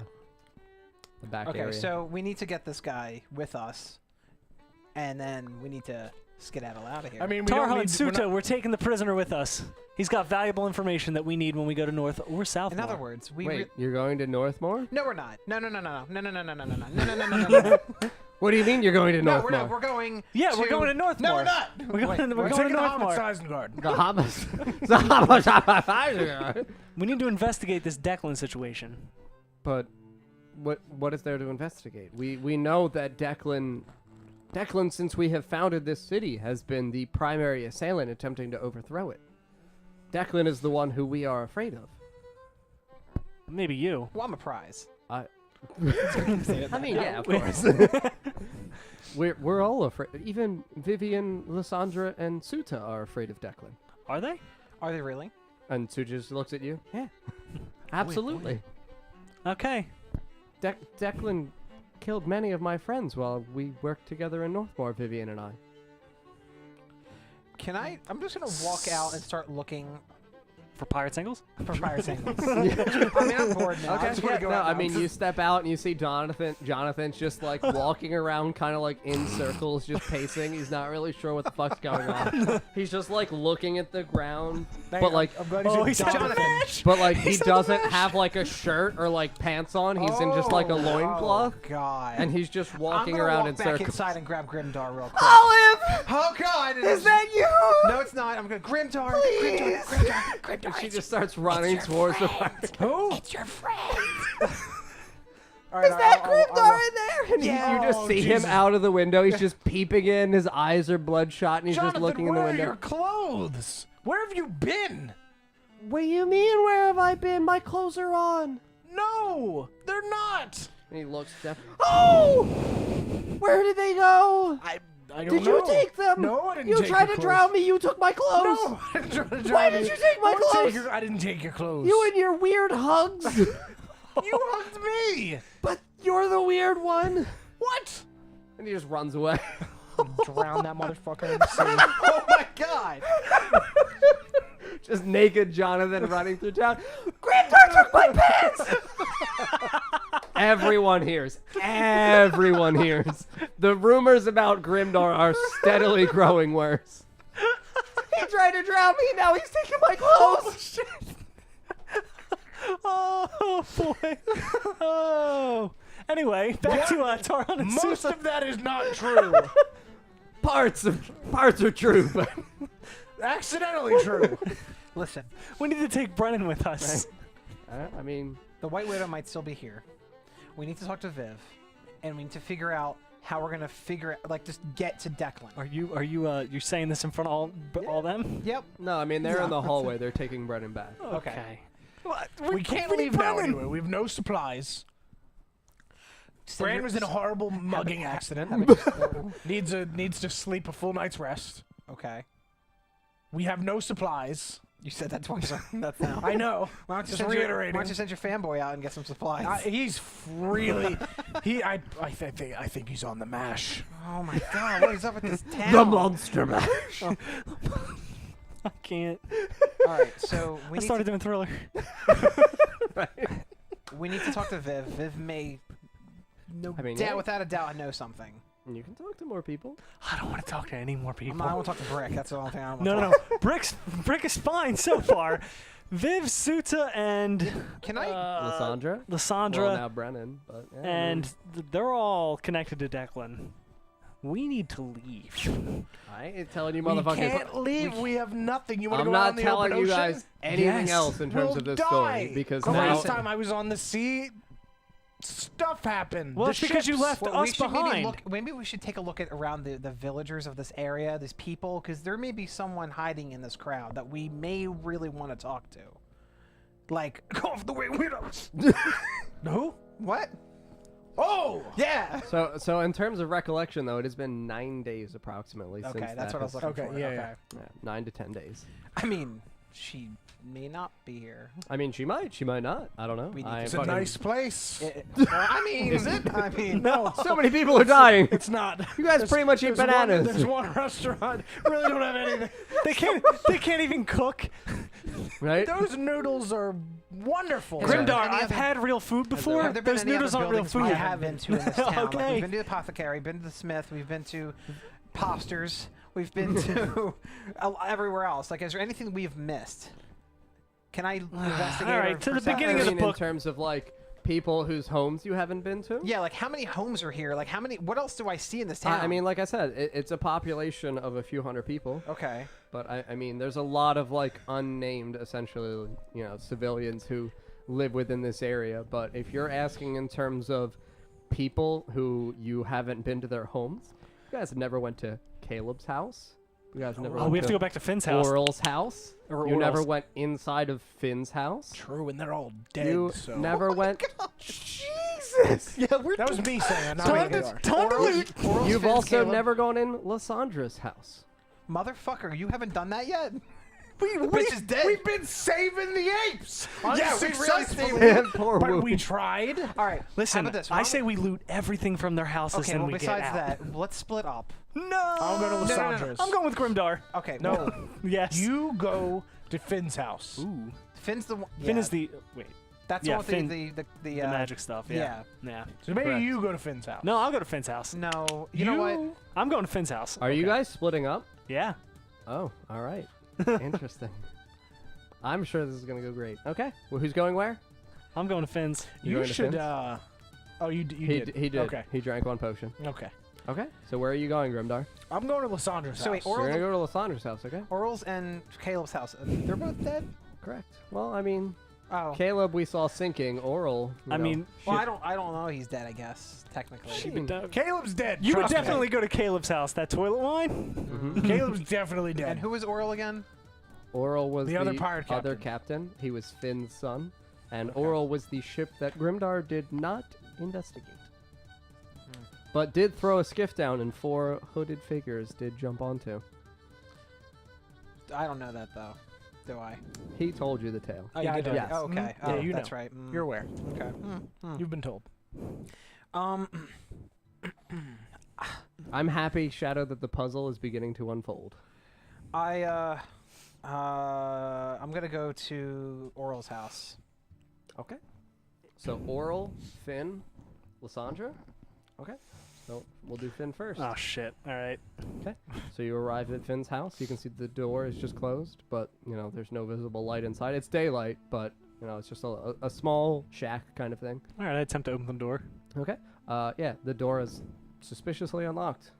back Okay, area. so we need to get this guy with us, and then we need to skedaddle out of here. I mean, we don't Tarhan need Suta, we're taking the prisoner with us. He's got valuable information that we need when we go to North or South. in other words, we. Wait, you're going to Northmore? No, we're not. No. What do you mean you're going to No, Northmore? we're not. We're going. Yeah, we're going to Northmore. No, we're not. We're going, Wait, we're We're going to taking the Northmore. Homicide Guard. the Hamas. We need to investigate this Declan situation. But what is there to investigate? We know that Declan, since we have founded this city, has been the primary assailant attempting to overthrow it. Declan is the one who we are afraid of. Maybe you. Well, I'm a prize. I mean, yeah, of We- course. we're all afraid. Even Vivian, Lysandra, and Suta are afraid of Declan. Are they? Are they really? And Sue just looks at you. Yeah. Absolutely. Okay. Declan killed many of my friends while we worked together in Northmore, Vivian and I. Can I? I'm just gonna walk out and start looking For pirate singles? for fire singles. I mean, I'm bored now. I just wanna go out I now. mean, you step out and you see Jonathan's just like walking around kind of like in circles, just pacing. He's not really sure what the fuck's going on. He's just like looking at the ground, but like, I'm glad you said Jonathan. but like he doesn't have like a shirt or like pants on. He's in just like a loincloth. Oh God. And he's just I'm walking gonna around walk in back circles. inside and grab Grimdar real quick. Olive! Oh God! Is that you? No, it's not. I'm gonna Grimdar. Please. Grimdar. And she just starts running towards the fire. Who? It's your friend. All right, Is that Grimdar in there? And Yeah. you just Oh, see Jesus. him out of the window. He's just peeping in. His eyes are bloodshot, and he's Jonathan, just looking in the where are window. your clothes? Where have you been? What do you mean? Where have I been? My clothes are on. No, they're not. And he looks down. Oh! Where did they go? I don't Did know. you take them? No, I didn't You take tried your to clothes. drown me. You took my clothes. No, I didn't try to drown Why did you take my I didn't clothes? I didn't take your clothes. You and your weird hugs. You hugged me. But you're the weird one. What? And he just runs away. Drown that motherfucker in the sea. Oh my God. Just naked Jonathan running through town. Grimdar took my pants! Everyone hears. Everyone hears. The rumors about Grimdar are steadily growing worse. He tried to drown me, now he's taking my clothes! Oh boy. Oh. Anyway, back to Taran and Most Susan. of that is not true. Parts are true, but Accidentally true. Listen, We need to take Brennan with us. I mean, the White Widow might still be here. We need to talk to Viv, and we need to figure out how we're gonna just get to Declan. Are you saying this in front of all them? Yep. no, I mean they're in the hallway. They're taking Brennan back. Okay. What? We can't need leave now Brennan. anyway. We have no supplies. Send Brandon your- was in a horrible mugging accident. needs to sleep a full night's rest. Okay. We have no supplies. You said that twice. That's now. I know. Why don't you Just send reiterating. Why don't you send your fanboy out and get some supplies? He's really. I think he's on the mash. Oh my God! What is up with this town? The monster mash. I can't. All right, so I started doing Thriller. we need to talk to Viv. Viv may, without a doubt, know something. You can talk to more people. I don't want to talk to any more people. I want to talk to Brick. That's the only thing I want. No. Brick is fine so far. Viv, Suta, and Can I? Lysandra. Lysandra, Well, now Brennan, but yeah, and they're all connected to Declan. We need to leave. I ain't telling you We motherfuckers. can't leave. We have nothing. You want to I'm go out not on the telling open you ocean? guys anything Yes. else in terms We'll of this die. story because the now last time I was on the sea, stuff happened. Well, The it's because you ships- left Well, we us should behind. maybe we should take a look at around the villagers of this area, these people, because there may be someone hiding in this crowd that we may really want to talk to. Like, Go off the way, widows. No. what? Oh. Yeah. So in terms of recollection though, it has been 9 days approximately since Okay, that's that what I was has- looking Okay, for. yeah, okay. Yeah, 9 to 10 days. I mean, she may not be here. I mean, she might not. I don't know. We need I to- It's a fucking- nice place. I mean, is it? I mean, No. So many people are dying. It's not. You guys pretty much eat bananas. There's one restaurant. Really don't have anything. They can't even cook. Right? Those noodles are wonderful. Is there Grimdar, any I've other- had real food before. have there been Those any noodles other aren't real buildings food. we have been to in this town? Like, Okay. we've been to the apothecary, been to the smith, we've been to Posters, we've been to everywhere else. Like, is there anything we've missed? Can I investigate? All right, or to the percep- beginning I of the mean, in book. terms of like people whose homes you haven't been to. Yeah, like how many homes are here? Like how many? What else do I see in this town? I mean, like I said, it's a population of a few hundred people. okay. But I mean, there's a lot of like unnamed, essentially, civilians who live within this area. But if you're asking in terms of people who you haven't been to their homes, you guys never went to Caleb's house. You guys never. Oh, went we have to go back to Finn's house. Oral's house. Or You never Oral's. went inside of Finn's house. True, and they're all dead. You so. never went. Jesus. Yeah, we're That was me saying. Not time me. to, time to leave. Oral's You've Finn's also Caleb. never gone in Lysandra's house. Motherfucker, you haven't done that yet? Bitch is dead. We've been saving the apes. Yeah, we really saved And poor But Woo. we tried. All right. Listen, how about this? I say we loot everything from their houses Okay, and well, we get besides out. that, let's split up. No! I'll go to no, no. Lysandra's. I'm going with Grimdar. Okay. No. well, Yes. You go to Finn's house. Ooh. Finn's the one. Finn yeah, is the... Wait. That's yeah, the one Finn- with the The magic stuff. yeah. Yeah. So maybe Correct. you go to Finn's house. No, I'll go to Finn's house. No, you know what? I'm going to Finn's house. Are you guys splitting up? Yeah. Oh, all right. Interesting. I'm sure this is gonna go great. Okay. Well, who's going where? I'm going to Finn's. You You going to should. Finn's? Oh, you did. He did. Okay. He drank one potion. Okay. Okay. So where are you going, Grimdar? I'm going to Lysandra's So wait, house. Or- You're gonna go to Lysandra's house, okay? Oral's and Caleb's house. They're both dead. Correct. Well, I mean, Oh. Caleb we saw sinking. Oral. I mean, Well, I don't know. He's dead. I guess technically. Caleb's dead. you would trust me. definitely go to Caleb's house. That toilet wine? Caleb's definitely dead. And who was Oral again? Oral was The other pirate other captain. captain. He was Finn's son, and Oral was the ship that Grimdar did not investigate, but did throw a skiff down, and 4 hooded figures did jump onto. I don't know that though. Do I? He told you the tale. Oh, Yeah, you I did. did. Yes. Oh, okay. Mhm. Oh, Yeah, you that's know. right. You're aware. Okay. You've been told. Um. I'm happy, Shadow, that the puzzle is beginning to unfold. I'm gonna go to Oral's house. Okay. So Oral, Finn, Lysandra. Okay. So we'll do Finn first. Oh, shit. All right. So you arrive at Finn's house. You can see the door is just closed, but there's no visible light inside. It's daylight, but it's just a small shack kind of thing. All right, I attempt to open the door. Okay. Yeah, the door is suspiciously unlocked.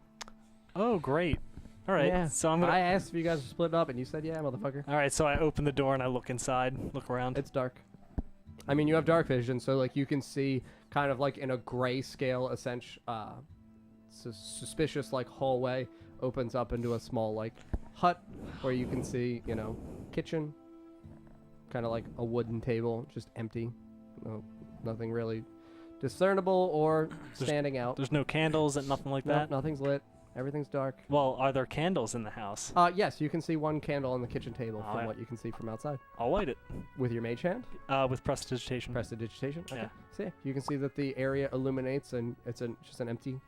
Oh, great. All right. Yeah. So I'm gonna. I asked if you guys were split up, and you said yeah, motherfucker. All right. So I open the door and I look inside, look around. It's dark. I mean, you have dark vision, so like you can see kind of like in a grayscale, suspicious like hallway opens up into a small like hut where you can see kitchen, kind of like a wooden table, just empty, nothing really discernible or standing out. There's no candles and nothing like No, that. nothing's lit. Everything's dark. Well, are there candles in the house? Yes, you can see one candle on the kitchen table from Alright. what you can see from outside. I'll light it. With your mage hand? With prestidigitation. Prestidigitation? Okay. Yeah. So yeah, you can see that the area illuminates and it's just an empty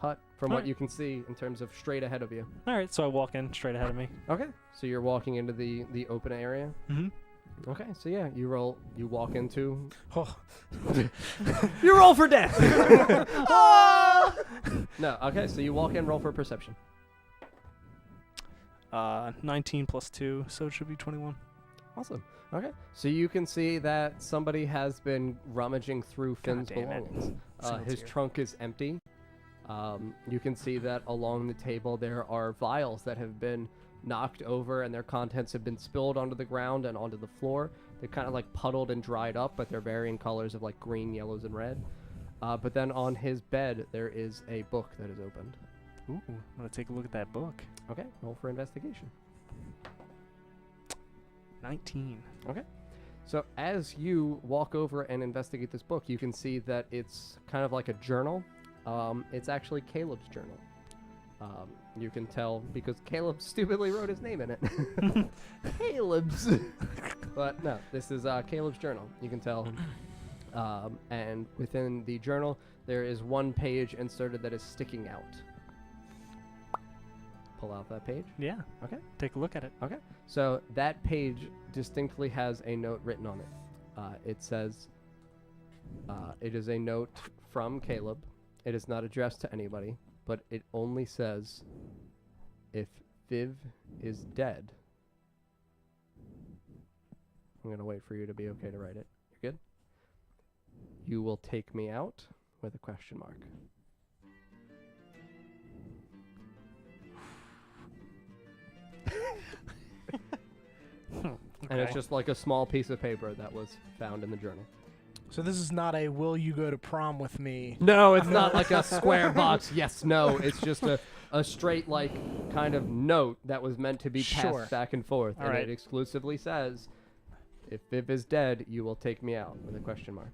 hut from what Alright. you can see in terms of straight ahead of you. All right. So I walk in straight ahead of me. Okay. So you're walking into the open area. Mm-hmm. Okay. So yeah, you walk into. Oh, You roll for death! No, okay, so you walk in, roll for perception. 19 plus 2, so it should be 21. Awesome. Okay. So you can see that somebody has been rummaging through Finn's damn it. belongings. Single His tier. trunk is empty. You can see that along the table there are vials that have been knocked over and their contents have been spilled onto the ground and onto the floor. They're kind of like puddled and dried up, but they're varying colors of like green, yellows, and red. But then on his bed there is a book that is opened. Ooh, I'm gonna take a look at that book. Okay. Roll for investigation. 19. Okay. So as you walk over and investigate this book, you can see that it's kind of like a journal. It's actually Caleb's journal. You can tell because Caleb stupidly wrote his name in it. Caleb's. But no, this is Caleb's journal. You can tell. And within the journal, there is one page inserted that is sticking out. Pull out that page. Yeah. Okay. Take a look at it. Okay. So that page distinctly has a note written on it. It says, it is a note from Caleb. It is not addressed to anybody, but it only says, if Viv is dead. I'm going to wait for you to be okay to write it. You're good? You will take me out with a question mark. And it's Okay. just like a small piece of paper that was found in the journal. so this is not a "Will you go to prom with me"? No, it's not like a square box. Yes, no. It's just a straight, like, kind of note that was meant to be passed Sure. back and forth. All and right. it exclusively says, if Viv is dead, you will take me out, with a question mark.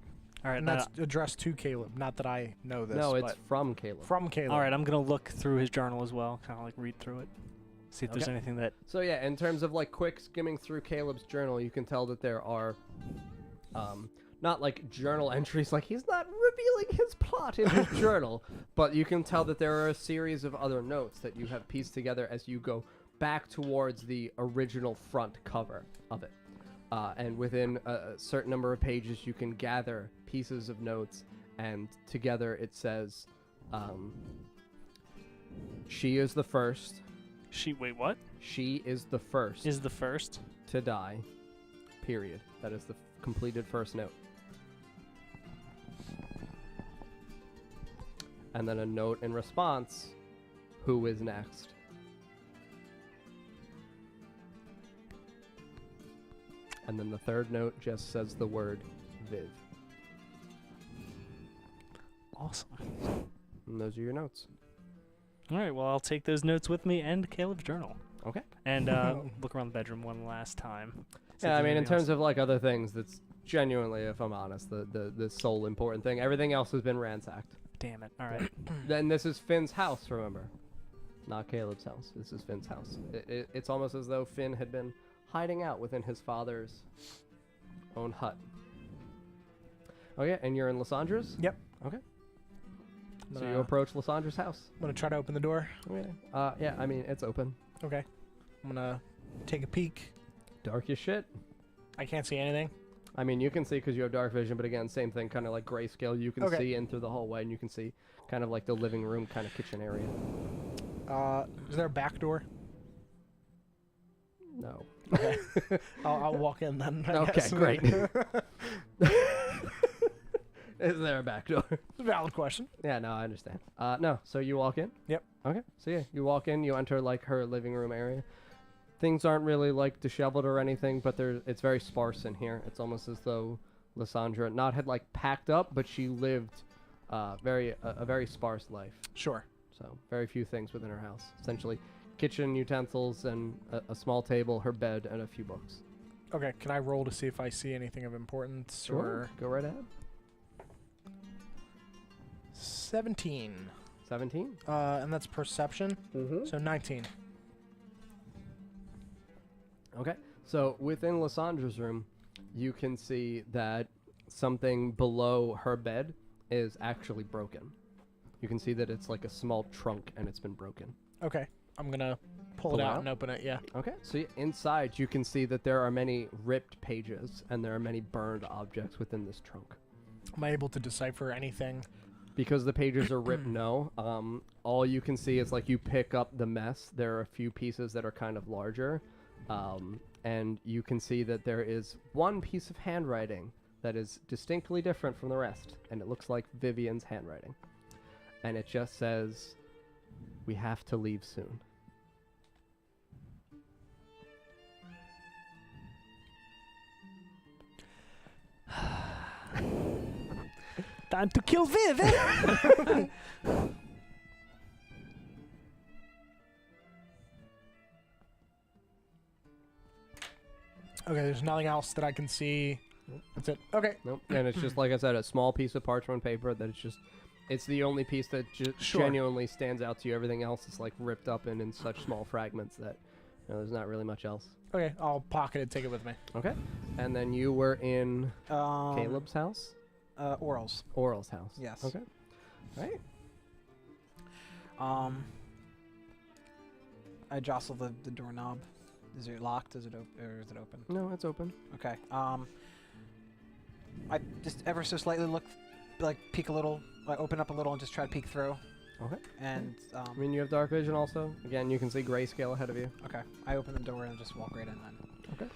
All right. And that's addressed to Caleb. Not that I know this. No, it's but from Caleb. from Caleb. all right. I'm gonna look through his journal as well, kind of like read through it. See if there's Okay. anything that. So yeah, in terms of like quick skimming through Caleb's journal, you can tell that there are, not like journal entries, like he's not revealing his plot in his journal, but you can tell that there are a series of other notes that you have pieced together as you go back towards the original front cover of it. And within a certain number of pages, you can gather pieces of notes, and together it says, she is the first. Wait, what? She is the first Is the first? to die. Period. That is the completed first note. And then a note in response, who is next? And then the third note just says the word Viv. Awesome. And those are your notes. All right. Well, I'll take those notes with me and Caleb's journal. Okay. And look around the bedroom one last time. Yeah, I mean, in terms of like other things, that's genuinely, if I'm honest, the sole important thing. Everything else has been ransacked. Damn it. All right. Then this is Finn's house, remember? Not Caleb's house. This is Finn's house. It's almost as though Finn had been hiding out within his father's own hut. Oh yeah, and you're in Lysandra's? Yep. Okay. I'm So you gonna- approach Lysandra's house. I'm gonna try to open the door. Okay. Yeah, I mean, it's open. Okay. I'm gonna take a peek. Dark as shit. I can't see anything. I mean, you can see because you have dark vision, but again, same thing, kind of like grayscale. You can Okay. see in through the hallway, and you can see kind of like the living room, kind of kitchen area. Is there a back door? No. Okay. I'll walk in then. I Okay, guess. great. Is there a back door? Valid question. Yeah, no, I understand. No, so you walk in? Yep. Okay, so yeah, you walk in, you enter like her living room area. Things aren't really like disheveled or anything, but it's very sparse in here. It's almost as though Lysandra not had like packed up, but she lived a very sparse life. Sure. So very few things within her house. Essentially, kitchen utensils and a small table, her bed, and a few books. Okay. Can I roll to see if I see anything of importance? Sure. Or Go right ahead. 17. 17. And that's perception. Mm-hmm. So 19. Okay, so within Lysandra's room, you can see that something below her bed is actually broken. You can see that it's like a small trunk and it's been broken. Okay. I'm gonna pull Pull it it out out? and open it. Yeah. Okay, so inside you can see that there are many ripped pages and there are many burned objects within this trunk. Am I able to decipher anything? Because the pages are ripped, no. All you can see is like you pick up the mess. There are a few pieces that are kind of larger. And you can see that there is one piece of handwriting that is distinctly different from the rest. And it looks like Vivian's handwriting. And it just says, "We have to leave soon." Time to kill Viv. Eh? Okay. There's nothing else that I can see. Nope. That's it. Okay. Nope. And it's just, like I said, a small piece of parchment paper that it's the only piece that Sure. genuinely stands out to you. Everything else is like ripped up and in such small fragments that there's not really much else. Okay. I'll pocket it. Take it with me. Okay. And then you were in Caleb's house? Orals. Oral's house. Yes. Okay. Right. I jostle the doorknob. Is it locked? Is it open? No, it's open. Okay. I just ever so slightly look, like peek a little, like open up a little and just try to peek through. Okay. And I mean, you have dark vision also. Again, you can see grayscale ahead of you. okay, I open the door and just walk right in then. Okay.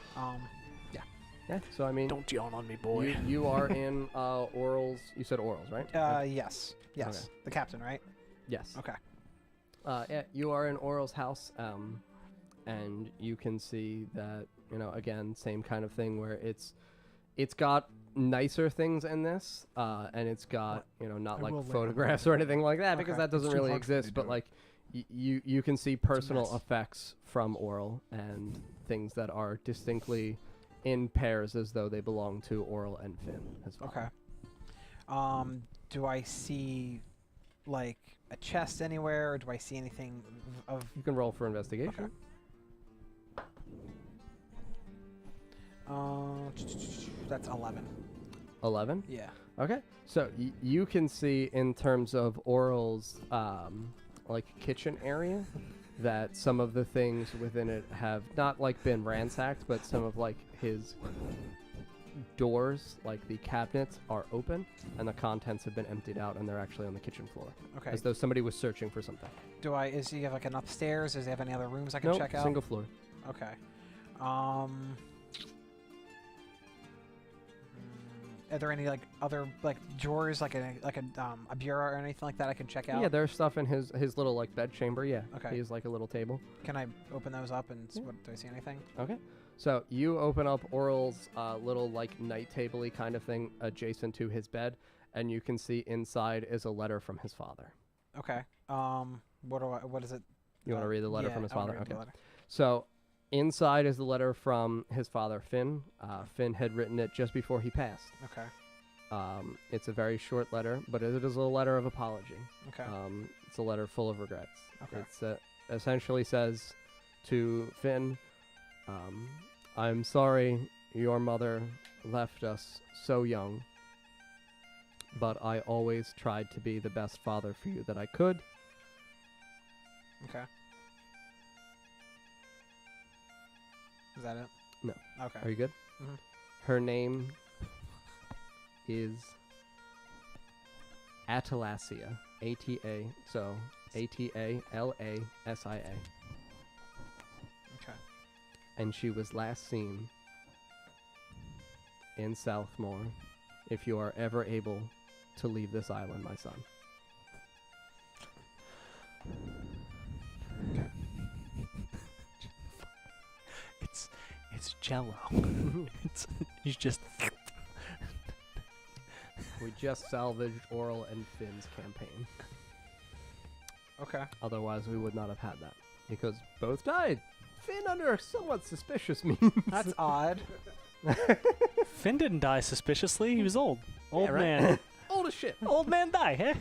Yeah. So I mean, Don't yawn on me, boy. you are in Oral's. You said Oral's, right? Yes. Yes. Okay. The captain, right? Yes. Okay. Yeah, you are in Oral's house, and you can see that, again, same kind of thing where it's got nicer things in this, and it's got, not I like will lay photographs or anything like that, because Okay. that doesn't It's too really hard for me exist, to but do. like, you can see personal mess. effects from Oral and things that are distinctly in pairs as though they belong to Oral and Finn as well. Okay. Do I see like a chest anywhere, or do I see anything of? You can roll for investigation. That's 11. 11. Yeah. Okay. So you can see in terms of Oral's like kitchen area that some of the things within it have not like been ransacked, but some of like his doors, like the cabinets, are open and the contents have been emptied out and they're actually on the kitchen floor. Okay. As though somebody was searching for something. Does he have like an upstairs? Does he have any other rooms I can Nope, check out? single floor. Okay. Are there any like other like drawers, like a bureau or anything like that I can check out? Yeah, there's stuff in his little like bed chamber. Yeah. Okay. He has like a little table. Can I open those up and Yeah. do I see anything? Okay. So you open up Oral's little like night table-y kind of thing adjacent to his bed, and you can see inside is a letter from his father. Okay. What is it? You want to read the letter yeah, from his I wanna father? read the Okay. letter. So inside is the letter from his father, Finn. Finn had written it just before he passed. Okay. It's a very short letter, but it is a letter of apology. Okay. It's a letter full of regrets. Okay. It essentially says to Finn, I'm sorry your mother left us so young, but I always tried to be the best father for you that I could. Okay. Is that it? No. Okay. Are you good? Mhm. Her name is Atalasia. A-T-A. So A-T-A-L-A-S-I-A. Okay. And she was last seen in Southmore. If you are ever able to leave this island, my son. It's Jello. He's just. We just salvaged Oral and Finn's campaign. Okay. Otherwise, we would not have had that. Because both died. Finn under somewhat suspicious means. That's odd. Finn didn't die suspiciously. He was old. Old right? man. Old as shit. Old man die, eh?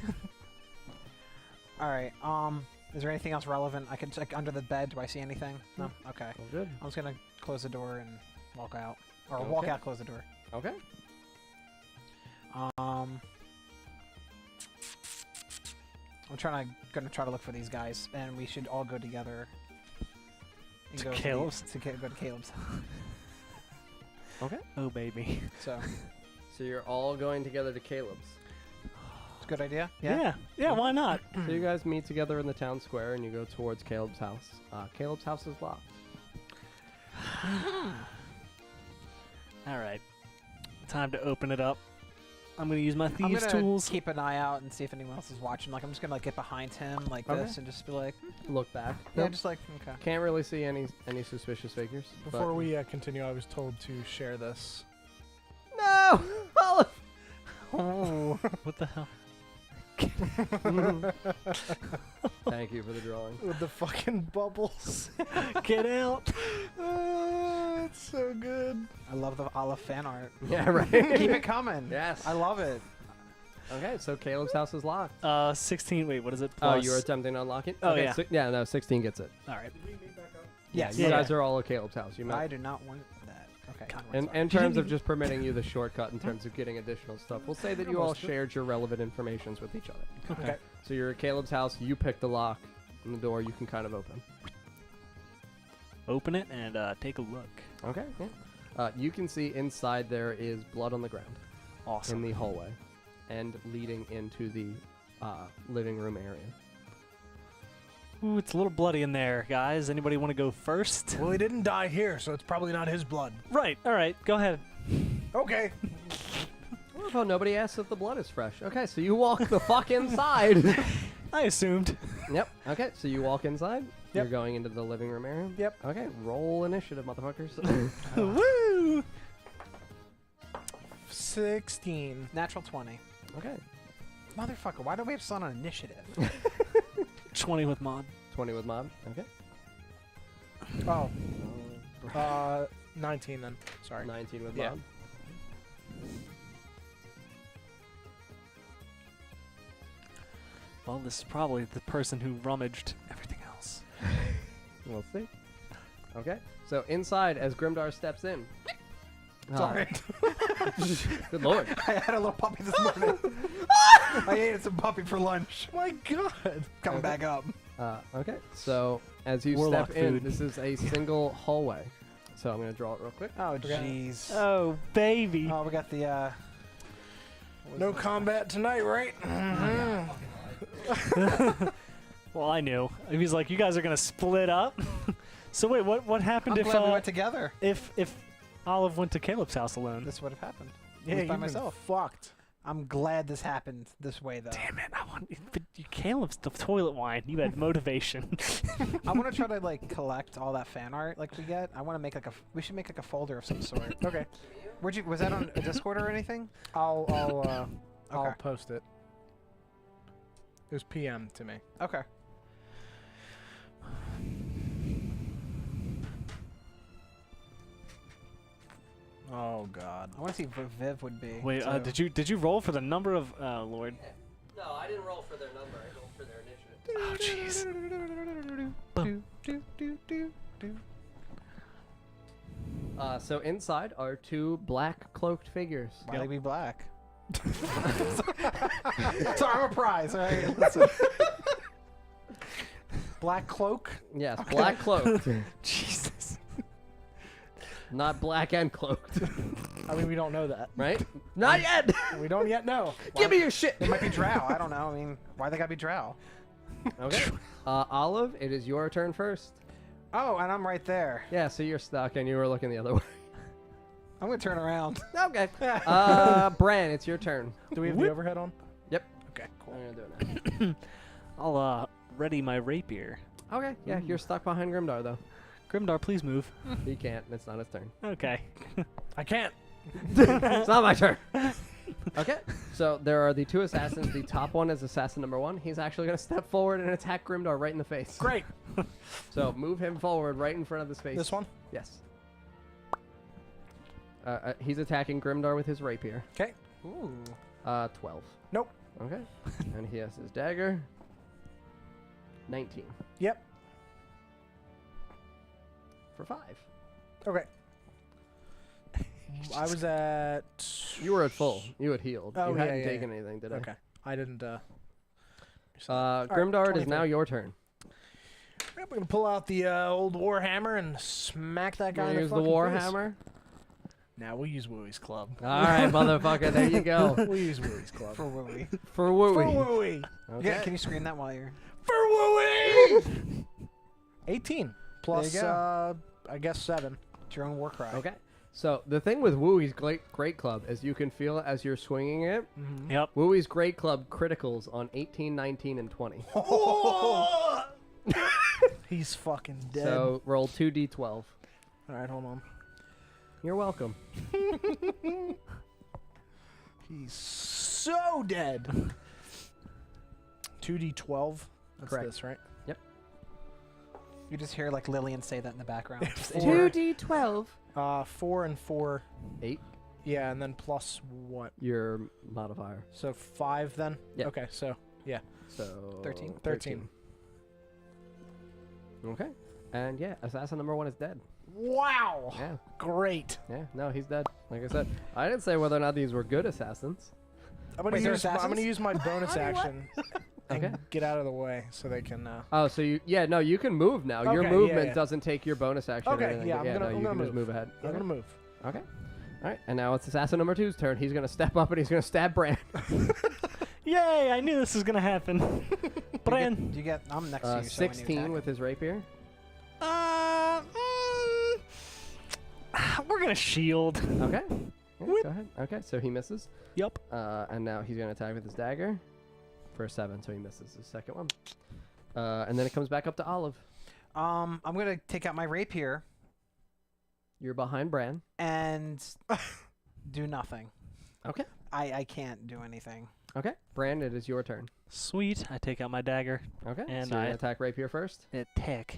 All right. Is there anything else relevant I can check under the bed? Do I see anything? No. Okay. All good. I'm just gonna close the door and walk out, or walk Okay. out, close the door. Okay. I'm gonna try to look for these guys, and we should all go together. And To go Caleb's? go to Caleb's. Okay. Oh, baby. So, So you're all going together to Caleb's. it's a good idea. Yeah, why not? So you guys meet together in the town square and you go towards Caleb's house. Caleb's house is locked. All right. Time to open it up. I'm going to use my I'm thieves' gonna tools. keep an eye out and see if anyone else is watching. Like, I'm just gonna like get behind him like Okay. this and just be like, Look back. yeah, Nope. just like okay. Can't really see any suspicious figures. Before but- we continue, I was told to share this. No! Olive! Oh, what the hell? Thank you for the drawing. With the fucking bubbles. Get out. Oh, it's so good. I love the Olive fan art. Yeah, right. Keep it coming. Yes. I love it. Okay, so Caleb's house is locked. 16. Wait, what is it? Oh, Plus? you were attempting to unlock it? Oh, okay, yeah. no, 16 gets it. All right. Yes. You Yeah. guys are all at Caleb's house. You I met. do not want that. Okay. God, never mind, In sorry. terms of just permitting you the shortcut in terms of getting additional stuff, we'll say that you all Almost. shared your relevant informations with each other. Okay. So you're at Caleb's house, you pick the lock, and the door you can kind of open. Open it and take a look. Okay, yeah. You can see inside there is blood on the ground Awesome. in the hallway and leading into the living room area. Ooh, it's a little bloody in there, guys. Anybody want to go first? Well, he didn't die here, so it's probably not his blood. Right. All right. Go ahead. Okay. Oh, nobody asks if the blood is fresh. Okay, so you walk the fuck inside. I assumed. Yep. Okay, so you walk inside. Yep. You're going into the living room area. Yep. Okay, roll initiative, motherfuckers. Woo! 16. Natural 20. Okay, Motherfucker, why do we have to on initiative? 20 with mod. 20 with mod. Okay. Oh. 19 then. Sorry. 19 with Yeah. mod. Well, this is probably the person who rummaged everything else. We'll see. Okay. So inside, as Grimdar steps in. Sorry. Good lord. I had a little puppy this morning. I ate some puppy for lunch. My God. Coming back up. Okay. So as you Warlock step in, food. this is a single hallway. So I'm gonna draw it real quick. Oh, jeez. Oh, baby. Oh, we got the, No combat tonight, right? Well, I knew. He was like, you guys are going to split up? So wait, what happened I'm if glad we went together. if Olive went to Caleb's house alone? This would have happened. Yeah, Just by you've been myself. fucked. I'm glad this happened this way, though. Damn it! But Caleb's the toilet wine. You had motivation. I want to try to like collect all that fan art like we get. I want to make like we should make like a folder of some sort. Okay. Was that on a Discord or anything? I'll Okay. post it. It was PM to me. Okay. Oh God. I want to see what Viv would be. Wait, too. did you roll for the number of Lord? No, I didn't roll for their number. I rolled for their initiative. Oh jeez. So inside are two black cloaked figures. Why they be black? Sorry, I'm a prize. All right. Listen. Black cloak. Yes, black cloaked. Jesus. Not black and cloaked. I mean, we don't know that. Right? Not yet! We don't yet know. Give me your shit! It might be drow. I don't know. I mean, why they gotta be drow? Okay. Olive, it is your turn first. Oh, and I'm right there. Yeah, so you're stuck and you were looking the other way. I'm gonna turn around. Okay. Bran, it's your turn. Do we have the overhead on? Yep. Okay, cool. I'm gonna do it now. I'll ready my rapier. Okay, yeah, you're stuck behind Grimdar though. Grimdar, please move. He can't, it's not his turn. Okay. I can't. It's not my turn. Okay, so there are the two assassins. The top one is assassin number 1. He's actually going to step forward and attack Grimdar right in the face. Great. So move him forward right in front of his face. This one? Yes. He's attacking Grimdar with his rapier. Okay. Ooh. 12. Nope. Okay. And he has his dagger. 19. Yep. For 5. Okay. I was at. You were at full. You had healed. Oh, you yeah, hadn't yeah, taken yeah. anything today. Okay. I didn't. Grimdar, it is 23. now your turn. Yep, we're gonna pull out the old warhammer and smack that guy in the Use the fucking face. warhammer. Now we'll use Wooey's club. All right, motherfucker. There you go. We'll use Wooey's club. For Wooey. For For Wooey. Wooey. Okay. Yeah, can you scream that while you're... For Wooey. 18 plus There you go. I guess 7. It's your own war cry. Okay. So the thing with Wooey's Great Club is you can feel it as you're swinging it. Mm-hmm. Yep. Wooey's Great Club criticals on 18, 19, and 20. He's fucking dead. So roll 2d12. All right, hold on. You're welcome. He's so dead. 2d12. That's Correct. this, right? You just hear like Lillian say that in the background. 2d12. 4 and 4. 8. Yeah, and then plus what? Your modifier. So 5 then? Yeah. Okay, so yeah. So 13. 13. Okay. And yeah, assassin number 1 is dead. Wow. Yeah. Great. Yeah. No, he's dead. Like I said, I didn't say whether or not these were good assassins. I'm gonna Wait, they're use assassins? my bonus action and Okay. get out of the way so they can. Oh, so you you can move now. Your Okay, yeah, movement yeah. doesn't take your bonus action. or Okay, anything. yeah, I'm gonna- no, I'm you gonna can just move. move ahead. I'm gonna move. Okay. All right. And now it's assassin number 2's turn. He's gonna step up and he's gonna stab Bran. Yay! I knew this was gonna happen. Bran. You get... I'm next to you, so when you 16 attack. with his rapier. We're gonna shield. Okay. Yeah, go ahead. Okay, so he misses. Yup. And now he's gonna attack with his dagger for 7, so he misses his second one. And then it comes back up to Olive. I'm gonna take out my rapier You're behind Bran. and do nothing. Okay. I can't do anything. Okay. Bran, it is your turn. Sweet. I take out my dagger. Okay. And so you're I- gonna attack rapier first. Attack.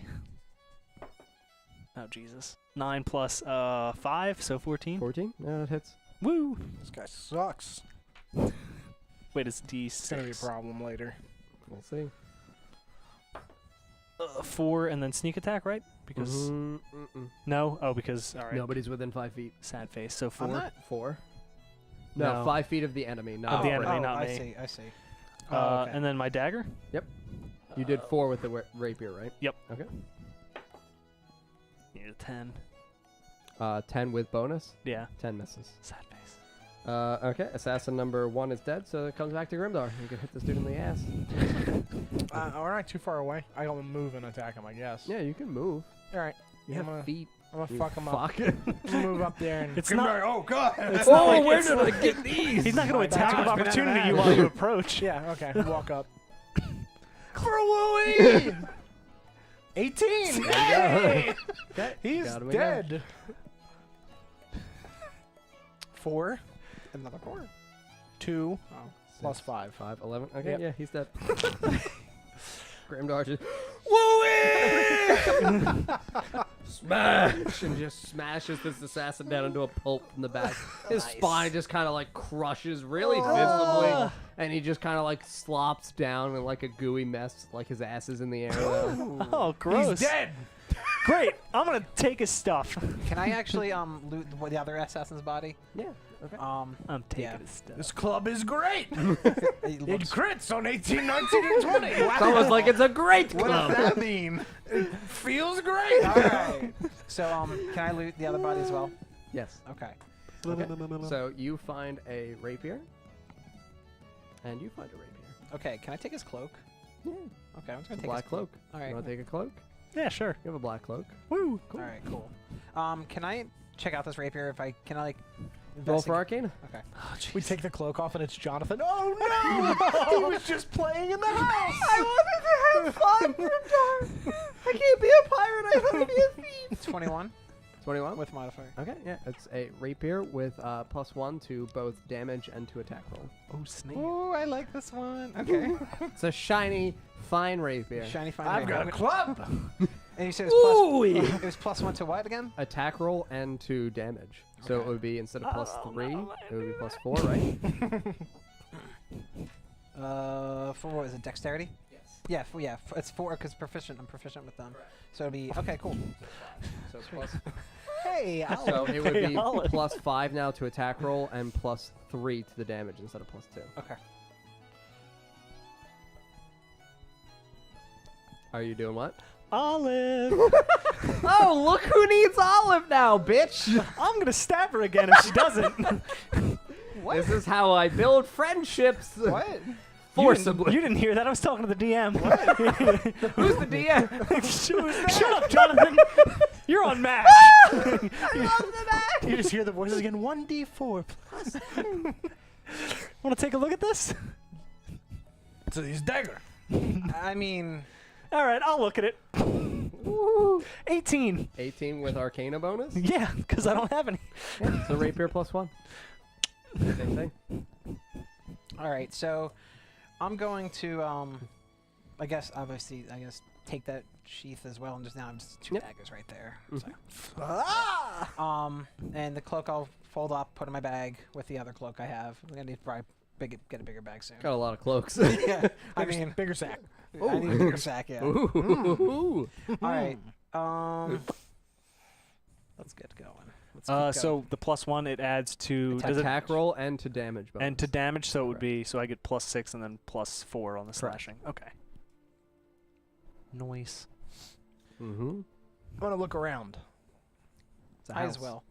Oh Jesus. 9 plus 5, so 14. 14. No, it hits. Woo! This guy sucks. Wait, it's D6. It's gonna be a problem later. We'll see. 4 and then sneak attack, right? Because no. Oh, because all right. Nobody's within 5 feet. Sad face. So 4. I'm not. 4. No, No. 5 feet of the enemy. Not Of the enemy, not I me. see. I see. And then my dagger. You did 4 with the rapier, right? Yep. Okay. Need a 10. 10 with bonus. Yeah. 10 misses. Sad face. Okay, assassin number 1 is dead, so it comes back to Grimdar. You can hit this dude in the ass. We're not too far away. I can move and attack him, I guess. Yeah, you can move. All right. You I'm have gonna, feet. I'm gonna You fuck him up. fuck. I'm gonna move up there and. It's not. Oh God! It's not like where it's did I like- get these? He's not going to That's attack of what's been opportunity out of you that. while you approach. Yeah. Okay. Walk up. For Louie! 18. go. Hey! Okay, He's got him again. dead. 4. Another 4. 2. Oh, plus 5. 5, 11. Okay, Yep. yeah, he's dead. Grimdar just smash and just smashes this assassin down into a pulp in the back. His spine just kind of like crushes really visibly, and he just kind of like slops down in like a gooey mess, like his ass is in the air. Though. Oh, gross. He's dead. Great. I'm going to take his stuff. Can I actually loot the other assassin's body? Yeah. Okay. I'm taking Yeah. his stuff. This club is great. It It looks- crits on 18, 19, and 20. It's almost like it's a great What club. does that mean? It feels great. All right. So can I loot the other body as well? Yes. Okay. So you find a rapier, and you find a rapier. Okay. Can I take his cloak? Yeah. Okay. I'm just gonna It's a take black his cloak. All You right. want to take a cloak? Yeah, sure. You have a black cloak. Woo. All right. Cool. Can I check out this rapier? If I can, I like Roll for investigate- Arcana. Okay. We take the cloak off and it's Jonathan. Oh no! He was just playing in the house. I wanted to have fun, Grimdar. I can't be a pirate. I want to be a thief. 21 21. with modifier. Okay, yeah, it's a rapier with +1 to both damage and to attack roll. Oh, snake. Oh, I like this one. Okay. It's a shiny, fine rapier. Shiny fine. I've rapier. got a club. And you said it was Ooh. plus. It was +1 to what again? Attack roll and to damage. So it would be instead of +3, it would be +4, right? For what was it? Dexterity? Yes. Yeah. It's 4 because proficient. I'm proficient with them. So it'll be okay. Cool. So plus. Hey. So it would be Olive. +5 now to attack roll and +3 to the damage instead of +2. Okay. Are you doing what? Olive. Oh, look who needs Olive now, bitch! I'm going to stab her again if she doesn't. This is how I build friendships. What? Forcibly. You didn't hear that. I was talking to the DM. Who's the DM? Shut up, Jonathan. You're on match. I love the match. You just hear the voices again. 1d4 plus. Want to take a look at this? It's his dagger. I mean, All right, I'll look at it. 18. 18 with Arcana bonus. Yeah, because I don't have any. Yeah, so rapier +1. Same thing. all right. So I'm going to I guess take that sheath as well, and just now I'm just 2 Yep. daggers right there. Mhm. So. And the cloak I'll fold up, put in my bag with the other cloak I have. I'm gonna need to probably get a bigger bag soon. Got a lot of cloaks. Yeah. I mean, bigger sack. I need a bigger sack. Yeah. Ooh. All right. Let's get going. Let's keep going. So the +1 it adds to does it- Attack roll and to damage bonus. and to damage, so it would Correct. be so I get +6 and then +4 on the slashing. Okay. Noise. Mm-hmm. I want to look around. It's a I as house. well.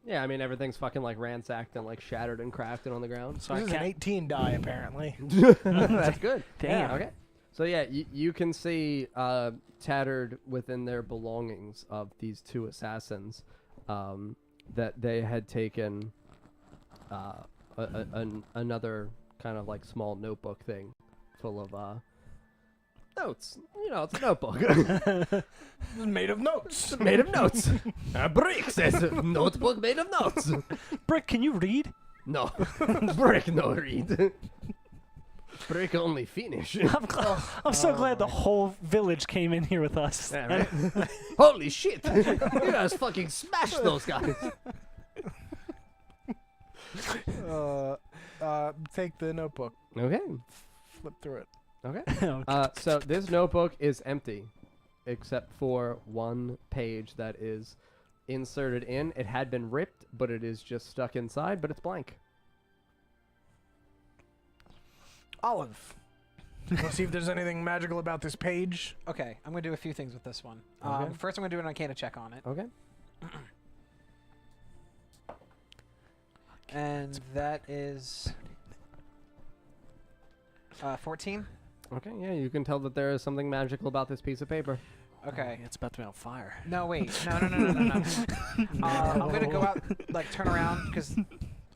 Yeah, I mean everything's fucking like ransacked and like shattered and crafted on the ground. So This I is an can't. 18 die, apparently. That's good. Damn. Okay. So yeah, you can see tattered within their belongings of these 2 assassins that they had taken another kind of like small notebook thing full of notes. You know, it's a notebook. This is made of notes. Made of notes. A brick says notebook made of notes. Brick, can you read? No. Brick no read. Brick only finish. I'm so glad the whole village came in here with us. Yeah, right? Holy shit! You guys fucking smashed those guys. Take the notebook. Okay. flip through it. Okay. Okay. So this notebook is empty, except for one page that is inserted in. It had been ripped, but it is just stuck inside, but it's blank. Olive. We'll see if there's anything magical about this page. Okay, I'm gonna do a few things with this one. Okay. First, I'm gonna do an Arcana check on it, Okay. and that is 14. Okay, yeah, you can tell that there is something magical about this piece of paper. Okay. It's about to be on fire. No, wait. No. I'm gonna go out, like, turn around, because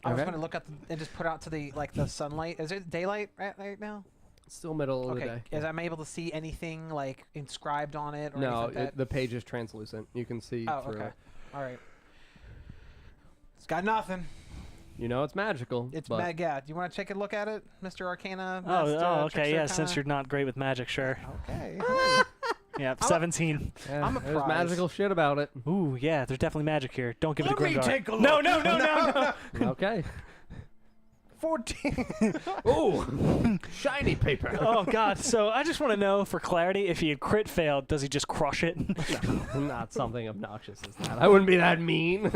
I was Okay. gonna look at and just put out to the sunlight. Is it daylight right now? It's still middle of the Okay. day. Am I able to see anything like inscribed on it or No, anything like that? the page is translucent. You can see Oh, through okay. it. All right. It's got nothing. You know it's magical. It's but yeah. Do you want to take a look at it, Mr. Arcana? Oh, Master, okay. trickster Yeah, since kinda? you're not great with magic, sure. Okay. Yeah, 17. Yeah, I'm a there's prize. magical shit about it. Ooh, yeah, there's definitely magic here. Don't give it to Let me Grimgar. take a look. No. Okay. 14. Ooh, shiny paper. Oh, God. So I just want to know, for clarity, if he had crit failed, does he just crush it? Not something obnoxious as that. I wouldn't be that mean.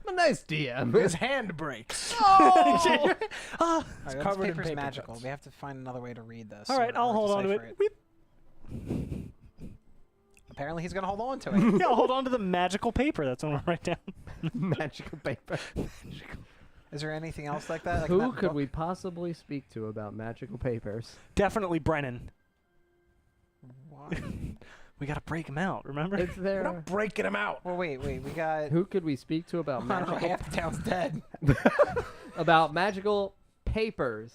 A nice DM. His hand breaks. All right, this covered in paper's paper magical. cuts. We have to find another way to read this. All right, I'll hold on to decipher it. Weep. Apparently, he's gonna hold on to it. Yeah, I'll hold on to the magical paper. That's what I'm going to write down. Magical paper. Is there anything else like that? Like in Who that could book? we possibly speak to about magical papers? Definitely Brennan. What? We got to break him out, remember? Is We're there? not breaking him out. Well, wait. We got. Who could we speak to about I don't know, magical half the town's dead. about magical papers?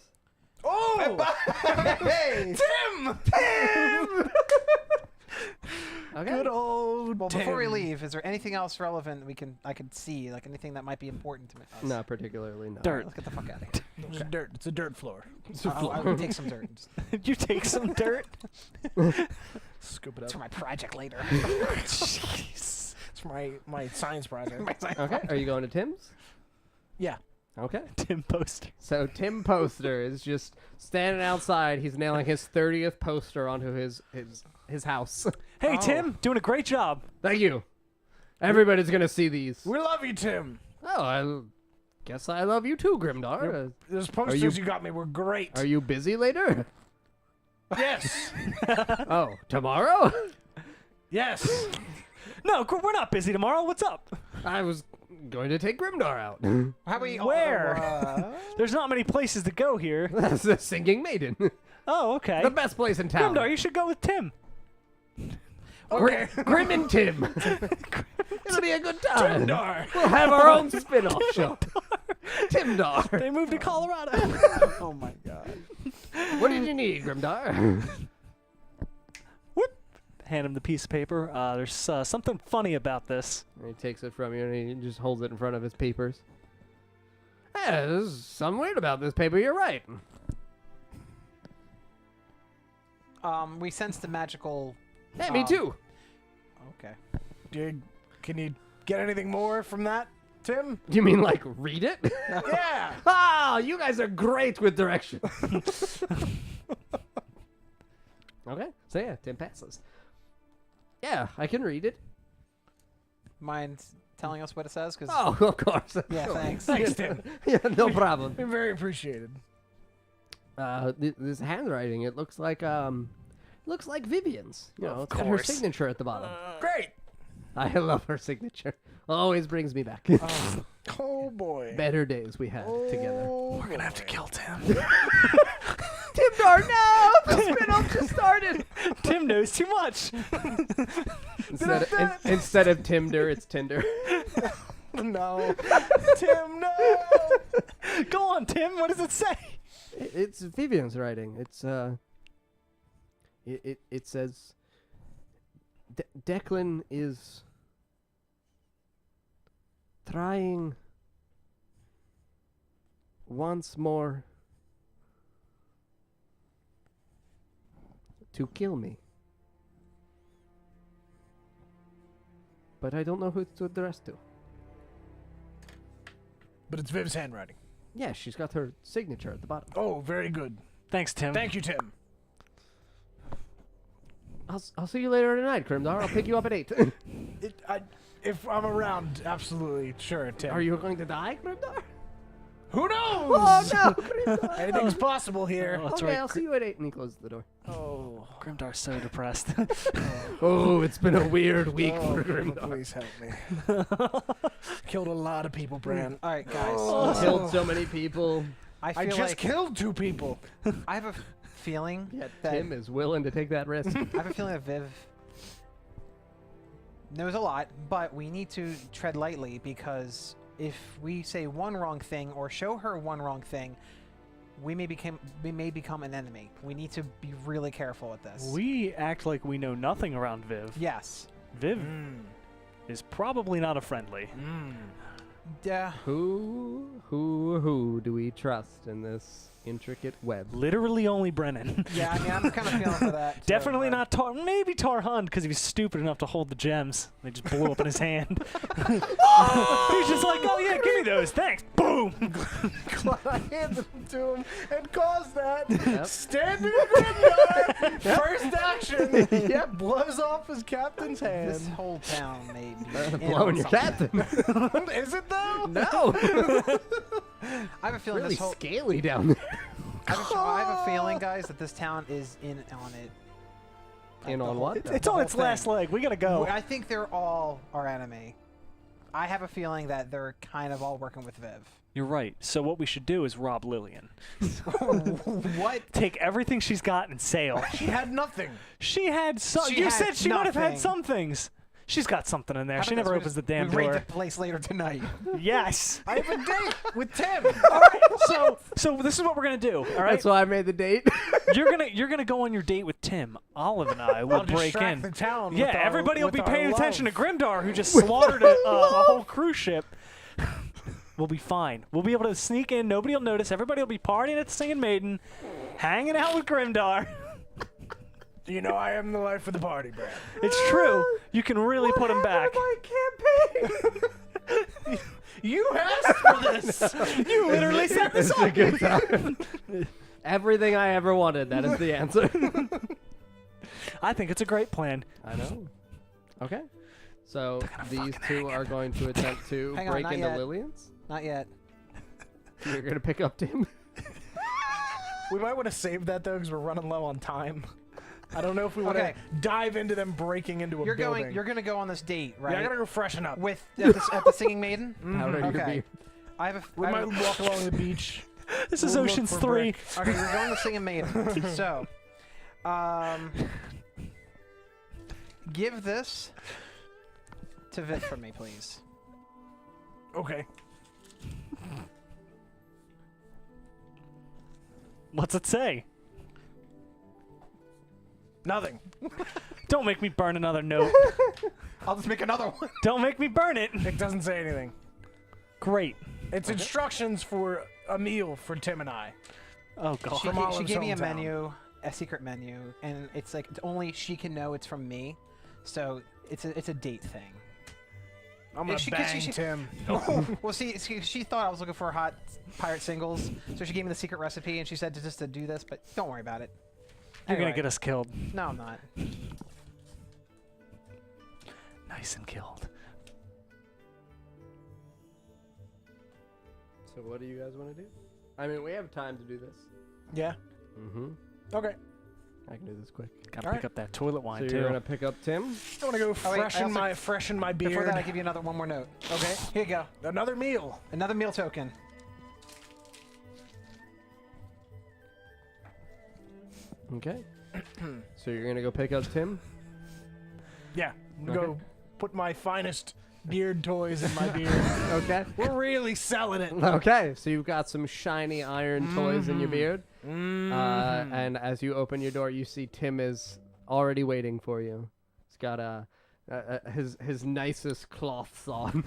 Oh! Hey! Tim! Okay. Good old Well, Tim. before we leave, is there anything else relevant I could see, like anything that might be important to me? Not particularly. No. Dirt. Let's get the fuck out of here. It's a dirt. It's a dirt floor. I will take some dirt. You take some dirt. Scoop it It's up. for my project later. Jeez. It's for my science project. Okay. Are you going to Tim's? Yeah. Okay. Tim Poster. So Tim Poster is just standing outside. He's nailing his 30th poster onto his house. Hey, Oh. Tim, doing a great job. Thank you. Everybody's gonna see these. We love you, Tim. Oh, I guess I love you too, Grimdar. Those posters you got me were great. Are you busy later? Yes. Oh, tomorrow? Yes. No, we're not busy tomorrow. What's up? I was going to take Grimdar out. How about you? Where? There's not many places to go here. That's the Singing Maiden. Oh, okay. The best place in town. Grimdar, you should go with Tim. Okay. Grim and Tim. It'll be a good time. Dar. We'll have our own spin-off show. Timdar. They moved to Colorado. Oh my god. What did you need, Grimdar? Whoop. Hand him the piece of paper. There's something funny about this. And he takes it from you and he just holds it in front of his papers. Yeah, there's something weird about this paper. You're right. We sense the magical. Hey, me too. Okay. Can you get anything more from that, Tim? You mean like read it? Yeah. Ah, you guys are great with directions. Okay, so yeah, Tim passes. Yeah, I can read it. Mind telling us what it says? Cause Oh, of course. yeah, thanks. Thanks, Tim. Yeah, no problem. Been very appreciated. This handwriting, it looks like Vivian's. You know, it's got her course. signature at the bottom. Great. I love her signature. Always brings me back. Oh boy. Better days we had together. Oh, We're gonna have to kill Tim. Timdar, no! The spin-off just started! Tim knows too much. Instead of Timder, it's Tinder. No. Tim, no. Go on, Tim. What does it say? It's Vivian's writing. It's it says Declan is trying once more to kill me. But I don't know who to address to. But it's Viv's handwriting. Yeah, she's got her signature at the bottom. Oh, very good. Thanks, Tim. Thank you, Tim. I'll see you later tonight, Grimdar. I'll pick you up at 8. If I'm around, absolutely. Sure, Tim. Are you going to die, Grimdar? Who knows? Oh, no, Grimdar. Anything's possible here. Oh, that's Okay, right. I'll see you at 8. And he closes the door. Oh, Grimdar's so depressed. Oh, it's been a weird week Oh, for Grimdar. please help me. Killed a lot of people, Bran. All right, guys. Oh. Killed so many people. I I feel just like killed 2 people. I have a feeling Yet that Tim is willing to take that risk. I have a feeling that Viv knows a lot, but we need to tread lightly because if we say one wrong thing or show her one wrong thing, we may become an enemy. We need to be really careful with this. We act like we know nothing around Viv. Yes. Viv is probably not a friendly. Yeah. Who do we trust in this intricate web? Literally only Brennan. Yeah, I mean, I'm kind of feeling for that. too, Definitely but- not Tar. Maybe Tarhun because he was stupid enough to hold the gems. They just blew up in his hand. He's just like, oh yeah, give me those, thanks. Boom. Glad I handed them to him and caused that. Yep. Standing Grimdar, first action. Yep, blows off his captain's This hand. whole town may be in Blowing on your something. captain. Is it though? No. I have a feeling Really this whole. scaly down there. I have a feeling, guys, that this town is in on it. In The on whole- what? It's the on whole its last thing. leg. We gotta go. I think they're all our enemy. I have a feeling that they're kind of all working with Viv. You're right. So what we should do is rob Lillian. What? Take everything she's got and sail. She had nothing. She had some. She You had said she might have had nothing. some things. She's got something in there. How She about never this? opens the damn we raid door. the place later tonight. Yes. I have a date with Tim. All right. So this is what we're gonna do. All right. That's why I made the date. You're gonna go on your date with Tim. Olive and I will I'll break distract in. the town. Yeah, with our- everybody will with be our paying love. attention to Grimdar, who just slaughtered a whole cruise ship. We'll be fine. We'll be able to sneak in. Nobody will notice. Everybody will be partying at the Singing Maiden, hanging out with Grimdar. You know I am the life of the party, Brad. It's true. You can really put him back. You asked for this. You literally set this It's a up. good time. Everything I ever wanted. That is the answer. I think it's a great plan. I know. Okay. So these two are going to attempt to Hang on, break not into yet. Lillian's. Not yet. You're gonna pick up Tim. We might want to save that though, because we're running low on time. I don't know if we want to Okay. dive into them breaking into a building. You're gonna go on this date, right? Yeah, I gotta go freshen up. With at the Singing Maiden. Powder your Okay. beard. I have a. We I might have a- walk along the beach. This is We'll look Ocean's for 3. brick. Okay, we're going to Singing Maiden. So, give this to Viv for me, please. Okay. What's it say? Nothing. Don't make me burn another note. I'll just make another one. Don't make me burn it. It doesn't say anything. Great. It's instructions for a meal for Tim and I. Oh god. She, From she Olive's gave me a hometown. menu, a secret menu, and it's like only she can know it's from me. So it's a date thing. I'm gonna she- bang she- Tim. Well, she thought I was looking for hot pirate singles, so she gave me the secret recipe, and she said just to do this, but don't worry about it. You're Anyway. gonna get us killed. No, I'm not. Nice and killed. So what do you guys want to do? I mean, we have time to do this. Yeah. Mm-hmm. Okay. I can do this quick. Gotta All pick right. up that toilet So wine you're too. gonna pick up Tim. I want to go Oh, wait, I also- freshen my beard. Before that, I give you one more note. Okay. Here you go. Another meal. Another meal token. Okay. So you're gonna go pick up Tim. Yeah. I'm Okay. gonna go put my finest beard toys in my beard. Okay. We're really selling it. Okay. So you've got some shiny iron toys in your beard. Mm-hmm. And as you open your door, you see Tim is already waiting for you. He's got his nicest cloths on,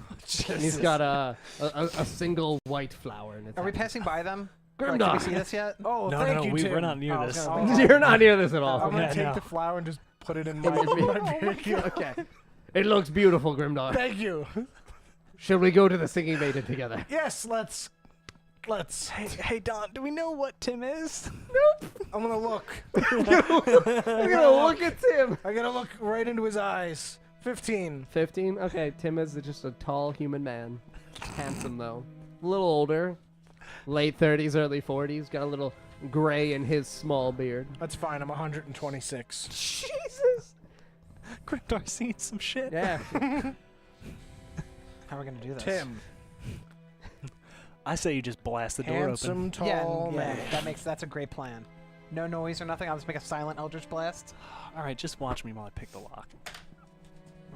and he's got a single white flower in his Are we hand. passing by them? Grimdar. Like, did we see this yet? Oh, No, thank no, you, we're Tim. not near Oh, I was this. gonna think- You're not near this at all. I'm gonna Yeah, take no. the flower and just put it in my, In your my beard. Okay. It looks beautiful, Grimdar. Thank you. Should we go to the Singing Maiden together? Yes, let's Let's. Hey, Don, do we know what Tim is? I'm gonna look. You're gonna look at Tim. I gotta look right into his eyes. 15. 15. Okay, Tim is just a tall human man, handsome though, a little older, late 30s, early 40s. Got a little gray in his small beard. That's fine. I'm 126. Jesus. Grimdar's seen some shit. Yeah. How are we gonna do this? Tim. I say you just blast the door Handsome, open. tall Yeah, man. that's a great plan. No noise or nothing. I'll just make a silent Eldritch Blast. All right, just watch me while I pick the lock.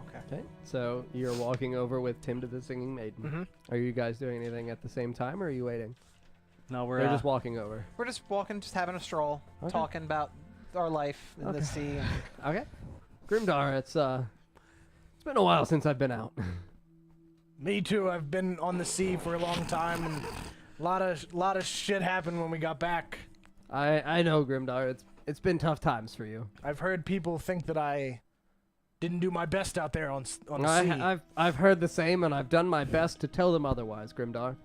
Okay. Okay. So you're walking over with Tim to the singing maiden. Mm-hmm. Are you guys doing anything at the same time, or are you waiting? No, we're They're just walking over. We're just walking, just having a stroll, Okay. talking about our life in the sea. Okay. Grimdar, it's been a while since I've been out. Me too. I've been on the sea for a long time, and a lot of shit happened when we got back. I know, Grimdar. It's been tough times for you. I've heard people think that I didn't do my best out there on the sea. I've heard the same, and I've done my best to tell them otherwise, Grimdar.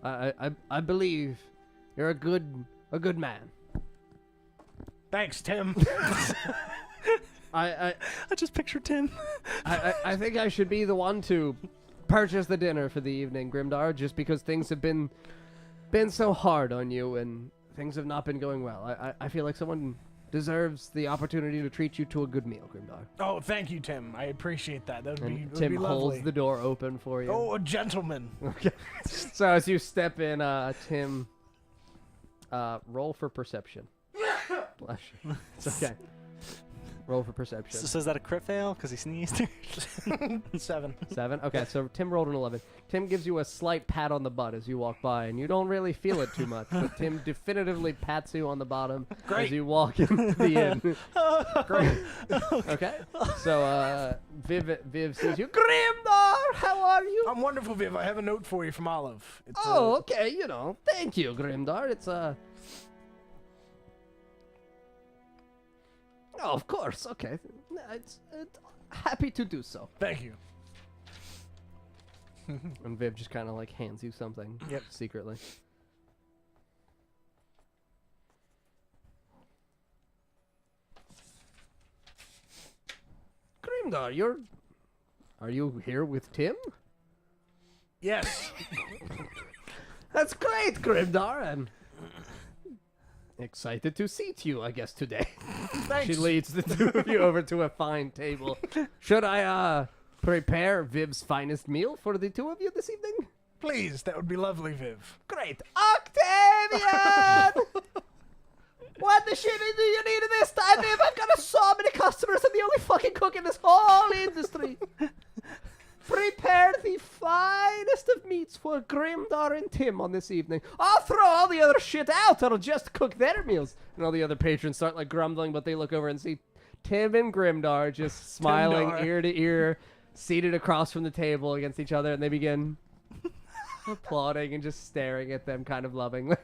I believe you're a good man. Thanks, Tim. I just picture Tim. I think I should be the one to purchase the dinner for the evening, Grimdar, just because things have been so hard on you and things have not been going well. I feel like someone deserves the opportunity to treat you to a good meal, Grimdar. Oh, thank you, Tim. I appreciate that. That would And be Tim lovely. holds the door open for you. Oh, a gentleman. Okay. So as you step in, Tim, roll for perception. Bless you. It's okay. Roll for perception. So is that a crit fail because he sneezed? 7. 7? Okay, so Tim rolled an 11. Tim gives you a slight pat on the butt as you walk by, and you don't really feel it too much, but Tim definitively pats you on the bottom as you walk into the inn. Great. Okay? So, Viv sees you. Grimdar, how are you? I'm wonderful, Viv. I have a note for you from Olive. It's, Oh, okay, thank you, Grimdar. It's, Oh, of course, okay. It's happy to do so. Thank you. And Viv just kind of like hands you something Yep. secretly. Grimdar, are you here with Tim? Yes. That's great, Grimdar. I'm excited to seat you, I guess, today. Thanks. She leads the two of you over to a fine table. Should I prepare Viv's finest meal for the two of you this evening? Please, that would be lovely, Viv. Great. Octavian! What the shit do you need this time, Viv? I've got so many customers. I'm the only fucking cook in this whole industry. Prepare the finest of meats for Grimdar and Tim on this evening. I'll throw all the other shit out. I'll just cook their meals. And all the other patrons start like grumbling, but they look over and see Tim and Grimdar just smiling Timdar. ear to ear, seated across from the table against each other, and they begin applauding and just staring at them kind of lovingly.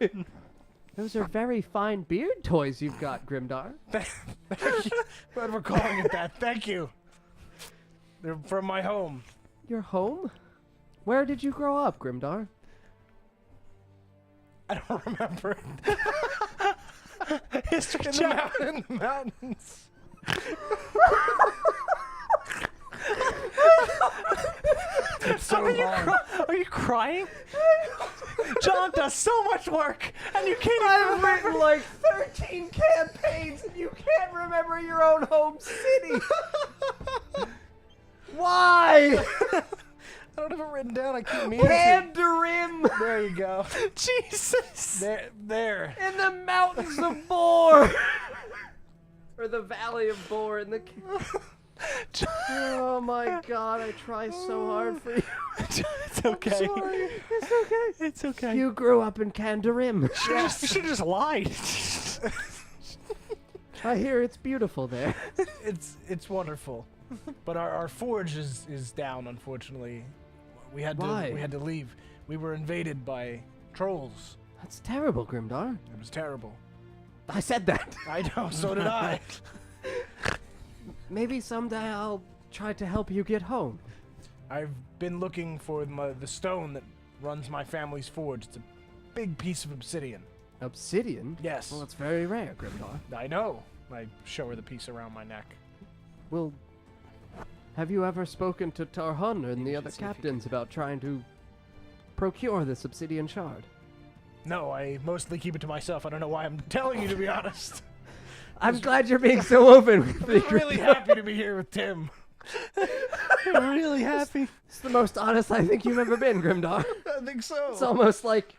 Those are very fine beard toys you've got, Grimdar. Thank you. Glad we're calling it that. Thank you. They're from my home. Your home? Where did you grow up, Grimdar? I don't remember. History In the mountains. It's so long. Are you crying? John does so much work, and you can't even I've remember. written like 13 campaigns, and you can't remember your own home city. Why? I don't have it written down. I keep meaning to. Candarim There you go. Jesus. There. in the mountains of Bor. Or the Valley of Bor in the... Oh my god, I try so hard for you. It's okay. Sorry. It's okay. It's okay. You grew up in Candarim. You should have just lied. I hear it's beautiful there. It's wonderful. But our forge is down, unfortunately. We had Why? to leave. We were invaded by trolls. That's terrible, Grimdar. It was terrible. I said that. I know, so did I. Maybe someday I'll try to help you get home. I've been looking for the stone that runs my family's forge. It's a big piece of obsidian. Obsidian? Yes. Well, that's very rare, Grimdar. I know. I show her the piece around my neck. Well, have you ever spoken to Tarhun and the should other see if you captains about trying to procure this obsidian shard? No, I mostly keep it to myself. I don't know why I'm telling you, to be honest. I'm glad you're being so open with me. I'm really happy to be here with Tim. I'm really happy. It's the most honest I think you've ever been, Grimdar. I think so. It's almost like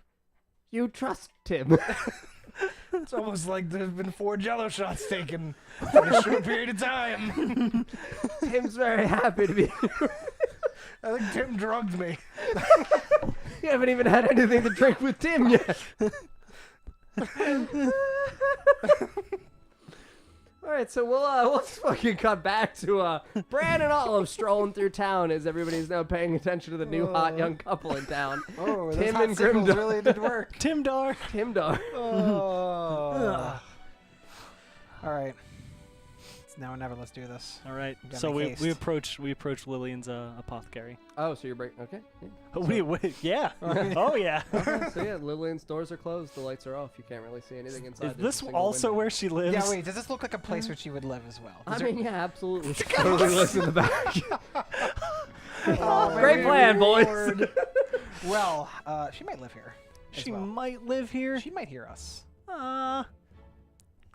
you trust Tim. It's almost like there's been 4 jello shots taken in a short period of time. Tim's very happy to be here. I think Tim drugged me. You haven't even had anything to drink with Tim yet. All right, so we'll just fucking cut back to Bran and Olive strolling through town as everybody's now paying attention to the new hot young couple in town. Oh, those Tim hot and signals Grimdar. really did work. Timdar. Timdar. Oh. All right. It's now or never. Let's do this. All right. Gotta So make we haste. approach Lillian's apothecary. Oh, so you're breaking. Okay. Yeah. Oh, wait, yeah. Oh yeah. Okay, so yeah, Lillian's doors are closed. The lights are off. You can't really see anything inside. Is There's this a single also window. where she lives? Yeah, wait. Does this look like a place where she would live as well? I Is there- mean, yeah, absolutely. She totally lives in the back. Oh, Great baby plan, boys. Lord. Well, she might live here. as She well. might live here. She might hear us.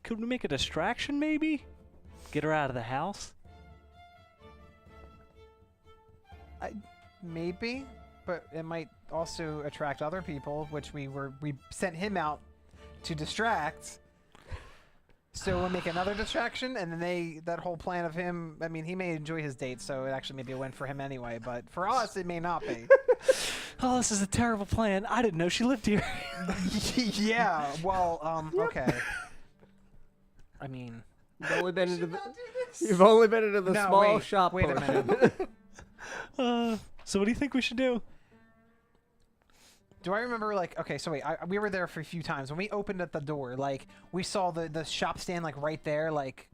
Could we make a distraction maybe? Get her out of the house? Maybe, but it might also attract other people, which we sent him out to distract. So we'll make another distraction, and then that whole plan of him. I mean, he may enjoy his date, so it actually may be a win for him anyway. But for us, it may not be. Oh, this is a terrible plan. I didn't know she lived here. Yeah. Well. Okay. I mean. You've only been into the No, small wait, shop. wait a portion. minute. So what do you think we should do? Do I remember, like, okay, so wait, we were there for a few times. When we opened at the door, like, we saw the shop stand, like, right there. Like,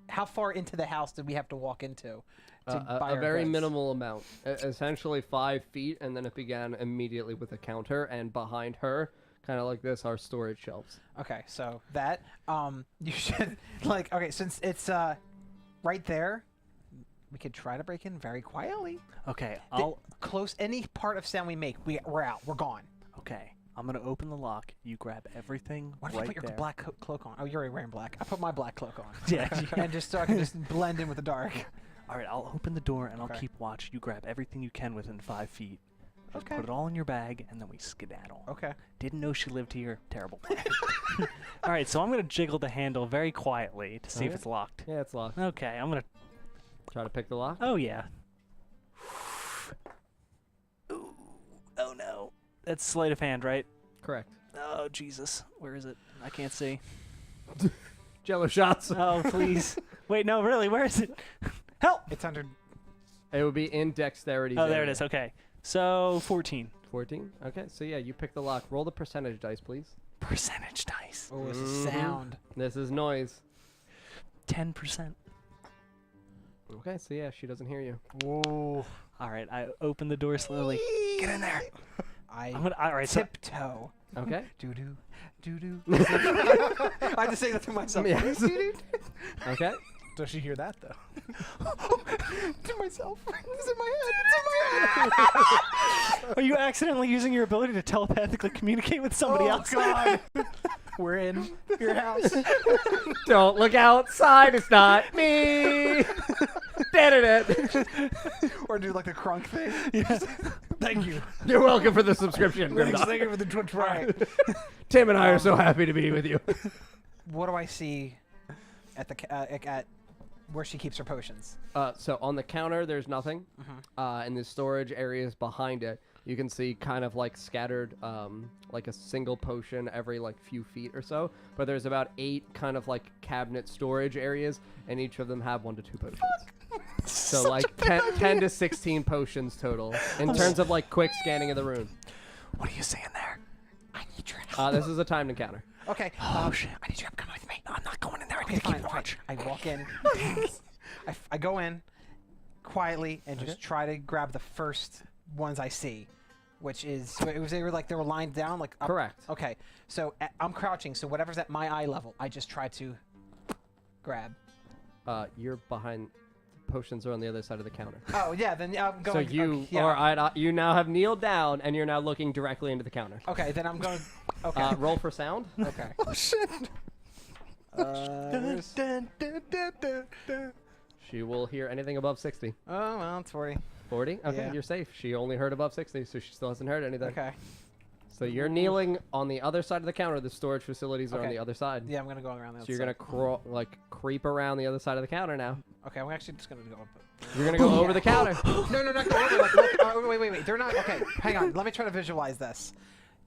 how far into the house did we have to walk into to buy A our very goods? minimal amount. Essentially 5 feet, and then it began immediately with a counter, and behind her, kind of like this, are storage shelves. Okay, so that, you should, like, okay, since it's, right there, we could try to break in very quietly. Okay, Close any part of sound we make, we're out. We're gone. Okay, I'm gonna open the lock. You grab everything What if right you put your there. black cloak on? Oh, you're already wearing black. I put my black cloak on. Yeah. And just so I can just blend in with the dark. All right, I'll open the door and I'll Okay. keep watch. You grab everything you can within 5 feet. Just Okay. put it all in your bag and then we skedaddle. Okay. Didn't know she lived here. Terrible plan. All right, so I'm gonna jiggle the handle very quietly to see if Okay. it's locked. Yeah, it's locked. Okay, I'm gonna. Try to pick the lock. Oh yeah. Ooh, oh no. That's sleight of hand, right? Correct. Oh Jesus, where is it? I can't see. Jello shots. Oh please. Wait, no, really, where is it? Help! It's under. It would be in dexterity. Oh, there it is. Okay, so 14. 14. Okay, so yeah, you pick the lock. Roll the percentage dice, please. Percentage dice. Oh, it's a Mhm. sound. This is noise. 10%. Okay, so yeah, she doesn't hear you. Whoa. All right, I open the door slowly. Get in there. I I'm gonna. All right, so tiptoe. Okay. Doo doo. Doo doo. I had to say that to myself. Yeah. Doo-doo. Okay. Does she hear that, though? To myself. It's in my head. It's in my head. are you accidentally using your ability to telepathically communicate with somebody else? God. We're in your house. Don't look outside. It's not me. Da-da-da. Or do like the crunk thing. Yeah. Thank you. You're welcome for the subscription, Thanks, Grimdar. thank you for the Twitch Prime. Tim and I are so happy to be with you. What do I see at the at where she keeps her potions? So on the counter, there's nothing. In the storage areas behind it, you can see kind of like scattered, like a single potion every like few feet or so. But there's about 8 kind of like cabinet storage areas, and each of them have 1 to 2 potions. So like 10 to 16 potions total in terms of like quick scanning of the room. What are you saying there? I need your help. This is a timed encounter. Okay. Oh shit! I need your help. Come with me. No, I'm not going in there. I Okay, need to fine, keep watch. I walk in. I go in quietly and just try to grab the first ones I see. which is they were lined down like up. Correct. Okay, so I'm crouching. So whatever's at my eye level, I just try to grab. You're behind. Potions are on the other side of the counter. Oh yeah, then I'm going. So you okay, yeah. are you now have kneeled down and you're now looking directly into the counter. Okay, then I'm going. Okay. Roll for sound. Okay. Oh shit! Where's- She will hear anything above 60. Oh well, it's 40. 40? Okay, Yeah. you're safe. She only heard above 60, so she still hasn't heard anything. Okay. So you're kneeling on the other side of the counter. The storage facilities are on Okay. the other side. Yeah, I'm gonna go around the So other you're gonna side. crawl, creep around the other side of the counter now. Okay, I'm actually just gonna go up. You're gonna go over the counter. No, not go over. Like, look, wait. They're not. Okay, hang on. Let me try to visualize this.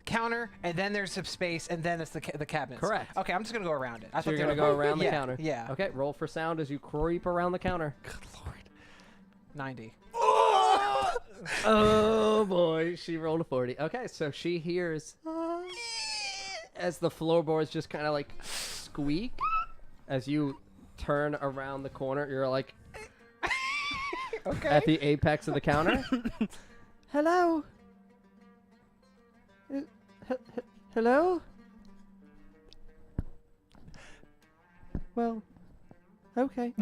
Counter, and then there's some space, and then it's the cabinets. Correct. Okay, I'm just gonna go around it. I So thought you're they gonna were- go around the Yeah, counter. Yeah. Okay, roll for sound as you creep around the counter. Good lord. 90. Oh boy, she rolled a 40. Okay, so she hears as the floorboards just kind of like squeak as you turn around the corner. You're like Okay. at the apex of the counter. Hello. Hello. Well, okay.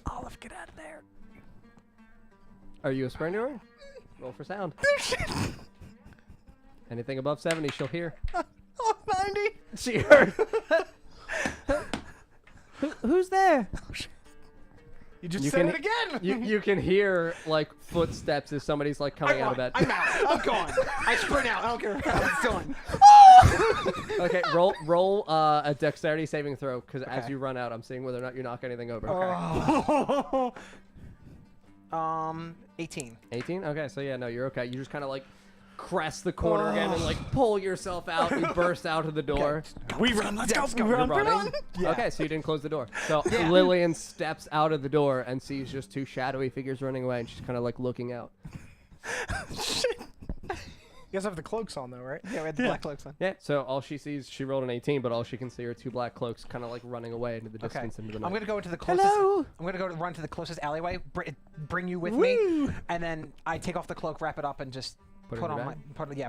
Olive, get out of there. Are you a sprinter? Roll for sound. Anything above 70, she'll hear. Oh, 90. She heard. Who's there? You just You said can- it again. You can hear like footsteps as somebody's like coming out of bed. I'm out. I'm gone. I sprint out. I don't care how it's done. Okay, roll a dexterity saving throw because as Okay. you run out, I'm seeing whether or not you knock anything over. Oh. 18. 18. Okay, so yeah, no, you're okay. You just kind of like crest the corner again and like pull yourself out. You burst out of the door. We run. Let's go. You're Run. running. Yeah. Okay, so you didn't close the door. So Yeah. Lillian steps out of the door and sees just two shadowy figures running away, and she's kind of like looking out. Shit. You guys have the cloaks on though, right? Yeah, we had the black cloaks on. Yeah. So all she sees, she rolled an 18, but all she can see are two black cloaks, kind of like running away into the Okay. distance into the night. I'm gonna go into the closest. Hello. I'm gonna run to the closest alleyway. Bring you with me, and then I take off the cloak, wrap it up, and just Put it put in your on bag?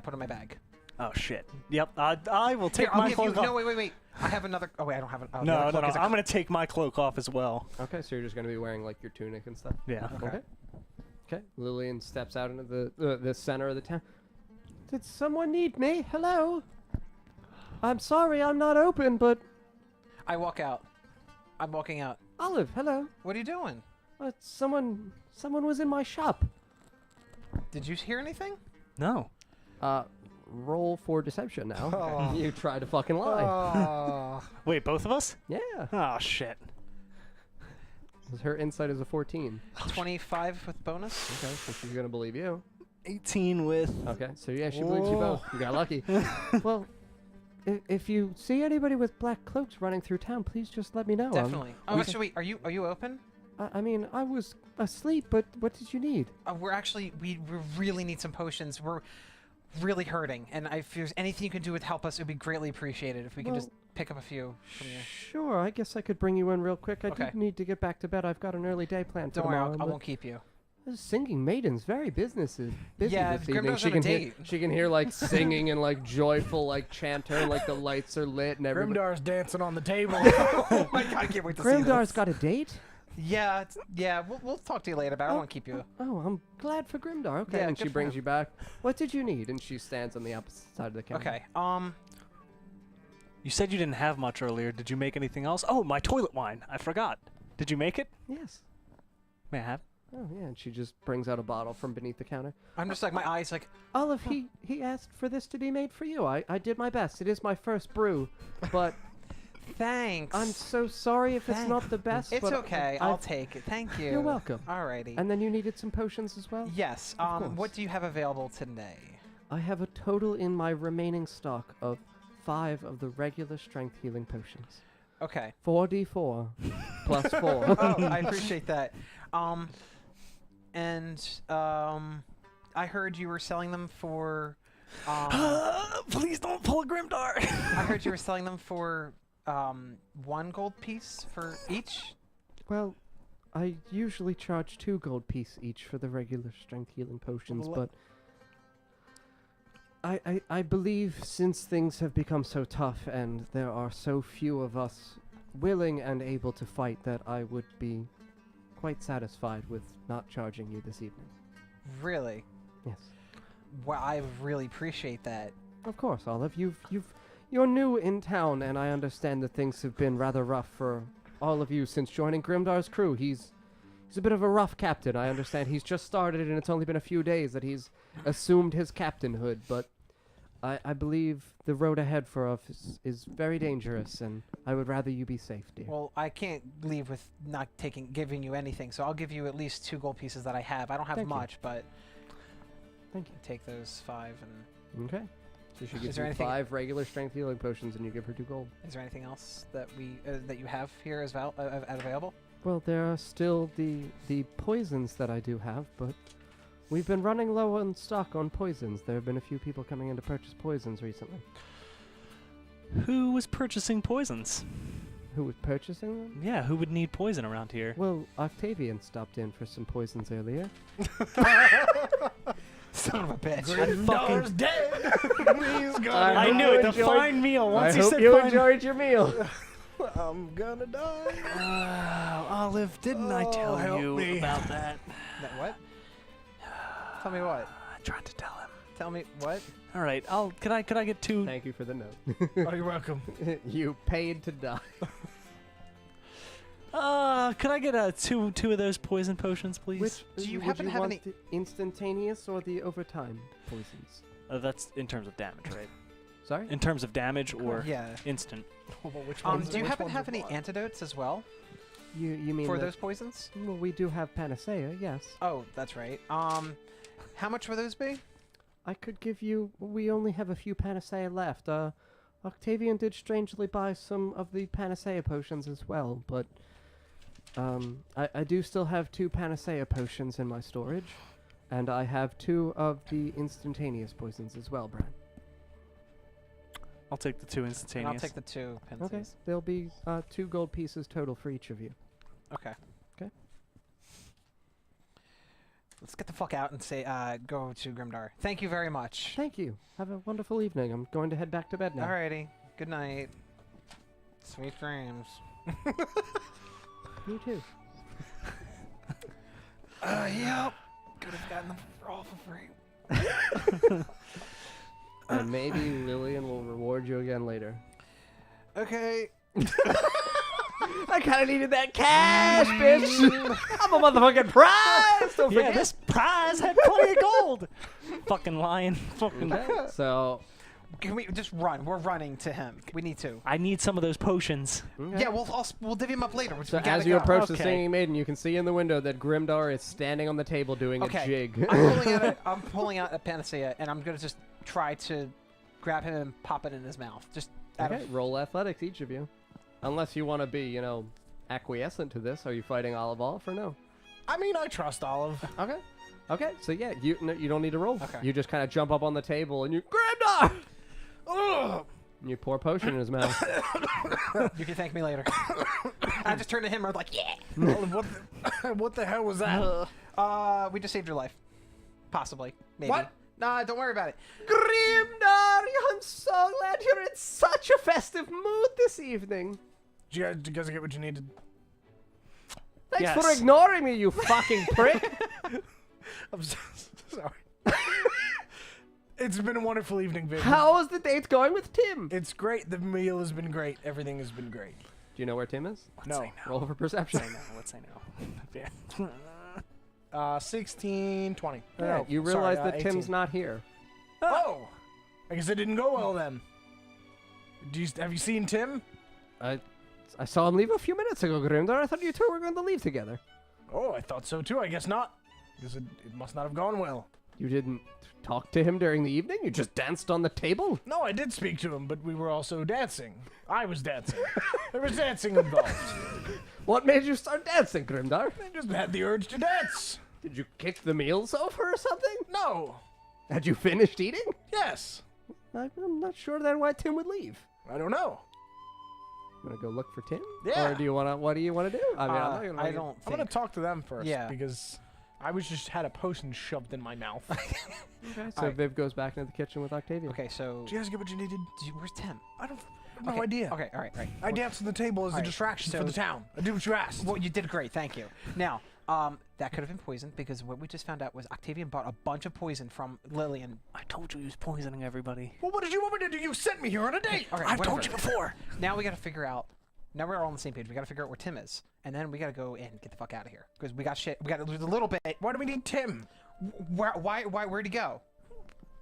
put on my bag. Oh shit. Yep. I will take Here, I'll my give you. cloak off. No, wait. I have another. Oh wait, I don't have an. Oh, the No, other no, cloak is a I'm gonna take my cloak off as well. Okay, so you're just gonna be wearing like your tunic and stuff. Yeah. Okay. Okay. Lillian steps out into the center of the town. Did someone need me? Hello. I'm sorry, I'm not open, but I walk out. I'm walking out. Olive, hello. What are you doing? Someone was in my shop. Did you hear anything? No. Roll for deception now. Oh. You try to fucking lie. Oh. Wait, both of us? Yeah. Oh shit. Her insight is a 14. 25 with bonus. Okay, so she's gonna believe you. 18 with. Okay, so yeah, she believes you Whoa. both. You got lucky. Well, if you see anybody with black cloaks running through town, please just let me know. Definitely. Oh, we actually, wait. Are you open? I mean, I was asleep, but what did you need? We really need some potions. We're really hurting, and if there's anything you can do to help us, it would be greatly appreciated if we can just pick up a few from you. Sure, I guess I could bring you in real quick. I Okay. did need to get back to bed. I've got an early day planned for Don't worry, tomorrow. I but won't keep you. this singing maidens, very busy Yeah, this Grimdar's evening. She on a can hear, date. she can hear like singing and like joyful like chanter, and, like the lights are lit and everybody. Grimdar's dancing on the table. Oh my god, I can't wait to see Grimdar's this. got a date? Yeah, we'll talk to you later, but I don't want to keep you. Oh, I'm glad for Grimdar. Okay, Yeah, and she good for brings him. you back. What did you need? And she stands on the opposite side of the counter. Okay, You said you didn't have much earlier. Did you make anything else? Oh, my toilet wine. I forgot. Did you make it? Yes. May I have? Oh yeah, and she just brings out a bottle from beneath the counter. I'm just like, my eyes like, Olive, he asked for this to be made for you. I did my best. It is my first brew, but thanks. I'm so sorry if it's not the best. It's but okay, I've- I'll take it. Thank you. You're welcome. Alrighty. And then you needed some potions as well? Yes, course. what do you have available today? I have a total in my remaining stock of 5 of the regular strength healing potions. Okay. 4d4 plus 4. Oh, I appreciate that. I heard you were selling them for. Please don't pull a Grimdar. I heard you were selling them for 1 gold piece for each. Well, I usually charge 2 gold piece each for the regular strength healing potions, Well, but I believe since things have become so tough and there are so few of us willing and able to fight, that I would be quite satisfied with not charging you this evening. Really? Yes. Well, I really appreciate that. Of course, Olive. You're new in town, and I understand that things have been rather rough for all of you since joining Grimdar's crew. He's a bit of a rough captain. I understand he's just started, and it's only been a few days that he's assumed his captainhood. But I believe the road ahead for us is very dangerous, and I would rather you be safe, dear. Well, I can't leave with not giving you anything, so I'll give you at least 2 gold pieces that I have. I don't have Thank you. much, but Thank you. take those 5 and. Okay. So she Is gives there you anything- 5 regular strength healing potions, and you give her 2 gold. Is there anything else that that you have here as available? Well, there are still the poisons that I do have, but we've been running low on stock on poisons. There have been a few people coming in to purchase poisons recently. Who was purchasing poisons? Who was purchasing them? Yeah, who would need poison around here? Well, Octavian stopped in for some poisons earlier. Son of a bitch! Grimdar's dead. He's gonna I die. knew it. The fine meal. Once I he hope said you fine enjoyed your meal. I'm gonna die. Olive, didn't I Oh, tell help you me. about that? That what? Tell me what? I tried to tell him. Tell me what? All right, could I get 2? Thank you for the note. Oh, you're welcome. You paid to die. Could I get two of those poison potions, please? Do you would happen to have want any- the instantaneous or the overtime poisons? That's in terms of damage, right? Sorry? In terms of damage or Yeah. instant. Which Do you happen to have any antidotes as well You mean for the- those poisons? Well, we do have panacea, yes. Oh, that's right. How much would those be? I could give you... We only have a few panacea left. Octavian did strangely buy some of the panacea potions as well, but... I do still have 2 panacea potions in my storage, and I have 2 of the instantaneous poisons as well, Brian. I'll take the 2 And instantaneous. I'll take the 2 pensies. Okay, there'll be 2 gold pieces total for each of you. Okay. Okay. Let's get the fuck out and say go to Grimdar. Thank you very much. Thank you. Have a wonderful evening. I'm going to head back to bed now. Alrighty. Good night. Sweet dreams. Me too. Yep. Could have gotten them all for free. And maybe Lillian will reward you again later. Okay. I kind of needed that cash, bitch. I'm a motherfucking prize. Don't Yeah, forget. this prize had plenty of gold. Fucking lion. Fucking. Okay, so Can we just run? We're running to him. We need to. I need some of those potions. Yeah, we'll divvy him up later. So We gotta as you go. approach the Okay. singing maiden, you can see in the window that Grimdar is standing on the table doing Okay. a jig. I'm pulling out a panacea, and I'm gonna just try to grab him and pop it in his mouth. Just out Okay, of. roll athletics, each of you. Unless you want to be, acquiescent to this. Are you fighting Olive Off or no? I mean, I trust Olive. Okay. Okay, so yeah, you don't need to roll. Okay. You just kind of jump up on the table and you Grimdar! Ugh. And you pour potion in his mouth. You can thank me later. I just turned to him and I was like, yeah. Olive, what the hell was that? We just saved your life. Possibly. Maybe. What? Nah, don't worry about it. Grimdar, I'm so glad you're in such a festive mood this evening. Did you guys get what you needed? Thanks Yes. for ignoring me, you fucking prick. I'm so sorry. It's been a wonderful evening, baby. How is the date going with Tim? Do It's great. The meal has been great. Everything has been great. you know where Tim is? No. Say no. Roll for perception. Say no. Let's say no. Yeah. 16, 20. Yeah, No, you sorry, realize that 18. Tim's not here. Oh! I guess it didn't go well then. Have you seen Tim? I saw him leave a few minutes ago, Grimdar. I thought you two were going to leave together. Oh, I thought so too. I guess not. Because it must not have gone well. You didn't talk to him during the evening? You just danced on the table? No, I did speak to him, but we were also dancing. I was dancing. There was dancing involved. What made you start dancing, Grimdar? I just had the urge to dance. Did you kick the meals over or something? No. Had you finished eating? Yes. I'm not sure then why Tim would leave. I don't know. gonna go look for Tim? Yeah. Or do you wanna? What do you wanna do? I mean, I'm not gonna. I don't. I'm gonna talk to them first. Yeah. Because I was just had a potion shoved in my mouth. Okay. So Alright. Viv goes back into the kitchen with Octavia. Okay, so Did you guys get what you needed? where's Tim? I don't. No Okay, idea. Okay, all right. I danced on the table as a Alright, distraction for so- the town. I did what you asked. Well, you did great. Thank you. Now, that could have been poisoned because what we just found out was Octavian bought a bunch of poison from Lillian. I told you he was poisoning everybody. Well, what did you want me to do? You sent me here on a date. Okay, I've told whatever. you before. Now we got to figure out. Now we're all on the same page. We got to figure out where Tim is, and then we got to go and get the fuck out of here because we got shit. We got to lose a little bit. Why do we need Tim? Where'd he go?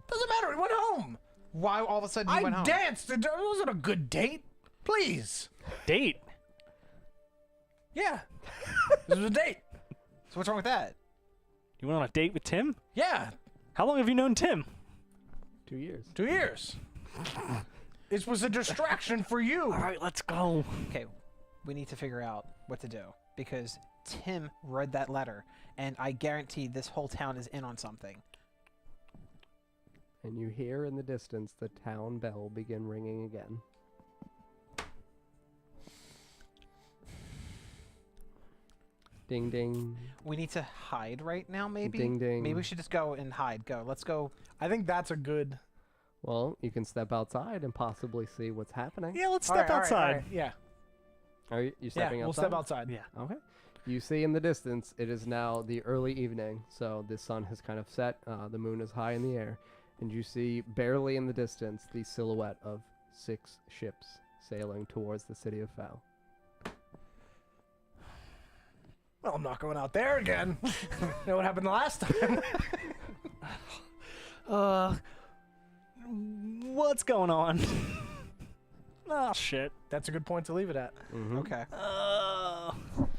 Doesn't matter. He went home. Why all of a sudden he went I home? danced. It wasn't a good date. Please. Date? Yeah. This was a date. So what's wrong with that? You went on a date with Tim? Yeah. How long have you known Tim? 2 years. 2 years. This was a distraction for you. All right, let's go. Okay, we need to figure out what to do because Tim read that letter, and I guarantee this whole town is in on something. And you hear in the distance the town bell begin ringing again. Ding ding. We need to hide right now, maybe? Ding, ding. Maybe we should just go and hide. Go. Let's go. I think that's a good. Well, you can step outside and possibly see what's happening. Yeah, let's All step right, all right, outside. all right, Yeah. Are you stepping Yeah. We'll outside? step outside. Yeah. Okay. You see in the distance, it is now the early evening, so the sun has kind of set. The moon is high in the air, and you see barely in the distance the silhouette of 6 ships sailing towards the city of Fal. Well, I'm not going out there again. You know what happened the last time? What's going on? Oh, shit. That's a good point to leave it at. Okay.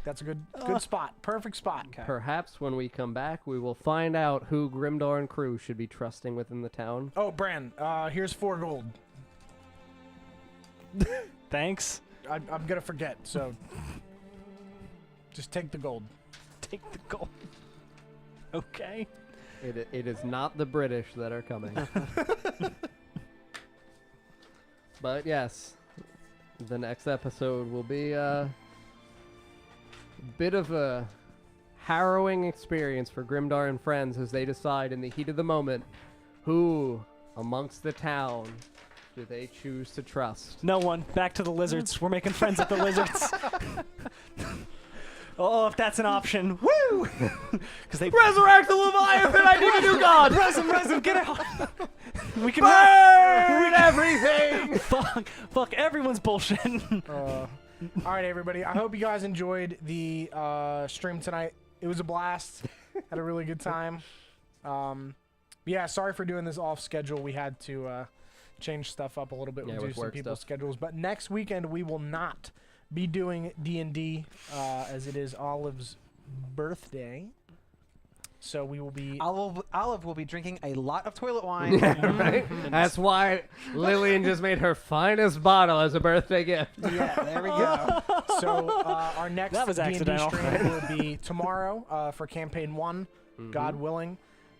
That's a good spot. Perfect spot. Okay. Perhaps when we come back, we will find out who Grimdar and crew should be trusting within the town. Oh, Bran, here's 4 gold. Thanks. I'm going to forget, so just take the gold. Take the gold. Okay. It is not the British that are coming. But yes, the next episode will be a bit of a harrowing experience for Grimdar and friends as they decide in the heat of the moment who amongst the town do they choose to trust. No one. Back to the lizards. We're making friends with the lizards. Oh, if that's an option. Woo! Because they Resurrect the Leviathan! I need a new god! Resin, get out! We can Burn everything! fuck, everyone's bullshitting. All right, everybody. I hope you guys enjoyed the stream tonight. It was a blast. Had a really good time. Yeah, sorry for doing this off schedule. We had to change stuff up a little bit. Yeah, We'll do with some work people's stuff. schedules. But next weekend we will not be doing D&D as it is Olive's birthday. So we will be... Olive will be drinking a lot of toilet wine. Right? That's why Lillian just made her finest bottle as a birthday gift. Yeah, there we go. So our next That was D&D accidental. stream will be tomorrow for campaign 1, God willing.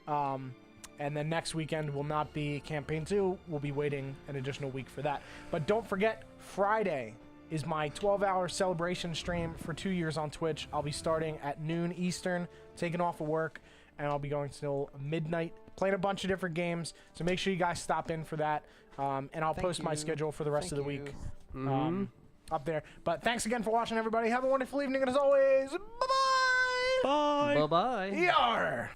And then next weekend will not be campaign 2. We'll be waiting an additional week for that. But don't forget, Friday is my 12-hour celebration stream for 2 years on Twitch. I'll be starting at noon Eastern, taking off of work, and I'll be going till midnight, playing a bunch of different games. So make sure you guys stop in for that. And I'll Thank post my you. schedule for the rest of the Thank week. you. Up there. But thanks again for watching, everybody. Have a wonderful evening, and as always, bye-bye! Bye. Bye-bye. Yar!